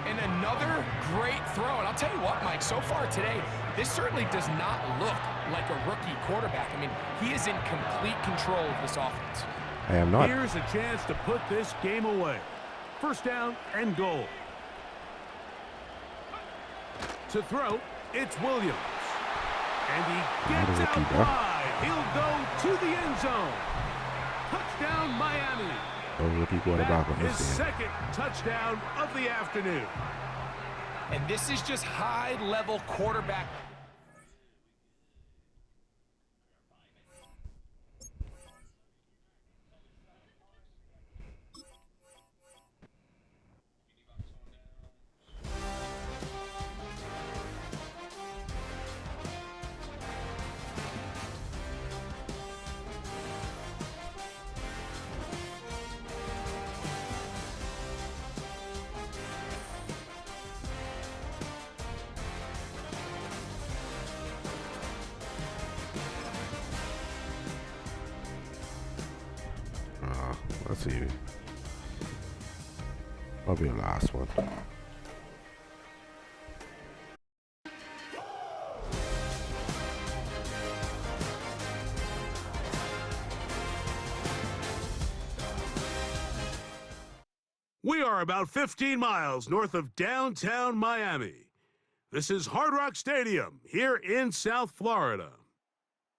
And another great throw. And I'll tell you what, Mike, so far today, this certainly does not look like a rookie quarterback. I mean, he is in complete control of this offense. I am not. Here's a chance to put this game away. First down and goal. To throw, it's Williams. And he gets out wide. He'll go to the end zone. Touchdown, Miami. That is his 2nd touchdown of the afternoon. And this is just high-level quarterback. Let's see. Probably the last one. We are about 15 miles north of downtown Miami. This is Hard Rock Stadium here in South Florida.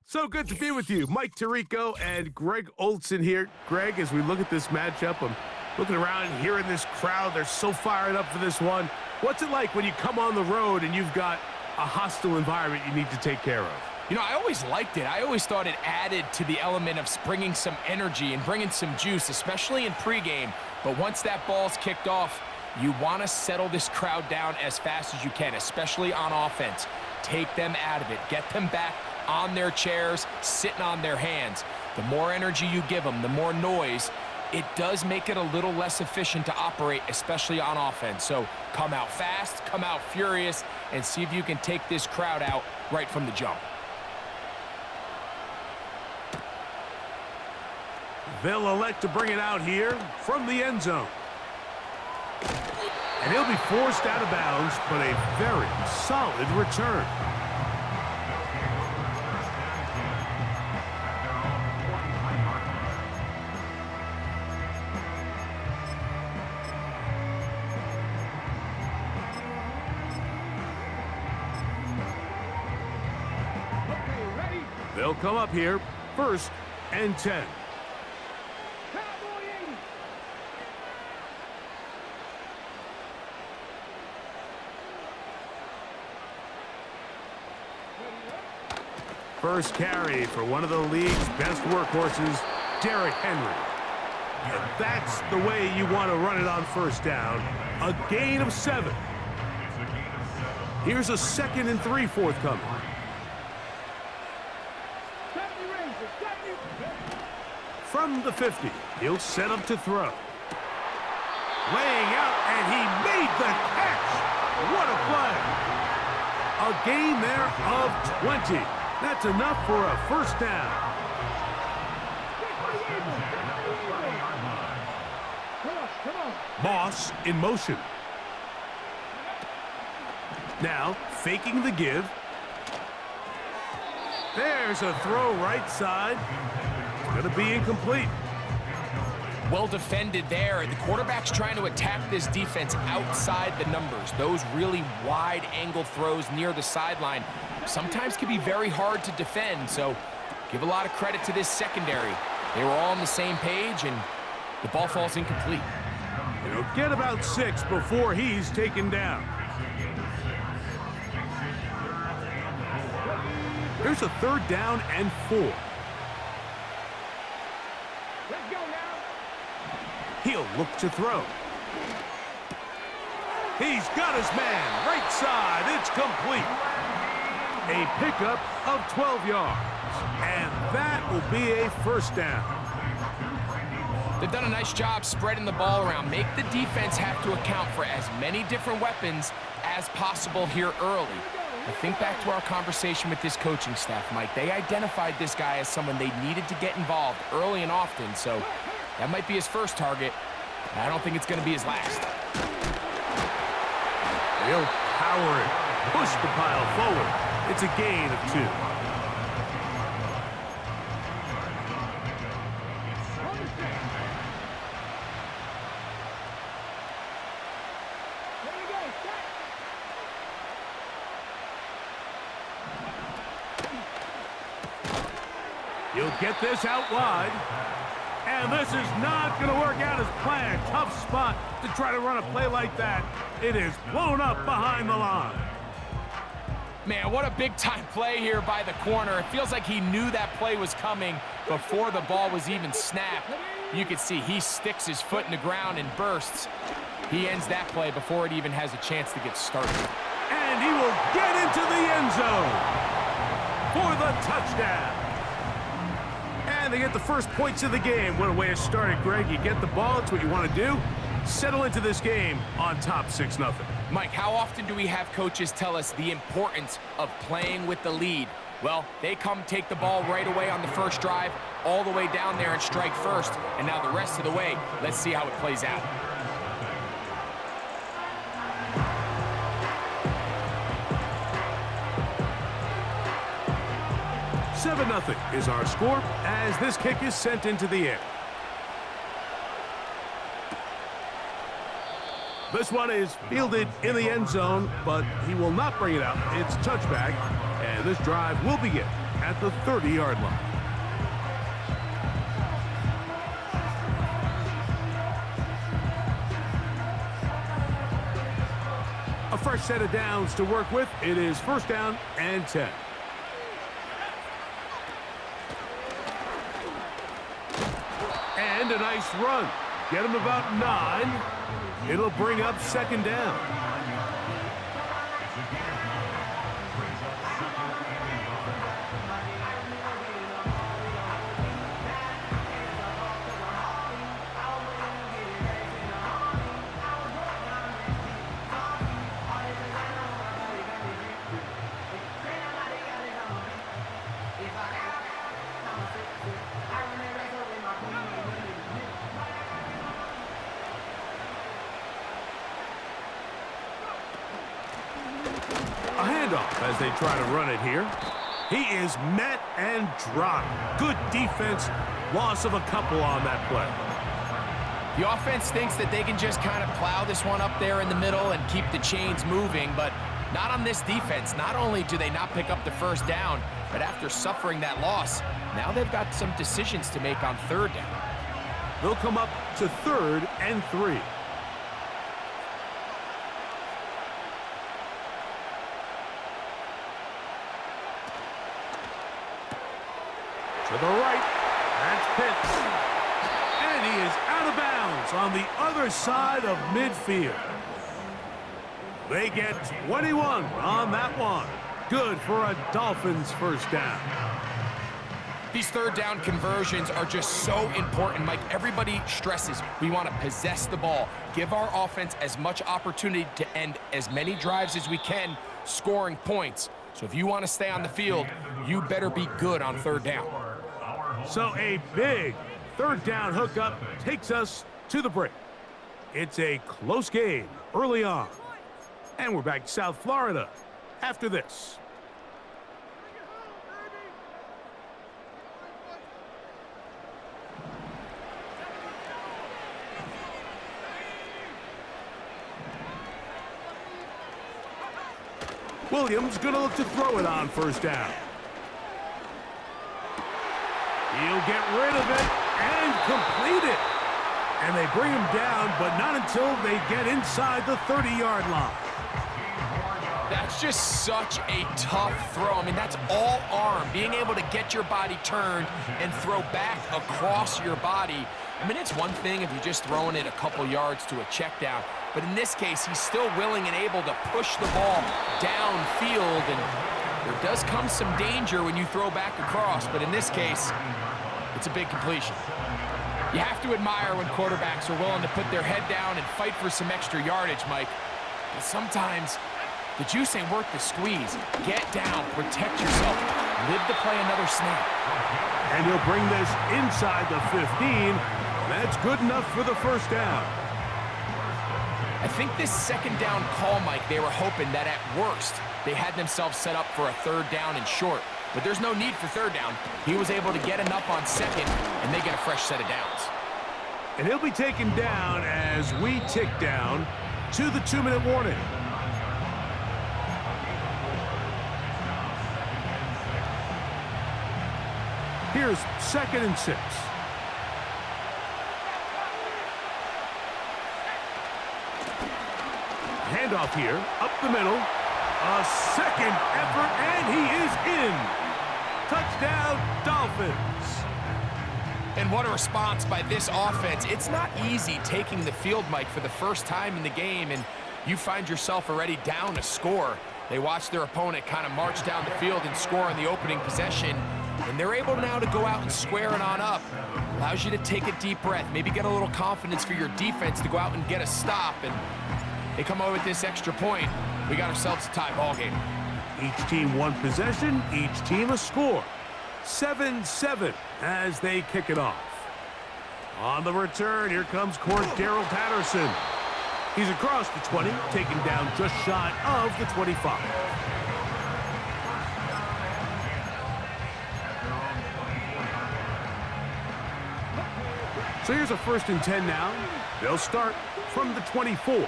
So good to be with you. Mike Tirico and Greg Olson here. Greg, as we look at this matchup, I'm looking around and hearing this crowd. They're so fired up for this one. What's it like when you come on the road and you've got a hostile environment you need to take care of? You know, I always liked it. I always thought it added to the element of bringing some energy and bringing some juice, especially in pregame. But once that ball's kicked off, you want to settle this crowd down as fast as you can, especially on offense. Take them out of it. Get them back on their chairs, sitting on their hands. The more energy you give them, the more noise, it does make it a little less efficient to operate, especially on offense. So come out fast, come out furious, and see if you can take this crowd out right from the jump. They'll elect to bring it out here from the end zone. And he'll be forced out of bounds, but a very solid return. They'll come up here, 1st and 10. First carry for one of the league's best workhorses, Derrick Henry. And that's the way you want to run it on first down. A gain of 7. Here's a 2nd and 3 forthcoming. From the 50, he'll set up to throw. Laying out, and he made the catch. What a play. A gain there of 20. That's enough for a first down. Moss in motion. Now, faking the give. There's a throw right side. It's going to be incomplete. Well defended there. The quarterback's trying to attack this defense outside the numbers. Those really wide angle throws near the sideline sometimes can be very hard to defend, so give a lot of credit to this secondary. They were all on the same page, and the ball falls incomplete. He'll get about 6 before he's taken down. Here's a 3rd down and 4. Let's go now. He'll look to throw. He's got his man, right side, it's complete. A pickup of 12 yards, and that will be a 1st down. They've done a nice job spreading the ball around. Make the defense have to account for as many different weapons as possible here early. I think back to our conversation with this coaching staff, Mike. They identified this guy as someone they needed to get involved early and often, so that might be his first target. I don't think it's going to be his last. He'll power it, push the pile forward. It's a gain of 2. Ready to go. Set. He'll get this out wide. And this is not going to work out as planned. Tough spot to try to run a play like that. It is blown up behind the line. Man, what a big-time play here by the corner. It feels like he knew that play was coming before the ball was even snapped. You can see he sticks his foot in the ground and bursts. He ends that play before it even has a chance to get started. And he will get into the end zone for the touchdown. And they get the first points of the game. What a way to start it, Greg. You get the ball. It's what you want to do. Settle into this game on top 6-0. Mike, how often do we have coaches tell us the importance of playing with the lead? Well, they come take the ball right away on the first drive, all the way down there and strike first. And now the rest of the way, let's see how it plays out. $7-0 is our score as this kick is sent into the air. This one is fielded in the end zone, but he will not bring it out. It's touchback, and this drive will begin at the 30-yard line. A fresh set of downs to work with. It is 1st down and 10. And a nice run. Get him about 9. It'll bring up 2nd down. A handoff as they try to run it here. He is met and dropped. Good defense. Loss of a couple on that play. The offense thinks that they can just kind of plow this one up there in the middle and keep the chains moving, but not on this defense. Not only do they not pick up the 1st down, but after suffering that loss, now they've got some decisions to make on 3rd down. They'll come up to 3rd and 3. To the right, that's Pitts. And he is out of bounds on the other side of midfield. They get 21 on that one. Good for a Dolphins 1st down. These 3rd down conversions are just so important, Mike. Everybody stresses we want to possess the ball, give our offense as much opportunity to end as many drives as we can, scoring points. So if you want to stay on the field, you better be good on 3rd down. So a big 3rd down hookup takes us to the break. It's a close game early on. And we're back to South Florida after this. Williams going to look to throw it on first down. He'll get rid of it and complete it. And they bring him down, but not until they get inside the 30-yard line. That's just such a tough throw. I mean, that's all arm. Being able to get your body turned and throw back across your body. I mean, it's one thing if you're just throwing it a couple yards to a check down. But in this case, he's still willing and able to push the ball downfield. And there does come some danger when you throw back across. But in this case, it's a big completion. You have to admire when quarterbacks are willing to put their head down and fight for some extra yardage, Mike. But sometimes the juice ain't worth the squeeze. Get down, protect yourself, live to play another snap. And he'll bring this inside the 15. That's good enough for the first down. I think this second down call, Mike, they were hoping that at worst, they had themselves set up for a third down and short. But there's no need for third down. He was able to get enough on second, and they get a fresh set of downs. And he'll be taken down as we tick down to the 2-minute warning. Here's 2nd and 6. Handoff here, up the middle. A second effort, and he is in. Touchdown, Dolphins. And what a response by this offense. It's not easy taking the field, Mike, for the first time in the game, and you find yourself already down a score. They watch their opponent kind of march down the field and score on the opening possession, and they're able now to go out and square it on up. Allows you to take a deep breath, maybe get a little confidence for your defense to go out and get a stop, and they come away with this extra point. We got ourselves a tie ball game. Each team one possession, each team a score. 7-7 as they kick it off. On the return, here comes Cordero Patterson. He's across the 20, taken down just shy of the 25. So here's a 1st and 10 now. They'll start from the 24.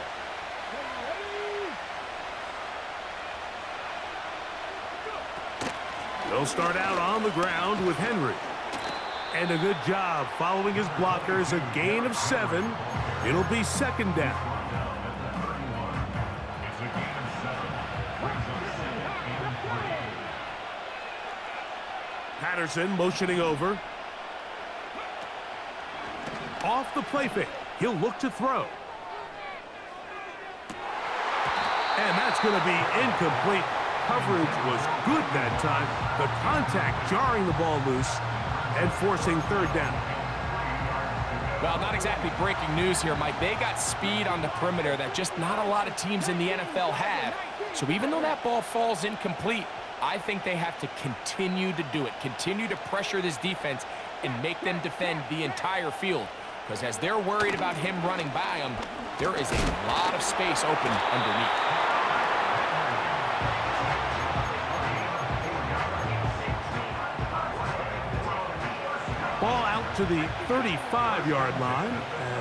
They'll start out on the ground with Henry. And a good job following his blockers, a gain of 7. It'll be 2nd down. Patterson motioning over. Off the play fake. He'll look to throw. And that's going to be incomplete. Coverage was good that time. The contact jarring the ball loose and forcing 3rd down. Well, not exactly breaking news here, Mike. They got speed on the perimeter that just not a lot of teams in the NFL have. So even though that ball falls incomplete, I think they have to continue to do it. Continue to pressure this defense and make them defend the entire field. Because as they're worried about him running by them, there is a lot of space open underneath. Ball out to the 35-yard line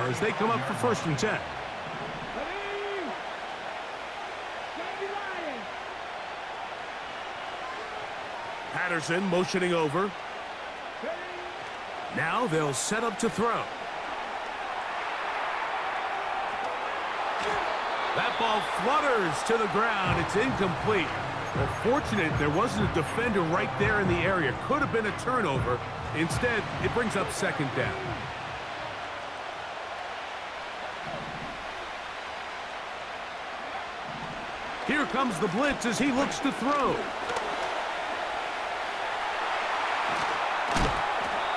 as they come up for 1st and 10. Patterson motioning over. Now they'll set up to throw. That ball flutters to the ground. It's incomplete. Well, fortunate there wasn't a defender right there in the area. Could have been a turnover. Instead, it brings up 2nd down. Here comes the blitz as he looks to throw.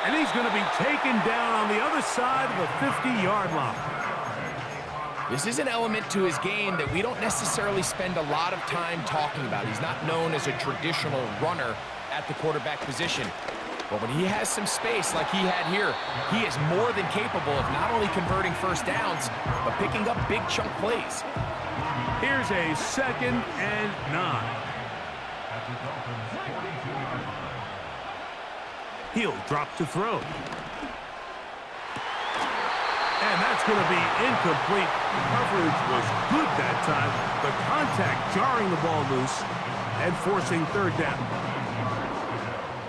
And he's going to be taken down on the other side of the 50-yard line. This is an element to his game that we don't necessarily spend a lot of time talking about. He's not known as a traditional runner at the quarterback position. But when he has some space like he had here, he is more than capable of not only converting first downs, but picking up big chunk plays. Here's a 2nd and 9. He'll drop to throw. And that's going to be incomplete. Coverage was good that time. The contact jarring the ball loose and forcing 3rd down.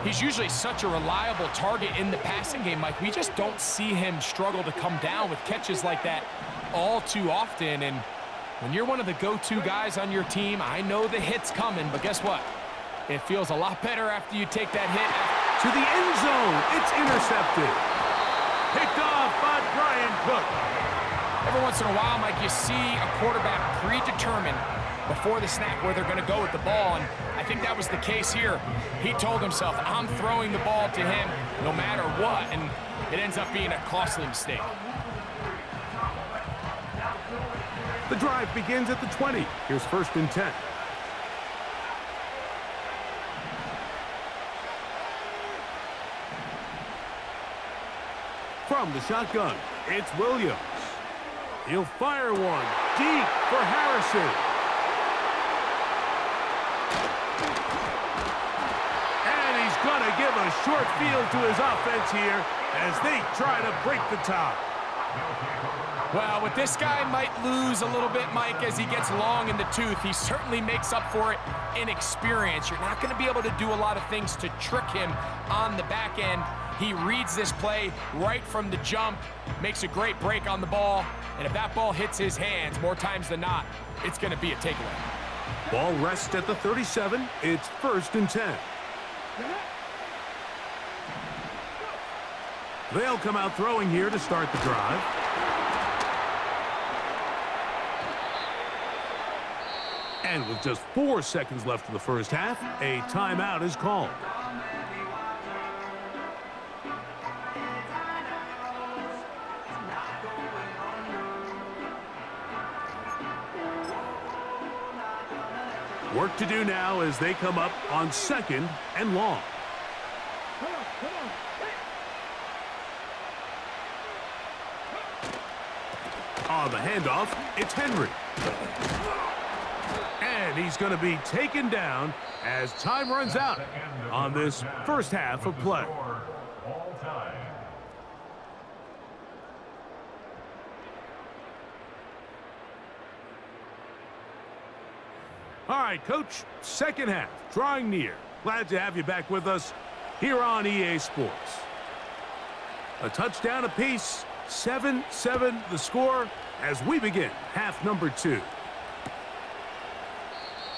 He's usually such a reliable target in the passing game, Mike. We just don't see him struggle to come down with catches like that all too often. And when you're one of the go-to guys on your team, I know the hit's coming, but guess what? It feels a lot better after you take that hit. To the end zone. It's intercepted. Picked off by Brian Cook. Every once in a while, Mike, you see a quarterback predetermined before the snap where they're going to go with the ball, and I think that was the case here. He told himself, I'm throwing the ball to him no matter what, and it ends up being a costly mistake. The drive begins at the 20. Here's 1st and 10. From the shotgun, it's Williams. He'll fire one deep for Harrison. And he's going to give a short field to his offense here as they try to break the tie. Well, what this guy might lose a little bit, Mike, as he gets long in the tooth, he certainly makes up for it in experience. You're not going to be able to do a lot of things to trick him on the back end. He reads this play right from the jump, makes a great break on the ball, and if that ball hits his hands more times than not, it's going to be a takeaway. Ball rests at the 37. It's 1st and 10. They'll come out throwing here to start the drive. And with just 4 seconds left in the first half, a timeout is called. Work to do now as they come up on 2nd and long. On the handoff, it's Henry. And he's going to be taken down as time runs out on this first half of play. All right, Coach, 2nd half, drawing near. Glad to have you back with us here on EA Sports. A touchdown apiece, 7-7 the score as we begin half number 2.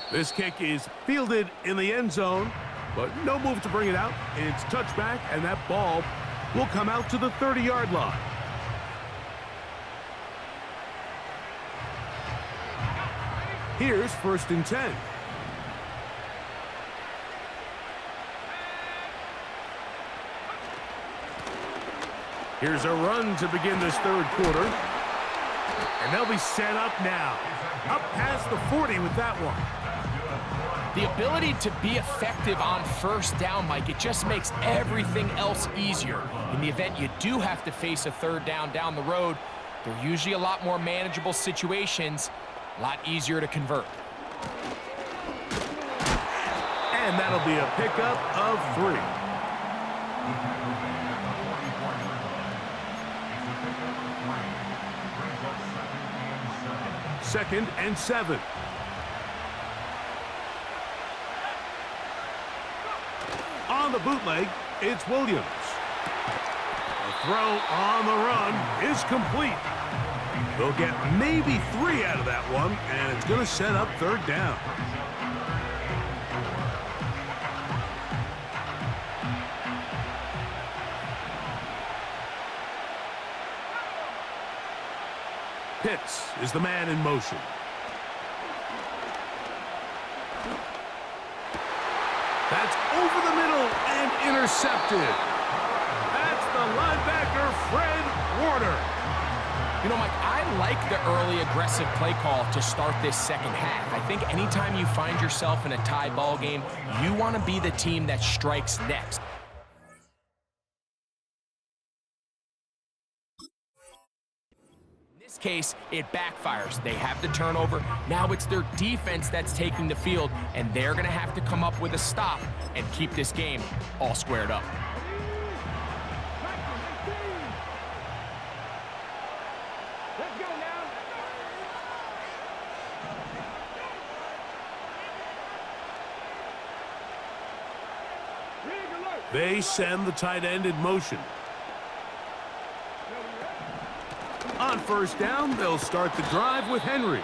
This kick is fielded in the end zone, but no move to bring it out. It's touchback, and that ball will come out to the 30-yard line. Here's 1st and 10. Here's a run to begin this 3rd quarter. And they'll be set up now. Up past the 40 with that one. The ability to be effective on first down, Mike, it just makes everything else easier. In the event you do have to face a 3rd down the road, they're usually a lot more manageable situations, a lot easier to convert. And that'll be a pickup of 3. Second and 7. On the bootleg, it's Williams. The throw on the run is complete. They'll get maybe 3 out of that one, and it's going to set up 3rd down. Pitts is the man in motion. That's over the middle and intercepted. That's the linebacker, Fred Warner. You know, Mike, I like the early aggressive play call to start this 2nd half. I think anytime you find yourself in a tie ball game, you want to be the team that strikes next. this case, it backfires. They have the turnover. Now it's their defense that's taking the field, and they're going to have to come up with a stop and keep this game all squared up. Let's go now. Rig alert. They send the tight end in motion. On first down, they'll start the drive with Henry.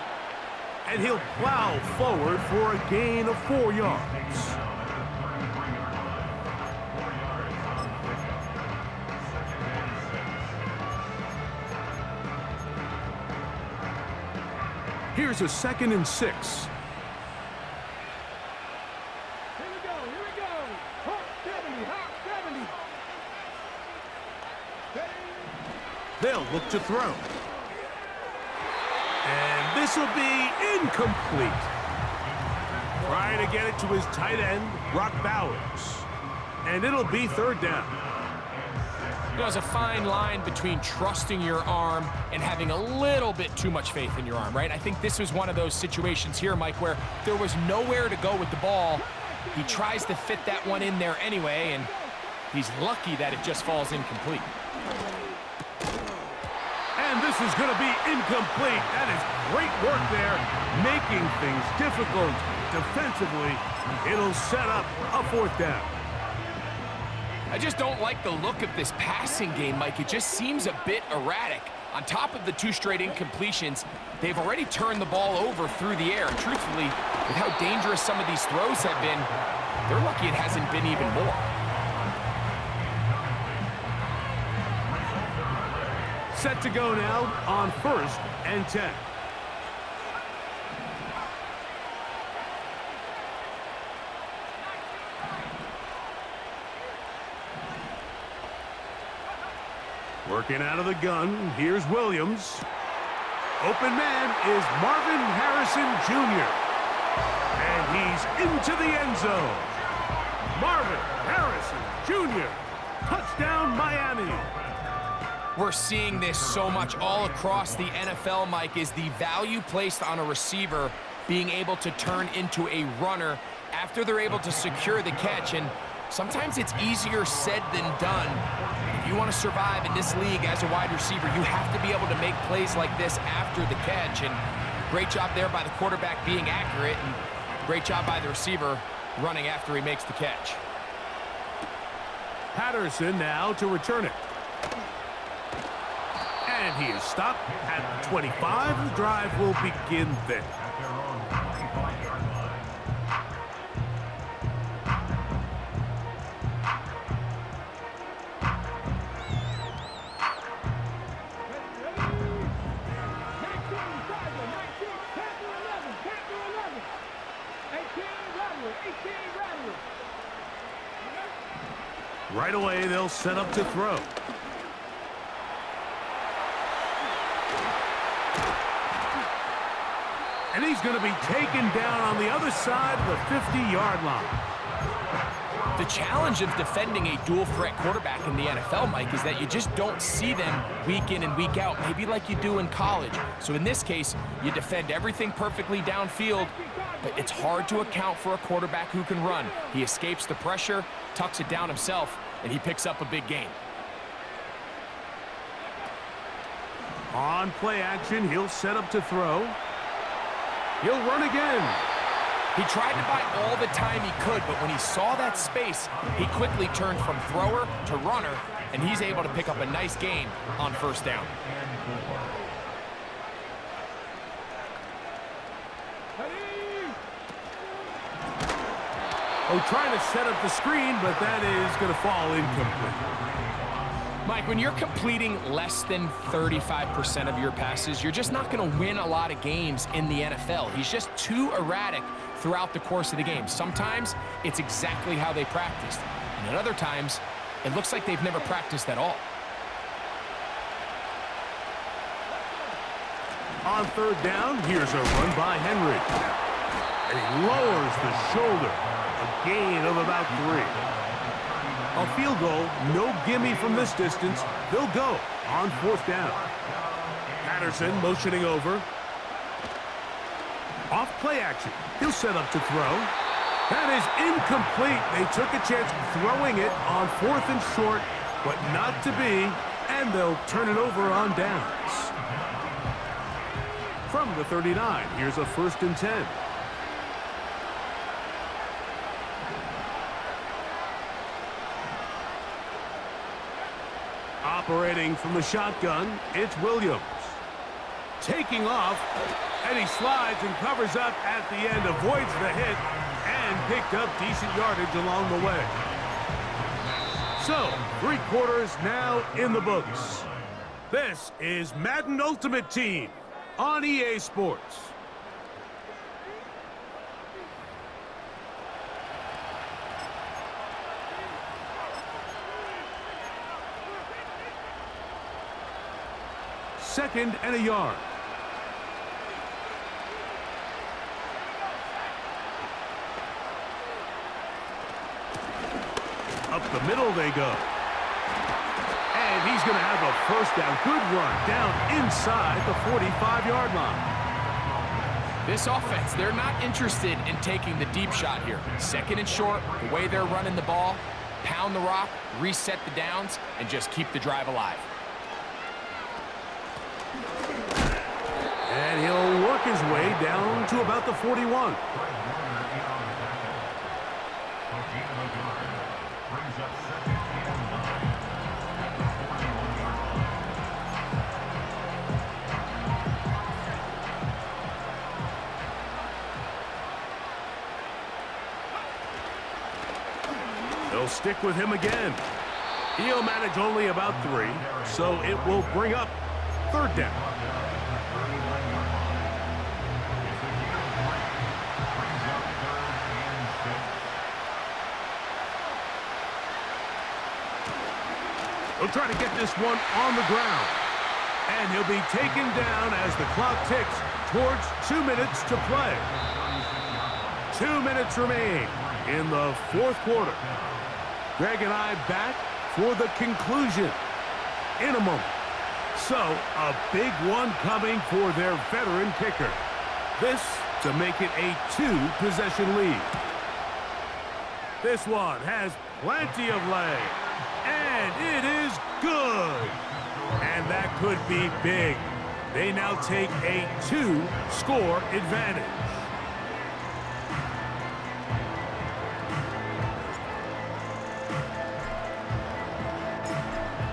And he'll plow forward for a gain of 4 yards. Here's a 2nd and 6. Here we go. Hawk 70, Hawk 70. They'll look to throw. And this will be incomplete. Trying to get it to his tight end, Brock Bowers. And it'll be 3rd down. There's a fine line between trusting your arm and having a little bit too much faith in your arm, right? I think this was one of those situations here, Mike, where there was nowhere to go with the ball. He tries to fit that one in there anyway, and he's lucky that it just falls incomplete. And this is going to be incomplete. That is great work there, making things difficult defensively. It'll set up a 4th down. I just don't like the look of this passing game, Mike. It just seems a bit erratic. On top of the 2 straight incompletions, they've already turned the ball over through the air. And truthfully, with how dangerous some of these throws have been, they're lucky it hasn't been even more. Set to go now on 1st and 10. Working out of the gun, here's Williams. Open man is Marvin Harrison Jr. And he's into the end zone. Marvin Harrison Jr. Touchdown, Miami. We're seeing this so much all across the NFL, Mike, is the value placed on a receiver being able to turn into a runner after they're able to secure the catch. And sometimes it's easier said than done. If you want to survive in this league as a wide receiver, you have to be able to make plays like this after the catch. And great job there by the quarterback being accurate, and great job by the receiver running after he makes the catch. Patterson now to return it. And he is stopped at the 25. The drive will begin then. Right away, they'll set up to throw. And he's going to be taken down on the other side of the 50-yard line. The challenge of defending a dual-threat quarterback in the NFL, Mike, is that you just don't see them week in and week out, maybe like you do in college. So in this case, you defend everything perfectly downfield, but it's hard to account for a quarterback who can run. He escapes the pressure, tucks it down himself, and he picks up a big gain. On play action, he'll set up to throw. He'll run again. He tried to buy all the time he could, but when he saw that space, he quickly turned from thrower to runner, and he's able to pick up a nice gain on 1st down. Oh, trying to set up the screen, but that is going to fall incomplete. Mike, when you're completing less than 35% of your passes, you're just not going to win a lot of games in the NFL. He's just too erratic throughout the course of the game. Sometimes it's exactly how they practiced, and at other times, it looks like they've never practiced at all. On 3rd down, here's a run by Henry. And he lowers the shoulder. A gain of about 3. A field goal, no gimme from this distance. They'll go on 4th down. Patterson motioning over. Off play action. He'll set up to throw. That is incomplete. They took a chance throwing it on 4th and short, but not to be, and they'll turn it over on downs. From the 39, here's a 1st and 10. Operating from the shotgun, it's Williams. Taking off, and he slides and covers up at the end, avoids the hit, and picked up decent yardage along the way. So, 3 quarters now in the books. This is Madden Ultimate Team on EA Sports. Second and a yard. Up the middle they go. And he's going to have a 1st down. Good run down inside the 45-yard line. This offense, they're not interested in taking the deep shot here. 2nd and short, the way they're running the ball, pound the rock, reset the downs, and just keep the drive alive. And he'll work his way down to about the 41. They'll stick with him again. He'll manage only about 3, so it will bring up 3rd down. He'll try to get this one on the ground. And he'll be taken down as the clock ticks towards 2 minutes to play. 2 minutes remain in the 4th quarter. Greg and I back for the conclusion in a moment. So, a big one coming for their veteran kicker. This to make it a 2-possession lead. This one has plenty of leg. And it is good. And that could be big. They now take a 2-score advantage.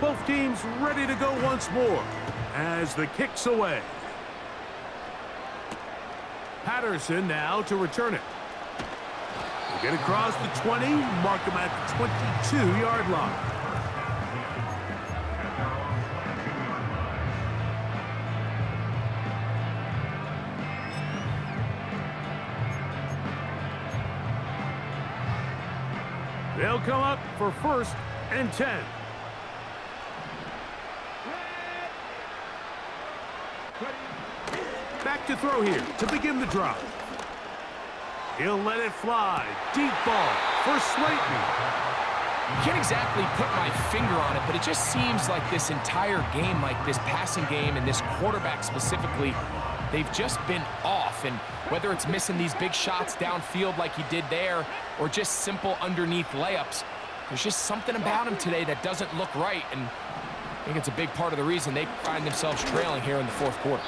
Both teams ready to go once more as the kick's away. Patterson now to return it. They get across the 20, mark him at the 22-yard line. They'll come up for 1st and 10. Back to throw here to begin the drive. He'll let it fly. Deep ball for Slayton. I can't exactly put my finger on it, but it just seems like this entire game, like this passing game and this quarterback specifically, they've just been off. And whether it's missing these big shots downfield like he did there or just simple underneath layups, there's just something about him today that doesn't look right. And I think it's a big part of the reason they find themselves trailing here in the 4th quarter.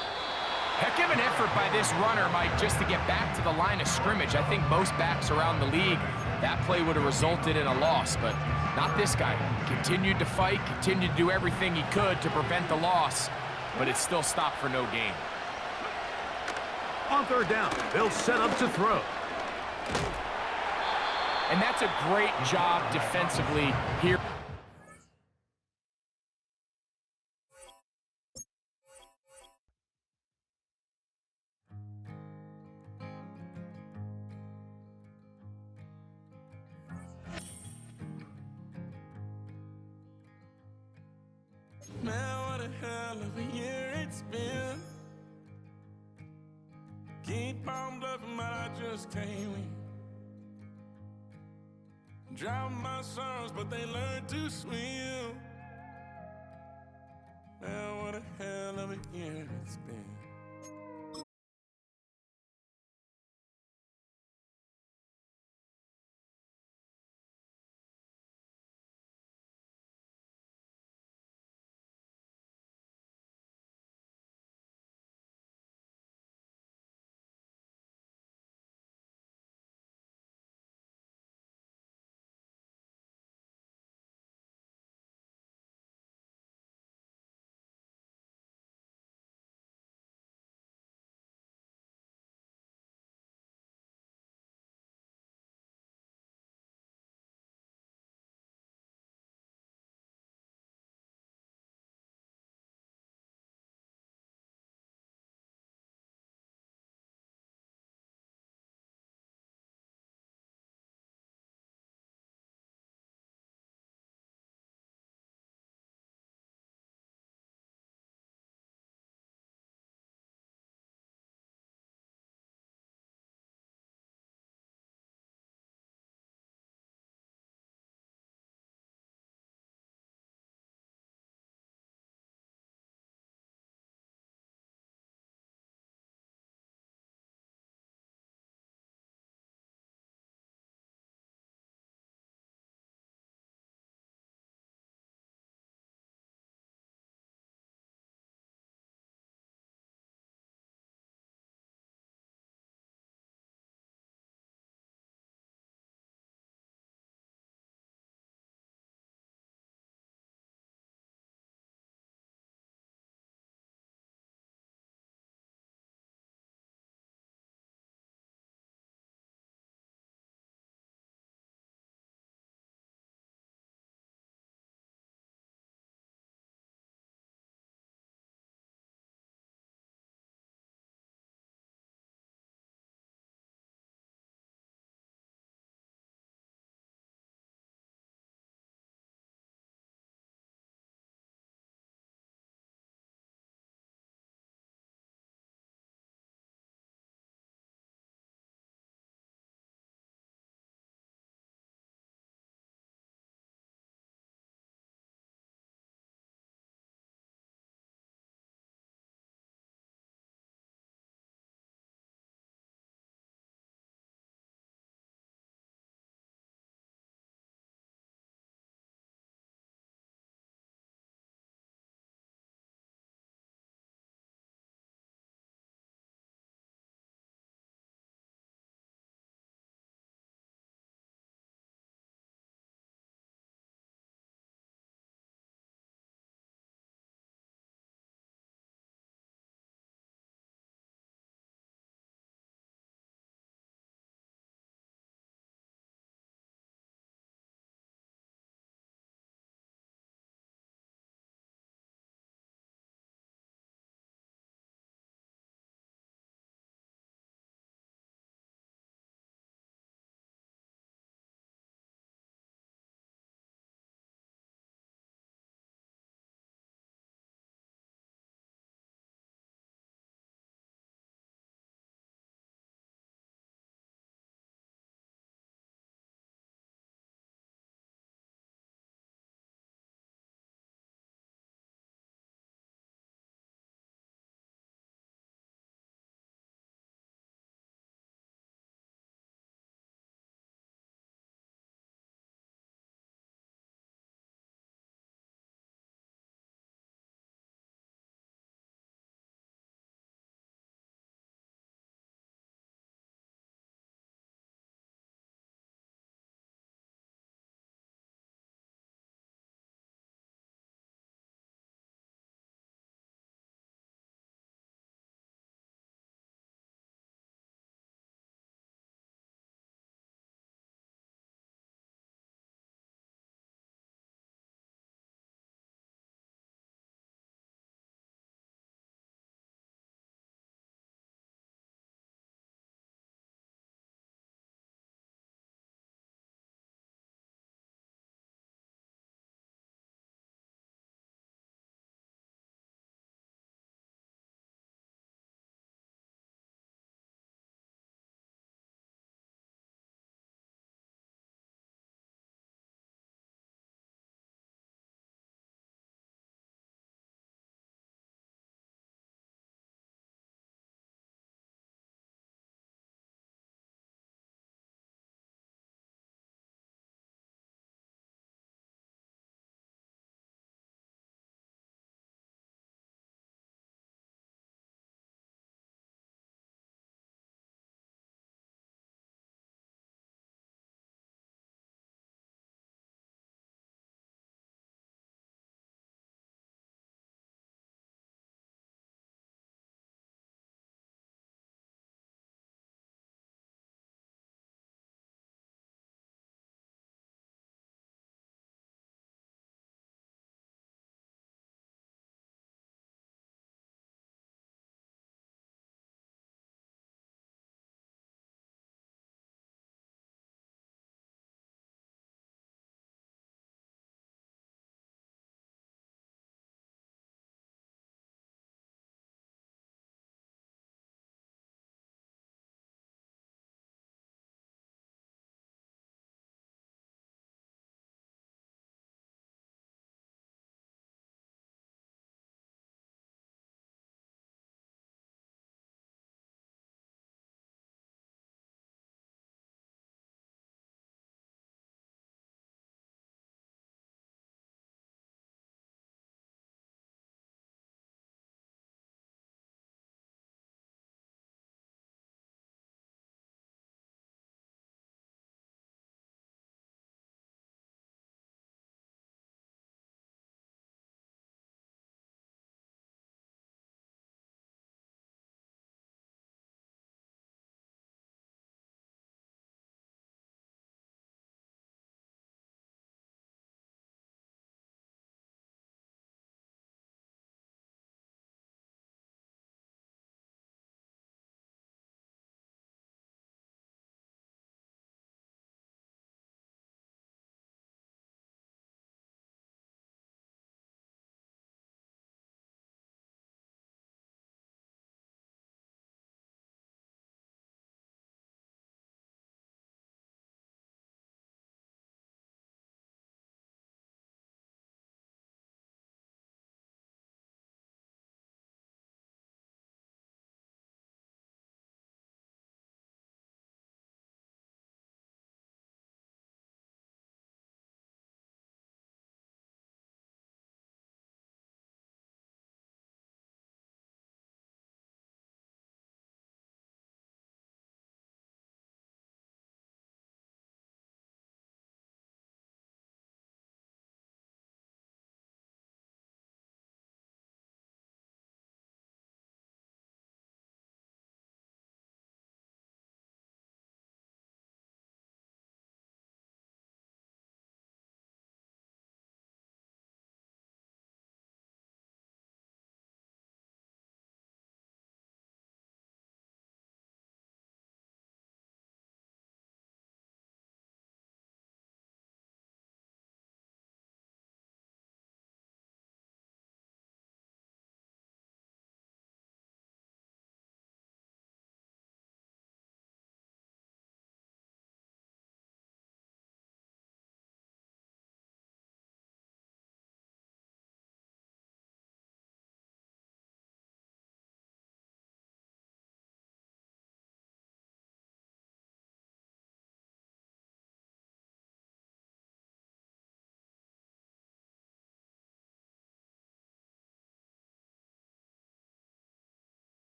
Heck of an effort by this runner, Mike, just to get back to the line of scrimmage. I think most backs around the league, that play would have resulted in a loss, but not this guy. Continued to fight, continued to do everything he could to prevent the loss, but it still stopped for no gain. On 3rd down, they'll set up to throw. And that's a great job defensively here. Man, what a hell of a year it's been. Keep on bluffing, but I just can't win. Drown my sons, but they learn to swim. Man, what a hell of a Yeah, it's been